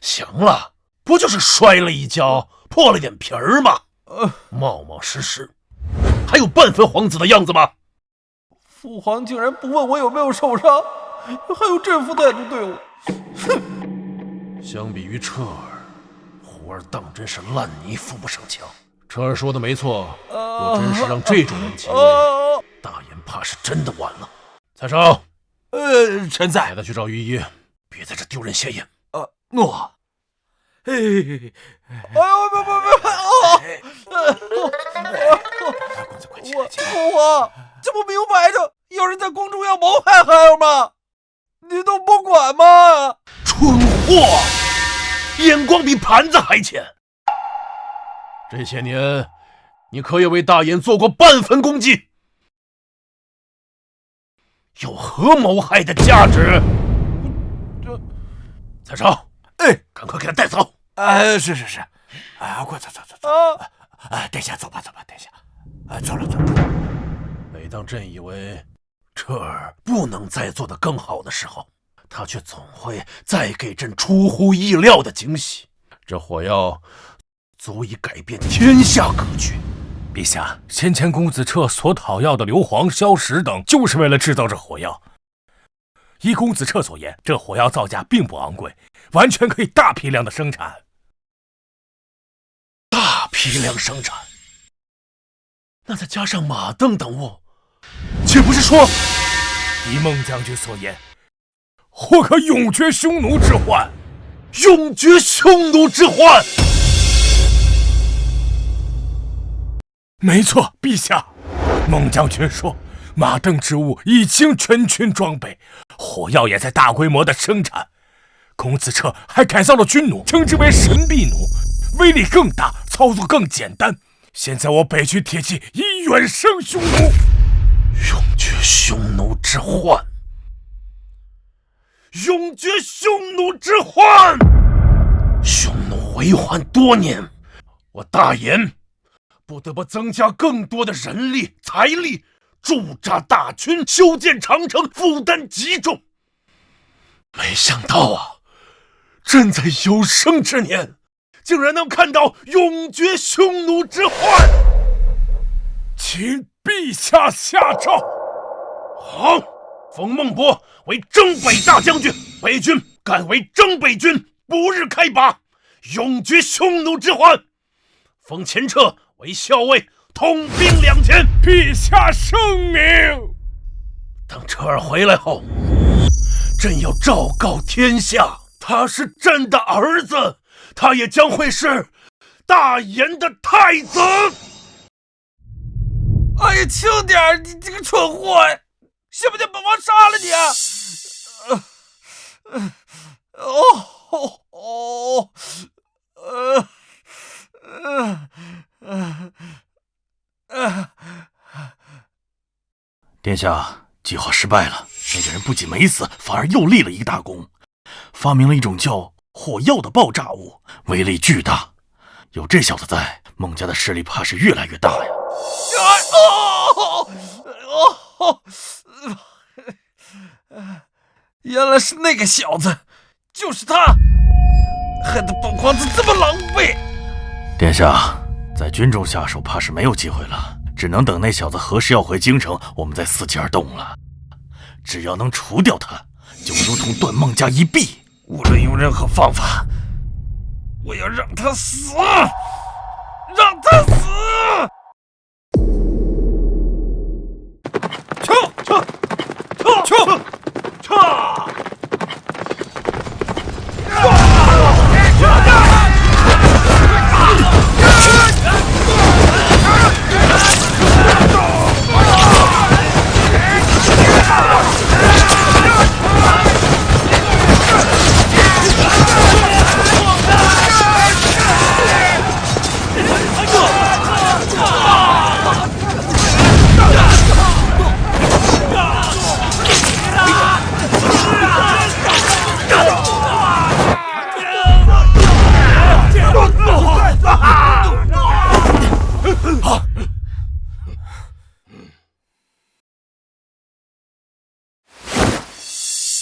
行了，不就是摔了一跤，破了点皮儿吗？冒冒失失，还有半分皇子的样子吗？父皇竟然不问我有没有受伤，还有这副态度对我，哼！相比于彻儿，胡儿当真是烂泥扶不上墙。彻儿说的没错，若真是让这种人继位，大言怕是真的完了。蔡少，臣在。带他去找御医，别在这丢人现眼。诺。哎呦，不！公子快起来！父皇，这不明摆着有人在宫中要谋害孩儿吗？你都不管吗？蠢货，眼光比盘子还浅。这些年，你可也为大言做过半分功绩，有何谋害的价值？蔡少，赶快给他带走！是，快走！殿下走吧，殿下。走了。每当朕以为彻儿不能再做得更好的时候，他却总会再给朕出乎意料的惊喜。这火药足以改变天下格局。陛下，先前公子彻所讨要的硫磺、硝石等，就是为了制造这火药。依公子彻所言，这火药造价并不昂贵，完全可以大批量的生产。大批量生产？那再加上马镫等物，岂不是说，依孟将军所言，或可永绝匈奴之患？永绝匈奴之患！没错，陛下。孟将军说，马镫之物已经全军装备，火药也在大规模的生产。公子彻还改造了军弩，称之为神臂弩，威力更大，操作更简单。现在我北军铁骑已远胜匈奴，永绝匈奴之患！永绝匈奴之患！匈奴为患多年，我大言不得不增加更多的人力财力，驻扎大军，修建长城，负担极重。没想到啊，朕在有生之年竟然能看到永绝匈奴之患。请陛下下诏。好，封孟博为征北大将军，北军改为征北军，不日开拔，永绝匈奴之患。封前彻为校尉，统兵2000。陛下圣明。等彻儿回来后，朕要昭告天下，他是朕的儿子，他也将会是大言的太子。哎呀，轻点，你这个蠢货，信不信本王杀了你啊？殿下，计划失败了。那个人不仅没死，反而又立了一个大功，发明了一种叫火药的爆炸物，威力巨大。有这小子在，孟家的势力怕是越来越大呀。原来是那个小子，就是他，害得本皇子这么狼狈。殿下，在军中下手怕是没有机会了，只能等那小子何时要回京城，我们再伺机而动了。只要能除掉他，就如同断孟家一臂。无论用任何方法，我要让他死，让他死！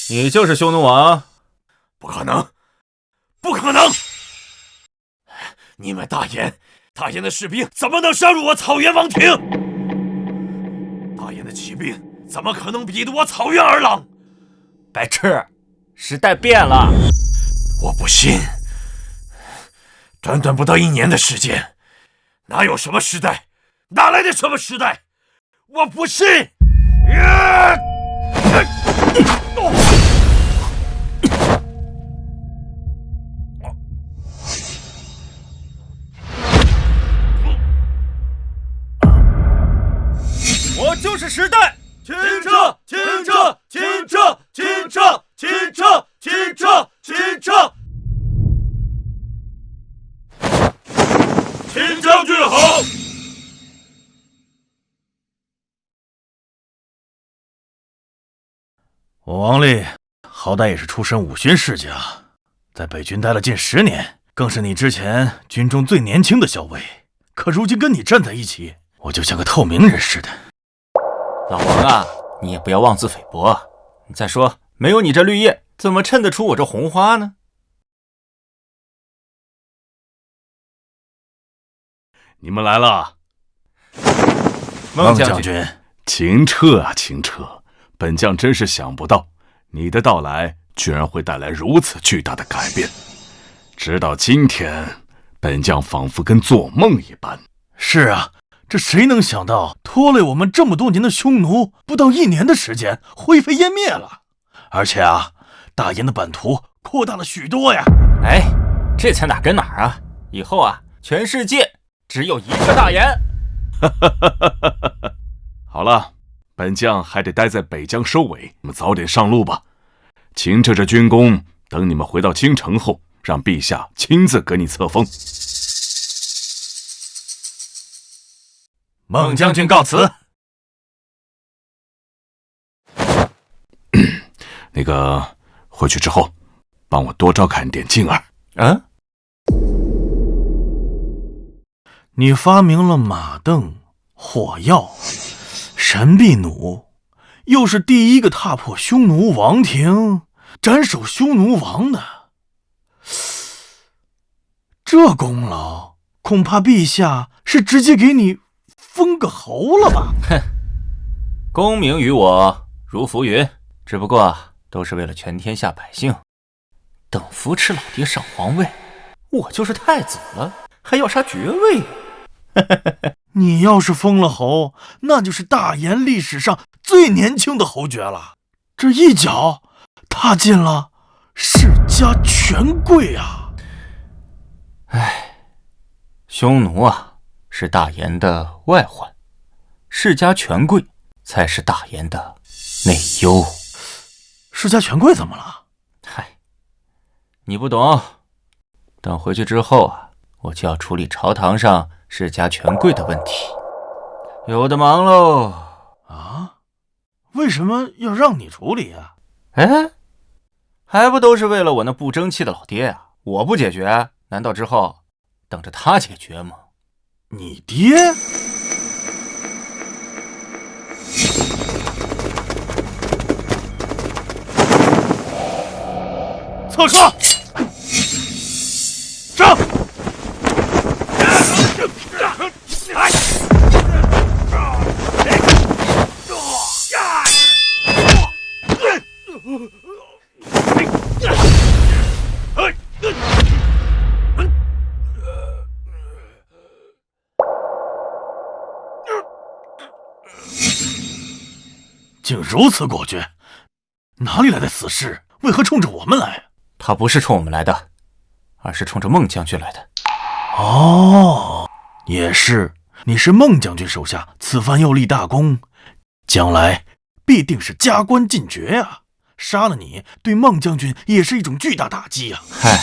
你就是匈奴王？不可能，不可能！你们大燕的士兵怎么能杀入我草原王庭？大燕的骑兵怎么可能比得我草原儿郎？白痴，时代变了。我不信，短短不到1年的时间，哪有什么时代？哪来的什么时代？我不信！我就是时代！秦撤！秦撤！秦撤！秦撤！秦撤！秦撤！秦撤！秦将军好！我王立好歹也是出身武勋世家，在北军待了近10年，更是你之前军中最年轻的校尉。可如今跟你站在一起，我就像个透明人似的。老王啊，你也不要妄自菲薄。再说，没有你这绿叶，怎么衬得出我这红花呢？你们来了。孟将军，秦撤啊，秦撤！本将真是想不到，你的到来居然会带来如此巨大的改变。直到今天，本将仿佛跟做梦一般。是啊，这谁能想到，拖累我们这么多年的匈奴，不到1年的时间灰飞烟灭了。而且啊，大燕的版图扩大了许多呀。哎，这才哪跟哪儿啊！以后啊，全世界只有一个大燕。好了，本将还得待在北疆收尾，你们早点上路吧。秦撤这军功，等你们回到京城后，让陛下亲自给你册封。孟将军告辞。那个，回去之后，帮我多照看点静儿。嗯？你发明了马镫、火药、神臂弩，又是第一个踏破匈奴王庭、斩首匈奴王的，这功劳恐怕陛下是直接给你封个侯了吧？哼，功名于我如浮云，只不过都是为了全天下百姓。等扶持老爹上皇位，我就是太子了，还要啥爵位？你要是封了侯，那就是大燕历史上最年轻的侯爵了。这一脚踏进了世家权贵啊！唉，匈奴啊，是大燕的外患，世家权贵才是大燕的内忧。世家权贵怎么了？嗨，你不懂。等回去之后啊，我就要处理朝堂上世家权贵的问题，有的忙喽。啊？为什么要让你处理啊？哎，还不都是为了我那不争气的老爹啊？我不解决，难道之后等着他解决吗？你爹？侧射！上！竟如此果决，哪里来的死士？为何冲着我们来？他不是冲我们来的，而是冲着孟将军来的。哦，也是，你是孟将军手下，此番又立大功，将来必定是加官进爵啊！杀了你，对孟将军也是一种巨大打击啊！嗨，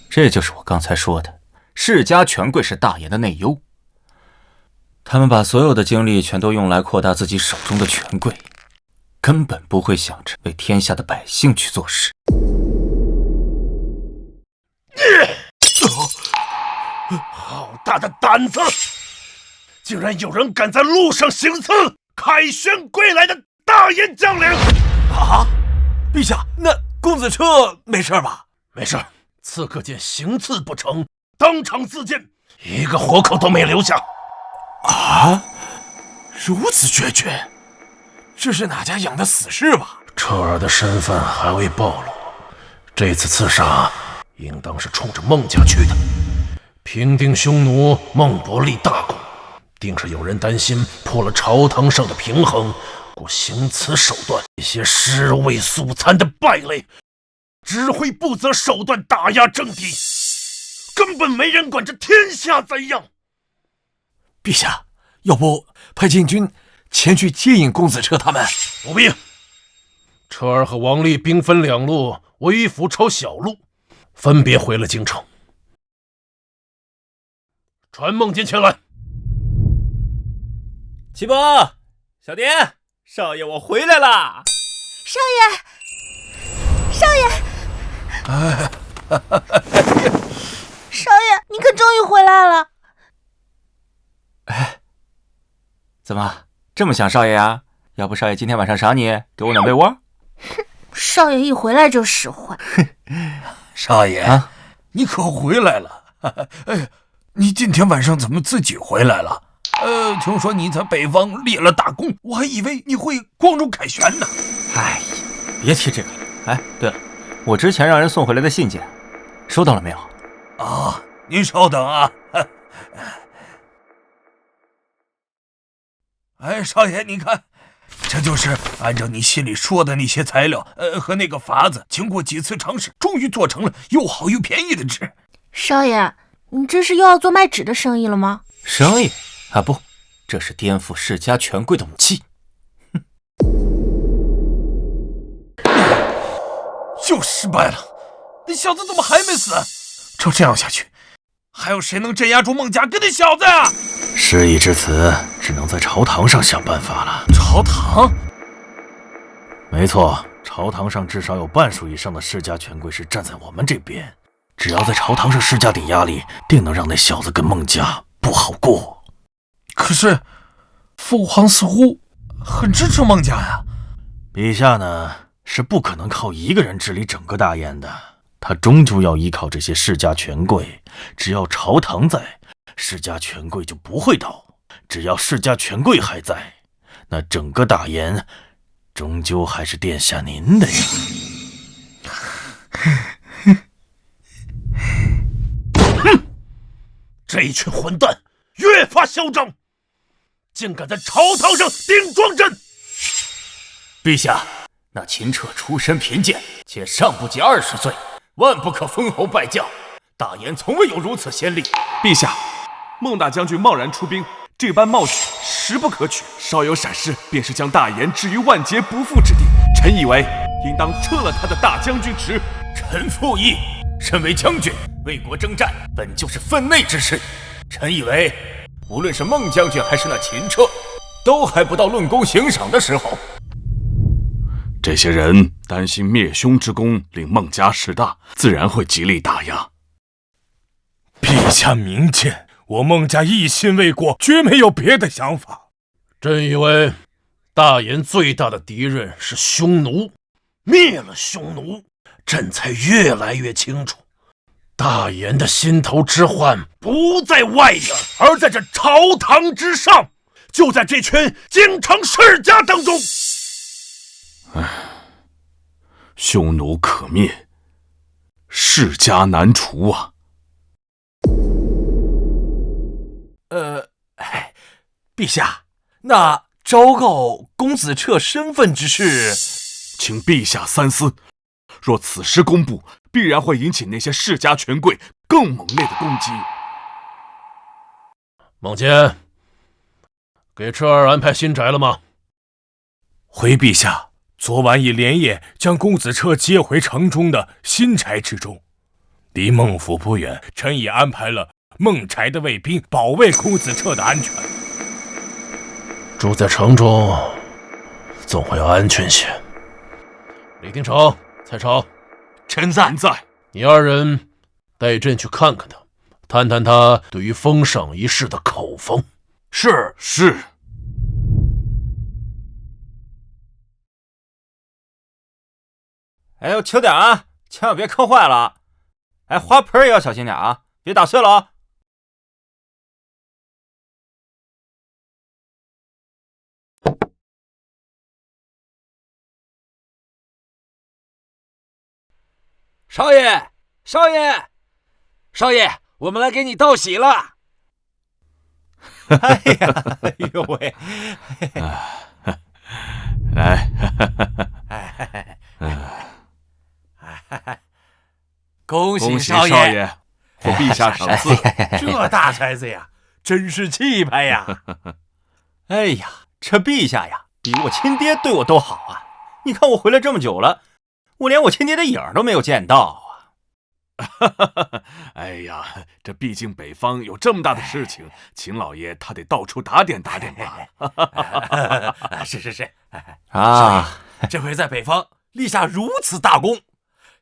这就是我刚才说的，世家权贵是大言的内忧。他们把所有的精力全都用来扩大自己手中的权贵，根本不会想着为天下的百姓去做事。好大的胆子！竟然有人敢在路上行刺凯旋归来的大燕将领！啊，陛下，那公子彻没事吧？没事，刺客见行刺不成，当场自尽，一个活口都没留下。啊，如此决绝，这是哪家养的死士吧？彻儿的身份还未暴露，这次刺杀应当是冲着孟家去的。平定匈奴，孟伯立大功，定是有人担心破了朝堂上的平衡，故行此手段。一些尸位素餐的败类，只会不择手段打压政敌，根本没人管这天下怎样。陛下，要不派禁军前去接应公子彻他们？不必。彻儿和王丽兵分两路，为府抄小路，分别回了京城。传孟坚前来。启伯，小蝶，少爷我回来啦！少爷，少爷，少爷，你可终于回来了。哎，怎么这么想少爷啊？要不少爷今天晚上赏你，给我暖被窝？少爷一回来就使坏。少爷啊，你可回来了！哎，你今天晚上怎么自己回来了？听说你在北方立了大功，我还以为你会光荣凯旋呢。哎呀，别提这个了。哎，对了，我之前让人送回来的信件，收到了没有？啊，您稍等啊。哎，少爷，你看，这就是按照你信里说的那些材料，和那个法子，经过几次尝试，终于做成了又好又便宜的纸。少爷，你这是又要做卖纸的生意了吗？生意啊，不，这是颠覆世家权贵的武器。又失败了，那小子怎么还没死？照这样下去，还有谁能镇压住孟家跟那小子啊？事已至此，只能在朝堂上想办法了。朝堂？没错，朝堂上至少有半数以上的世家权贵是站在我们这边。只要在朝堂上施加点压力，定能让那小子跟孟家不好过。可是，父皇似乎很支持孟家呀。陛下呢，是不可能靠一个人治理整个大燕的，他终究要依靠这些世家权贵。只要朝堂在，世家权贵就不会倒；只要世家权贵还在，那整个大燕终究还是殿下您的呀。哼！这一群混蛋越发嚣张，竟敢在朝堂上顶撞朕！陛下，那秦彻出身贫贱，且尚不及20岁，万不可封侯拜将。大燕从未有如此先例。陛下，孟大将军贸然出兵，这般冒取实不可取。稍有闪失，便是将大燕置于万劫不复之地。臣以为应当撤了他的大将军职。臣附议。身为将军，为国征战本就是分内之事。臣以为，无论是孟将军还是那秦彻，都还不到论功行赏的时候。这些人担心灭匈之功令孟家势大，自然会极力打压。陛下明鉴，我孟家一心为国，绝没有别的想法。朕以为，大燕最大的敌人是匈奴，灭了匈奴，朕才越来越清楚，大燕的心头之患不在外边，而在这朝堂之上，就在这群京城世家当中。匈奴可灭，世家难除啊！陛下，那昭告公子彻身份之事，请陛下三思。若此时公布，必然会引起那些世家权贵更猛烈的攻击。孟坚，给彻儿安排新宅了吗？回陛下，昨晚已连夜将公子彻接回城中的新宅之中。离孟府不远，臣已安排了孟宅的卫兵保卫公子彻的安全。住在城中，总会要安全些。李定成、蔡超，臣在。你二人带朕去看看他，探探他对于封赏一事的口风。是。哎呦，轻点啊，千万别磕坏了。哎，花盆也要小心点啊，别打碎了啊。少爷，我们来给你道喜了。哎呀，哎呦喂！来，恭喜少爷，获陛下赏赐。这大宅子呀，真是气派呀！哎呀，这陛下呀，比我亲爹对我都好啊！你看我回来这么久了，我连我亲爹的影儿都没有见到啊！哎呀，这毕竟北方有这么大的事情，秦老爷他得到处打点打点吧。是啊，这回在北方立下如此大功，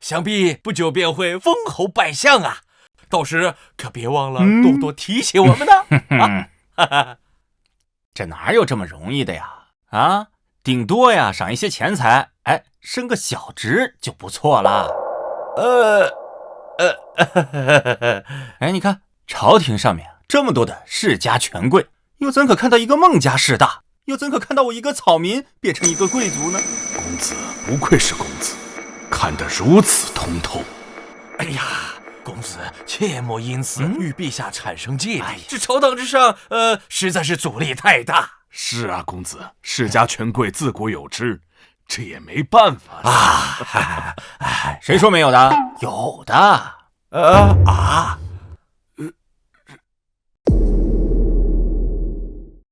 想必不久便会封侯拜相啊！到时可别忘了多多提携我们呢。这哪有这么容易的呀？啊，顶多呀赏一些钱财，哎，升个小职就不错了。哎，你看朝廷上面这么多的世家权贵，又怎可看到一个孟家世大？又怎可看到我一个草民变成一个贵族呢？公子不愧是公子，看得如此通透。哎呀，公子切莫因此与陛下产生芥蒂，这朝堂之上，实在是阻力太大。是啊，公子，世家权贵自古有之，这也没办法啊！谁说没有的？有的。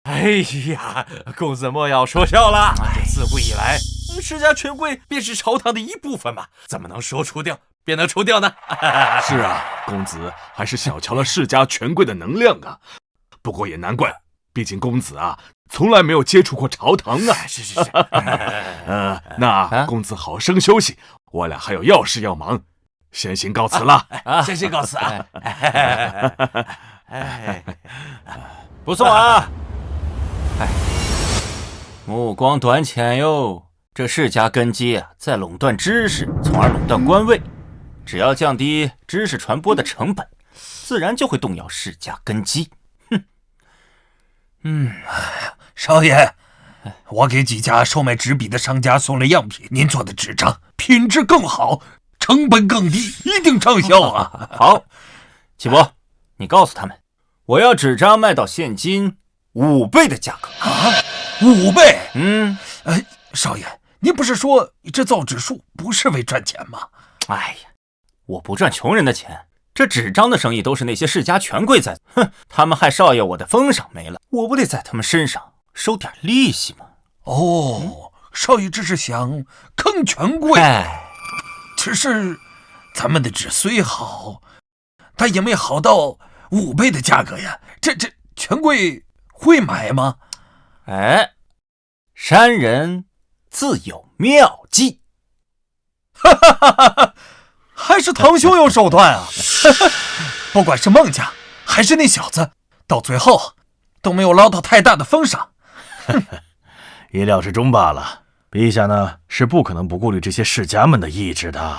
哎呀，公子莫要说笑了。这自古以来，世家权贵便是朝堂的一部分嘛，怎么能说除掉便能除掉呢？是啊，公子还是小瞧了世家权贵的能量啊。不过也难怪，毕竟公子啊，从来没有接触过朝堂啊。是。那公子好生休息，我俩还有要事要忙，先行告辞了。先行告辞啊！不送啊！目光短浅哟，这世家根基啊，在垄断知识，从而垄断官位。只要降低知识传播的成本，自然就会动摇世家根基。少爷，我给几家售卖纸笔的商家送了样品，您做的纸张品质更好，成本更低，一定畅销啊！好，启博，你告诉他们，我要纸张卖到现金5倍的价格啊！5倍？少爷，您不是说这造纸术不是为赚钱吗？哎呀，我不赚穷人的钱，这纸张的生意都是那些世家权贵在，他们害少爷我的封赏没了，我不得在他们身上收点利息吗？少爷这是想坑权贵。只是咱们的纸虽好，但也没好到5倍的价格呀。这权贵会买吗？山人自有妙计。还是堂兄有手段啊！不管是孟家还是那小子，到最后都没有捞到太大的封赏。意料之中罢了。陛下呢，是不可能不顾虑这些世家们的意志的。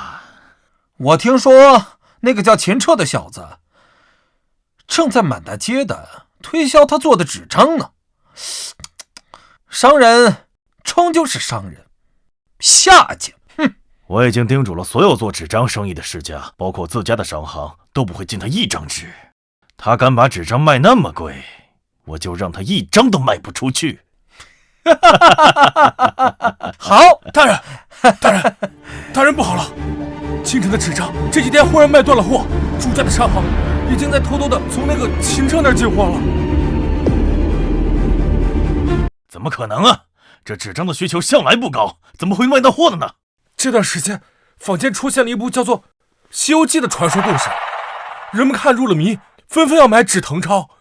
我听说那个叫秦彻的小子，正在满大街的推销他做的纸张呢。商人终究是商人，下贱。我已经叮嘱了所有做纸张生意的世家，包括自家的商行，都不会进他一张纸。他敢把纸张卖那么贵，我就让他一张都卖不出去。好，大人不好了！京城的纸张这几天忽然卖断了货，朱家的商行已经在偷偷的从那个秦城那儿进货了。怎么可能啊？这纸张的需求向来不高，怎么会卖到货的呢？这段时间，坊间出现了一部叫做《西游记》的传说故事，人们看入了迷，纷纷要买纸誊钞。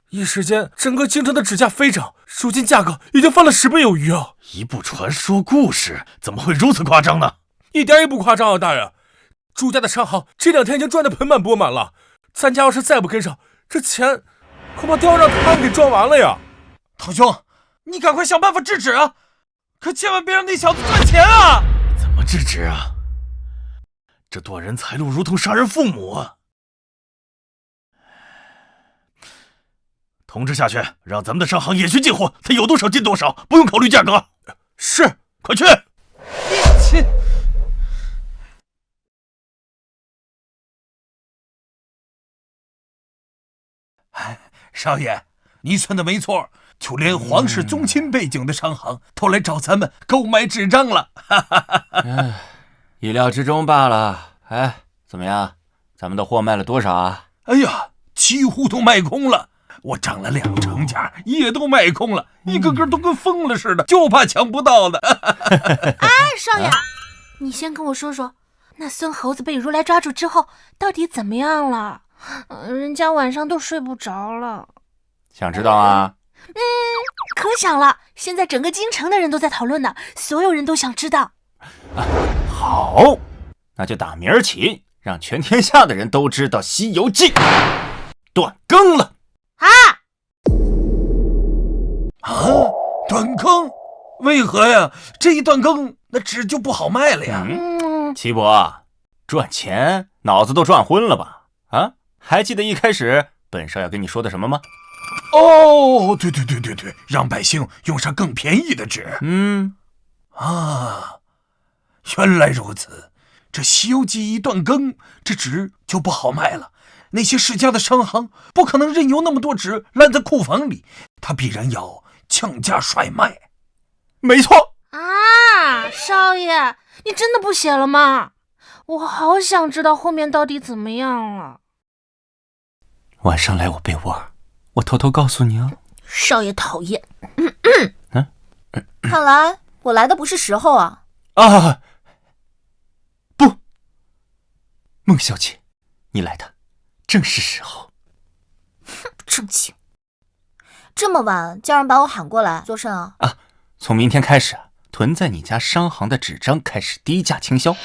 一时间，整个京城的纸价飞涨，如今价格已经翻了10倍有余啊！一部传说故事怎么会如此夸张呢？一点也不夸张啊，大人！朱家的商行这2天已经赚得盆满钵满了，咱家要是再不跟上，这钱恐怕都要让他们给赚完了呀！堂兄，你赶快想办法制止啊！可千万别让那小子赚钱啊！怎么制止啊？这断人财路如同杀人父母啊！通知下去，让咱们的商行也去进货，他有多少进多少，不用考虑价格。是，快去！少爷，你算的没错，就连皇室宗亲背景的商行都来找咱们购买纸张了。意料之中罢了。哎，怎么样？咱们的货卖了多少啊？哎呀，几乎都卖空了。我涨了2成价，也都卖空了，一个个都跟疯了似的，就怕抢不到的。哎，少爷，你先跟我说说，那孙猴子被如来抓住之后，到底怎么样了？人家晚上都睡不着了。想知道啊？可想了，现在整个京城的人都在讨论呢，所有人都想知道。好，那就打明儿起，让全天下的人都知道《西游记》断更了。断更？为何呀？这一断更，那纸就不好卖了呀。齐伯，赚钱脑子都转昏了吧？啊，还记得一开始本少要跟你说的什么吗？哦，对，让百姓用上更便宜的纸。原来如此。这《西游记》一断更，这纸就不好卖了。那些世家的商行不可能任由那么多纸烂在库房里，他必然要降价甩卖。没错啊，少爷，你真的不写了吗？我好想知道后面到底怎么样了。晚上来我被窝，我偷偷告诉你啊。少爷讨厌。看来我来的不是时候啊。不，孟小姐，你来的正是时候。正经。这么晚叫人把我喊过来做甚啊？从明天开始，囤在你家商行的纸张开始低价倾销。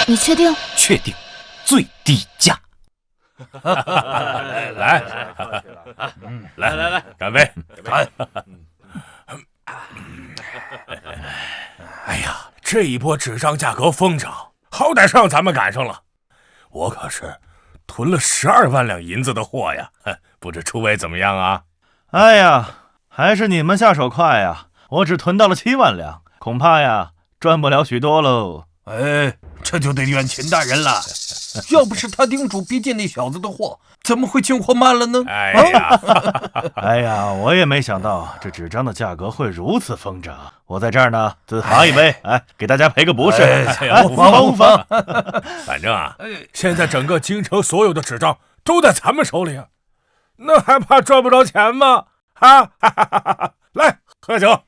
你确定？确定，最低价。来，干杯！干！哎呀，这一波纸张价格疯涨，好歹是让咱们赶上了。我可是囤了12万两银子的货呀，不知诸位怎么样啊？哎呀，还是你们下手快呀！我只囤到了7万两，恐怕呀赚不了许多喽。哎，这就得怨秦大人了。要不是他叮嘱别进那小子的货，怎么会进货慢了呢？哎呀，我也没想到这纸张的价格会如此疯涨。我在这儿呢，自罚一杯，给大家赔个不是。无妨。反正现在整个京城所有的纸张都在咱们手里，那还怕赚不着钱吗？来喝酒，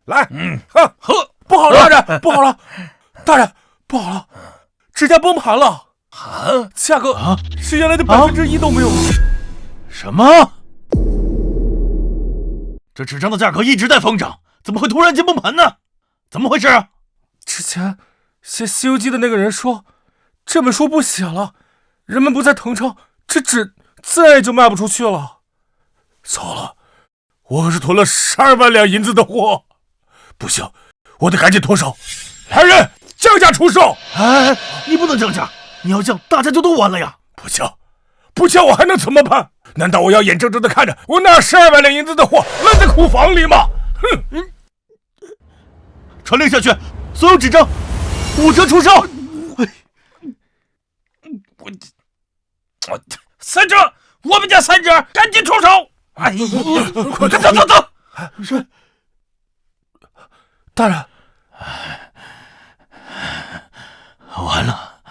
来，喝，不好了，大人，不好了，大人，不好了，纸价崩盘了。价格是原来的1%都没有。什么？这纸张的价格一直在疯涨，怎么会突然间崩盘呢？怎么回事啊？之前写《西游记》的那个人说，这本书不写了，人们不再誊抄，这纸自然也就卖不出去了。糟了，我可是囤了12万两银子的货，不行，我得赶紧脱手。来人，降价出售！你不能降价，你要降，大家就都完了呀！不降我还能怎么办？难道我要眼睁睁的看着我那12万两银子的货烂在库房里吗？传令下去，所有纸张5折出售。3折，我们家3折，赶紧出手！快走！是大人，完了，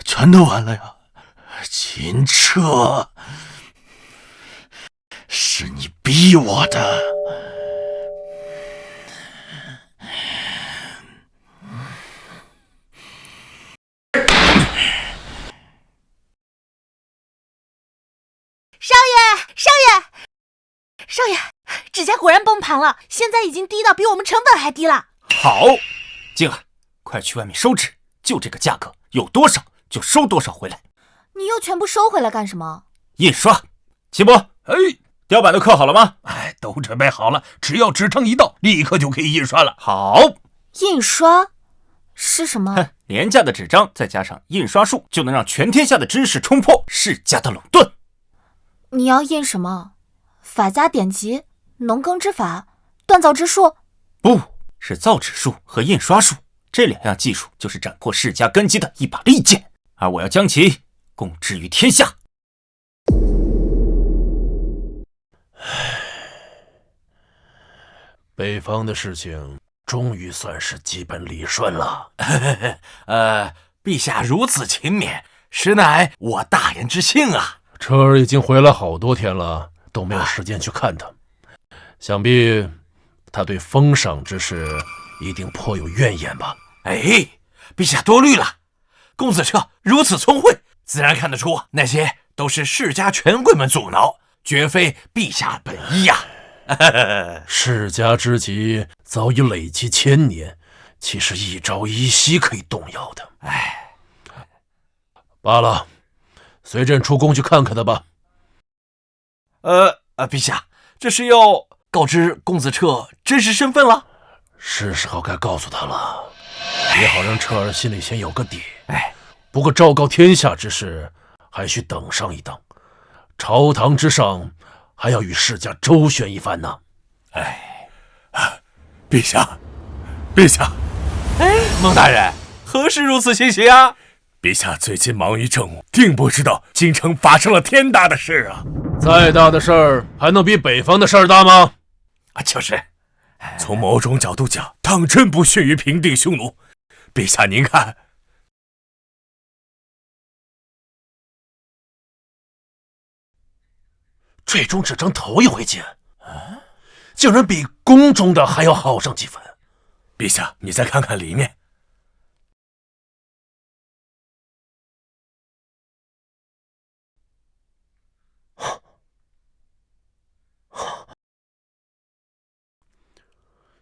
全都完了呀！秦彻，是你逼我的。少爷，纸价果然崩盘了，现在已经低到比我们成本还低了。好，静儿，快去外面收纸，就这个价格，有多少就收多少回来。你又全部收回来干什么？印刷，齐伯，雕版都刻好了吗？都准备好了，只要纸张一到，立刻就可以印刷了。好，印刷是什么？廉价的纸张再加上印刷术，就能让全天下的知识冲破世家的垄断。你要印什么？法家典籍、农耕之法、锻造之术？不是造纸术和印刷术，这2样技术就是斩破世家根基的一把利剑，而我要将其公之于天下。北方的事情终于算是基本理顺了。陛下如此勤勉，实乃我大人之幸啊。车儿已经回来好多天了，都没有时间去看他。想必他对封赏之事一定颇有怨言吧？陛下多虑了。公子彻如此聪慧，自然看得出那些都是世家权贵们阻挠，绝非陛下本意呀。世家之急早已累积千年，岂是一朝一夕可以动摇的？罢了，随朕出宫去看看他吧。陛下，这是要告知公子彻真实身份了？是时候该告诉他了，也好让彻儿心里先有个底。不过昭告天下之事，还需等上一等。朝堂之上，还要与世家周旋一番呢。陛下，陛下，孟大人，何事如此欣喜啊？陛下最近忙于政务，定不知道京城发生了天大的事啊！再大的事儿，还能比北方的事儿大吗？就是。从某种角度讲，当真不逊于平定匈奴。陛下您看，这种纸张头一回见，竟然比宫中的还要好上几分。陛下，你再看看里面。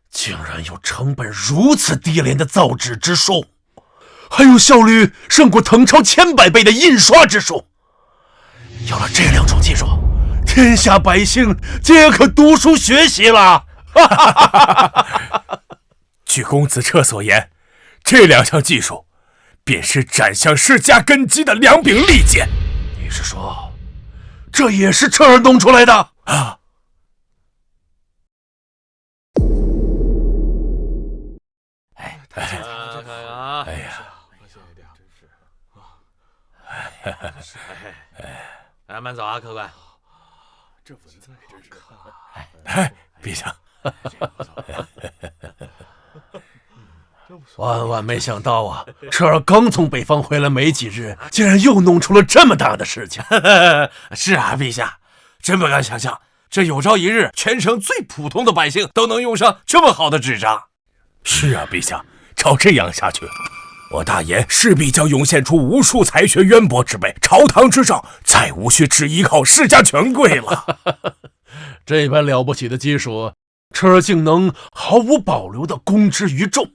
竟然有成本如此低廉的造纸之术，还有效率胜过腾超100倍的印刷之术。有了这2种技术，天下百姓皆可读书学习了。据公子彻所言，这2项技术便是斩向世家根基的2柄利剑。你是说，这也是彻儿弄出来的啊？慢走啊，客官。这文字还真是……陛下，万万没想到啊！彻儿刚从北方回来没几日，竟然又弄出了这么大的事情。是啊，陛下，真不敢想象，这有朝一日，全城最普通的百姓都能用上这么好的纸张。是啊，陛下，照这样下去，我大言势必将涌现出无数才学渊博之辈，朝堂之上再无需只依靠世家权贵了。这般了不起的技术，彻儿竟能毫无保留地公之于众。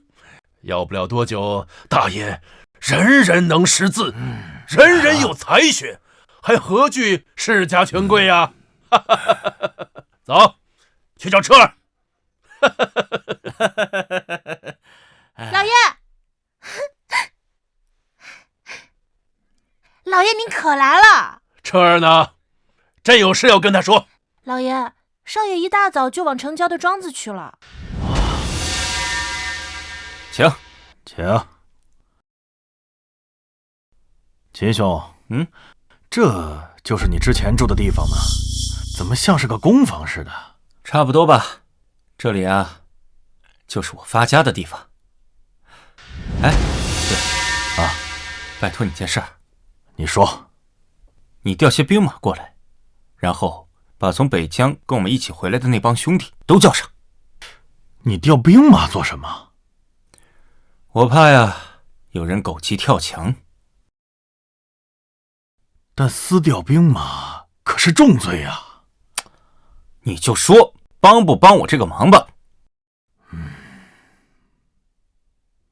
要不了多久，大爷人人能识字，人人有才学，还何惧世家权贵呀？走，去找彻儿。老爷，老爷您可来了。彻儿呢？朕有事要跟他说。老爷，少爷一大早就往城郊的庄子去了。请。秦兄，这就是你之前住的地方吗？怎么像是个公房似的？差不多吧。这里啊，就是我发家的地方。哎，对啊，拜托你件事儿。你说。你调些兵马过来，然后把从北疆跟我们一起回来的那帮兄弟都叫上。你调兵马做什么？我怕呀，有人狗急跳墙。但私调兵马可是重罪啊！你就说帮不帮我这个忙吧。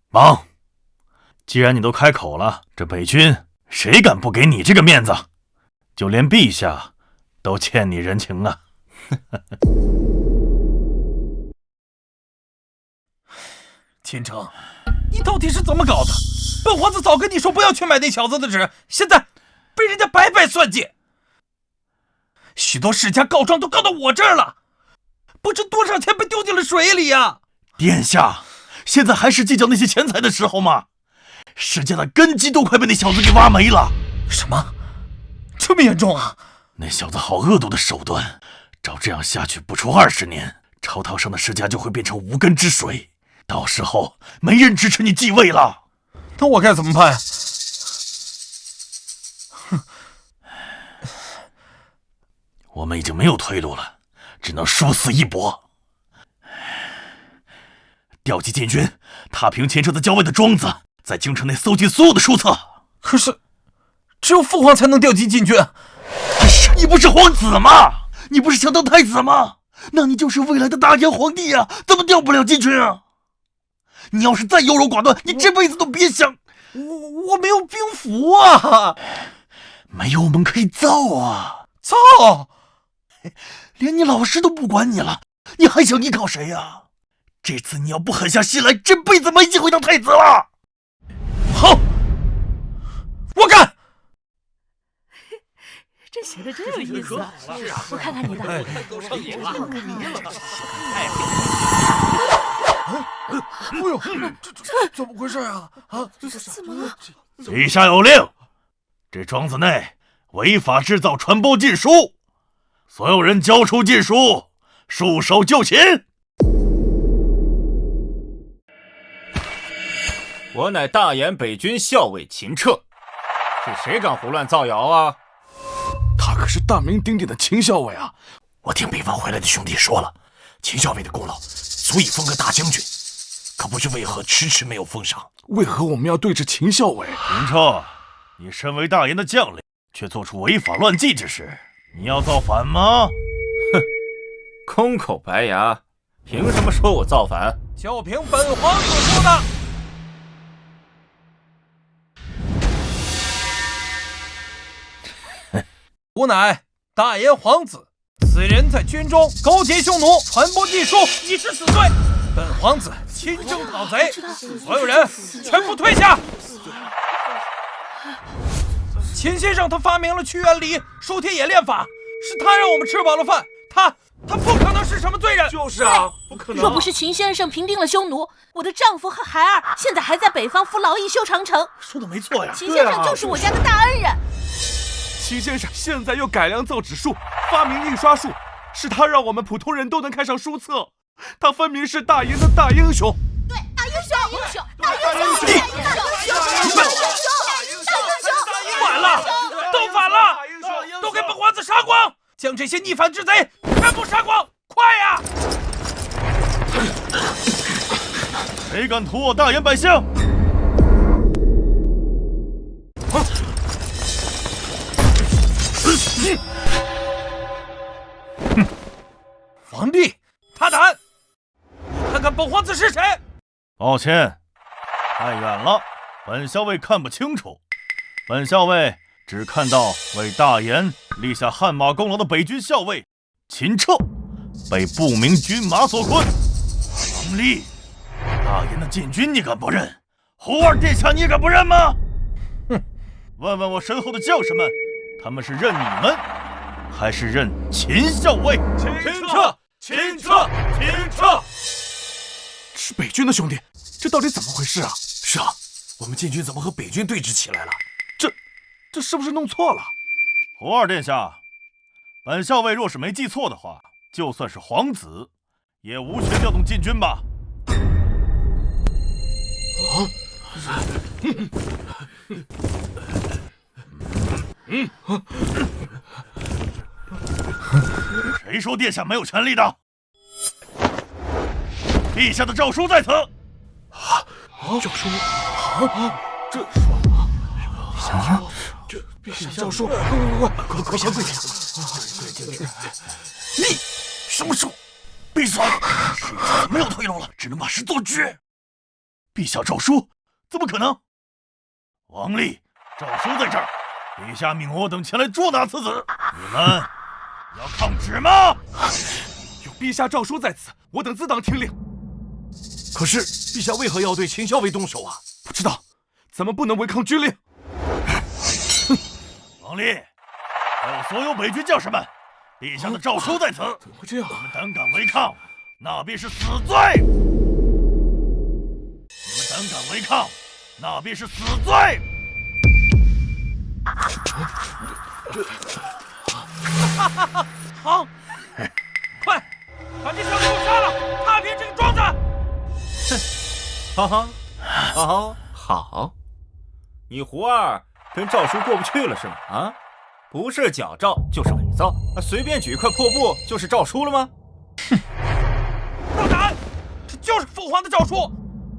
忙。既然你都开口了，这北军谁敢不给你这个面子？就连陛下都欠你人情啊！秦城，你到底是怎么搞的？本皇子早跟你说不要去买那小子的纸，现在被人家白白算计。许多世家告状都告到我这儿了，不知多少钱被丢进了水里呀！殿下，现在还是计较那些钱财的时候吗？世家的根基都快被那小子给挖没了。什么？这么严重啊？那小子好恶毒的手段，照这样下去，不出20年，朝堂上的世家就会变成无根之水，到时候没人支持你继位了。那我该怎么办？哼，我们已经没有退路了，只能殊死一搏。调集禁军，踏平前车子郊外的庄子，在京城内搜集所有的书册。可是，只有父皇才能调集禁军。你不是皇子吗？你不是想当太子吗？那你就是未来的大燕皇帝啊！怎么调不了禁军啊？你要是再优柔寡断，你这辈子都别想。我没有兵符啊！没有我们可以造啊！造？连你老师都不管你了，你还想依靠谁呀？这次你要不狠下心来，这辈子没机会当太子了。好，我干。这写的真有意思啊！我看看你的，都上瘾了，好看啊！哎呦，这怎么回事啊？啊，怎么了？陛下有令，这庄子内违法制造、传播禁书，所有人交出禁书，束手就擒。我乃大燕北军校尉秦彻，是谁敢胡乱造谣啊？他可是大名鼎鼎的秦校尉啊！我听北方回来的兄弟说了，秦校尉的功劳足以封个大将军，可不知为何迟迟没有封赏。为何我们要对着秦校尉？秦彻，你身为大燕的将领，却做出违法乱纪之事，你要造反吗？哼，空口白牙，凭什么说我造反？就凭本皇子说的。吾乃大燕皇子，此人在军中勾结匈奴，传播禁书，已是死罪。本皇子亲征讨贼，所有人全部退下。秦先生他发明了屈原礼、收天演练法，是他让我们吃饱了饭，他不可能是什么罪人。就是啊，不可能。若不是秦先生平定了匈奴，我的丈夫和孩儿现在还在北方服劳役修长城。说的没错呀，秦先生就是我家的大恩人。秦先生现在又改良造纸术，发明印刷术，是他让我们普通人都能看上书册。他分明是大燕的大英雄。对，大英雄，大英雄，反了，都反了，都给本皇子杀光，将这些逆反之贼全部杀光，快呀！谁敢屠我大燕百姓？皇帝，他胆！看看本皇子是谁？抱歉，太远了，本校尉看不清楚。本校尉只看到为大燕立下汗马功劳的北军校尉秦彻被不明军马所困。王立，大燕的禁军你敢不认？胡二殿下你敢不认吗？哼！问问我身后的将士们，他们是认你们，还是认秦校尉？秦彻，秦彻，秦彻！是北军的兄弟，这到底怎么回事啊？是啊，我们禁军怎么和北军对峙起来了？这是不是弄错了？胡二殿下，本校尉若是没记错的话，就算是皇子，也无权调动禁军吧？谁说殿下没有权利的？陛下的诏书在此。诏书这陛下诏书，快跪下跪下！你什么时候？闭嘴！事情没有退路了，只能把事做绝。陛下诏书怎么可能？王丽，诏书在这儿，陛下命我等前来捉拿此子。你们要抗旨吗？有陛下诏书在此，我等自当听令。可是陛下为何要对秦校尉动手啊？不知道，咱们不能违抗军令。王丽，还有所有北军将士们，陛下的诏书在此，怎么会这样？你们胆敢违抗，那便是死罪！你们胆敢违抗，那便是死罪！好，快把这小子给我杀了，踏平这个庄子！好，你胡二跟诏书过不去了是吗？啊，不是假诏就是伪造，随便举一块破布就是诏书了吗？大胆！这就是父皇的诏书，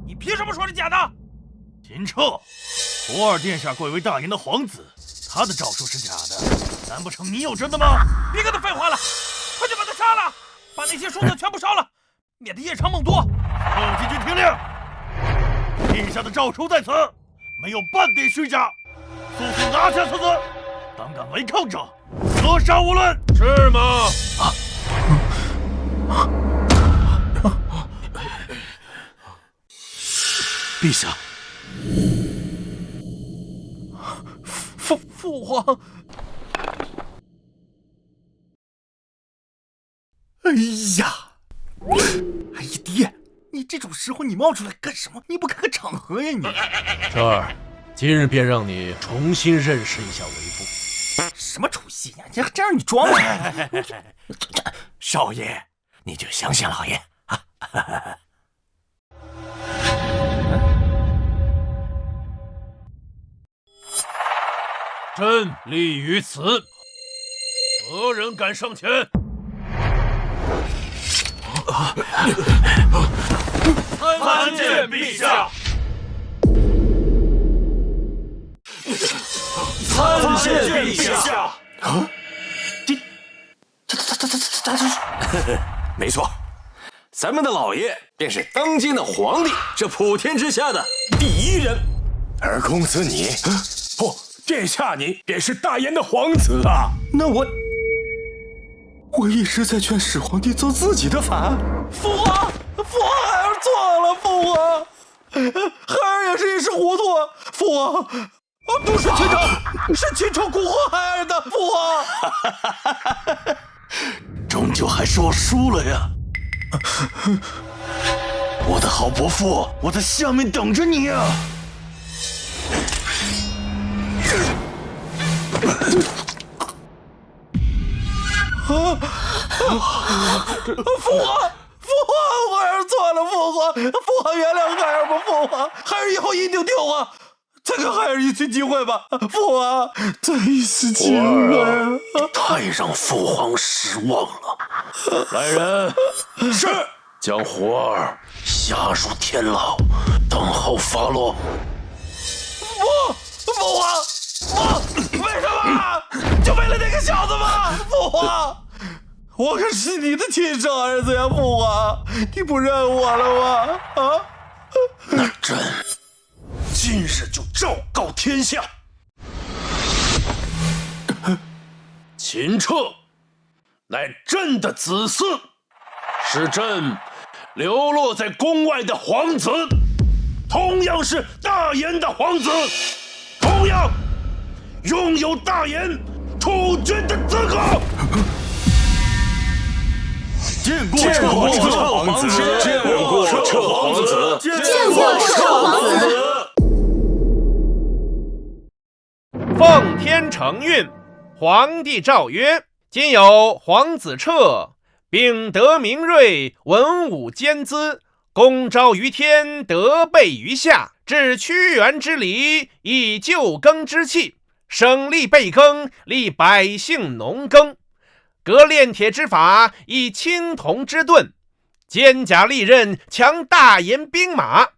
你凭什么说是假的？秦彻，胡二殿下贵为大燕的皇子，他的诏书是假的，难不成你有真的吗？别跟他废话了，快去把他杀了，把那些书册全部烧了，免得夜长梦多。所有禁军听令，陛下的诏书在此，没有半点虚假，速速拿下此子！胆敢违抗者，格杀勿论。是吗？陛下，父皇。哎呀，爹，你这种时候你冒出来干什么？你不看看场合呀你！这儿，今日便让你重新认识一下为父。什么出息呀？这让你装的。少爷，你就相信老爷啊！朕立于此，何人敢上前？参见陛下！参见陛下！啊，没错，咱们的老爷便是当今的皇帝，这普天之下的第一人。而公子你，不，殿下你便是大燕的皇子啊！那我一直在劝始皇帝做自己的反。父皇孩儿错了，父皇，孩儿也是一时糊涂，父皇，都是秦城蛊惑孩儿的，父皇。终究还是我输了呀！我的好伯父，我在下面等着你呀！父皇，孩儿错了，父皇原谅孩儿吧，父皇，孩儿以后一定听话，再给孩儿一次机会吧，父皇，再一次机会。太让父皇失望了。来人，是将胡儿下入天牢，等候发落。父皇，为什么？就为了那个小子吗？父皇，我可是你的亲生儿子呀，父皇，你不认我了吗？啊？那朕今日就昭告天下，秦彻乃朕的子嗣，是朕流落在宫外的皇子，同样是大燕的皇子，同样拥有大燕储君的资格。见过彻皇子，见过彻皇子，见过彻皇子。奉天承运，皇帝诏曰：今有皇子彻，秉德明睿，文武兼资，功昭于天，德备于下，治屈原之礼，以救耕之器，省力备耕，利百姓农耕，革炼铁之法，以青铜之盾，坚甲利刃，强大言兵马，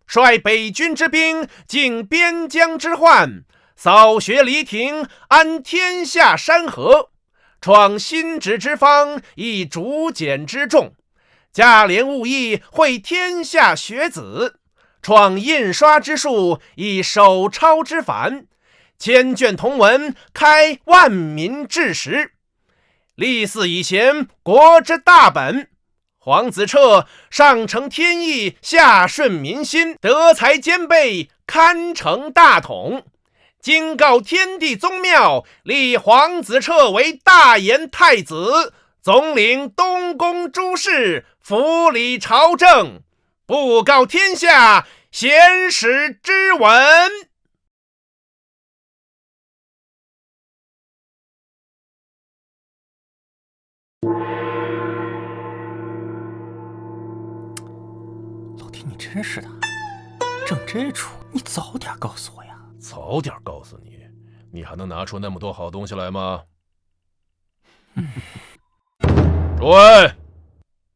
率北军之兵，靖边疆之患，扫学黎庭，安天下山河，创新直之方，以竹简之众，价廉物易，惠天下学子，创印刷之术，以手抄之繁，千卷同文，开万民治时，立嗣以贤，国之大本。黄子彻上承天意，下顺民心，德才兼备，堪成大统。今告天地宗庙，立黄子彻为大言太子，总领东宫诸事，辅理朝政，布告天下，贤使之文。老天，你真是的，整这出你早点告诉我呀！早点告诉你，你还能拿出那么多好东西来吗？诸位，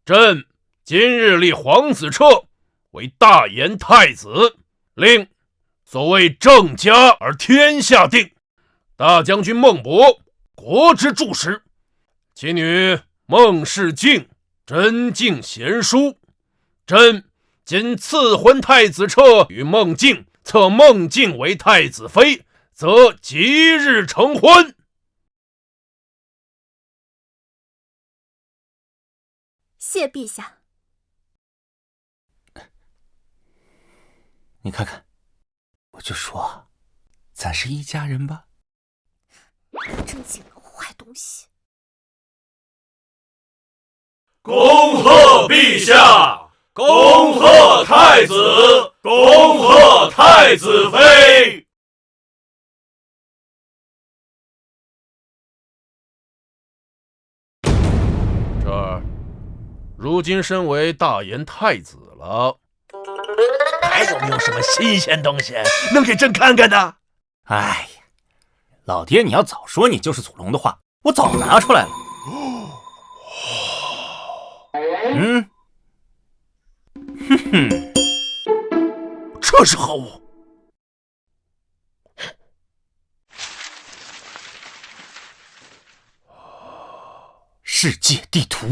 朕今日立黄子彻为大言太子，令所谓正家而天下定，大将军孟博国之柱石，其女孟氏敬真敬贤淑，朕今赐婚太子彻与孟敬，册孟敬为太子妃，则即日成婚。谢陛下。你看看，我就说，咱是一家人吧。真几个坏东西！恭贺陛下！恭贺太子！恭贺太子妃！这儿，如今身为大言太子了，还有没有什么新鲜东西能给朕看看的？哎呀，老爹，你要早说你就是祖龙的话，我早拿出来了。这是何物？世界地图。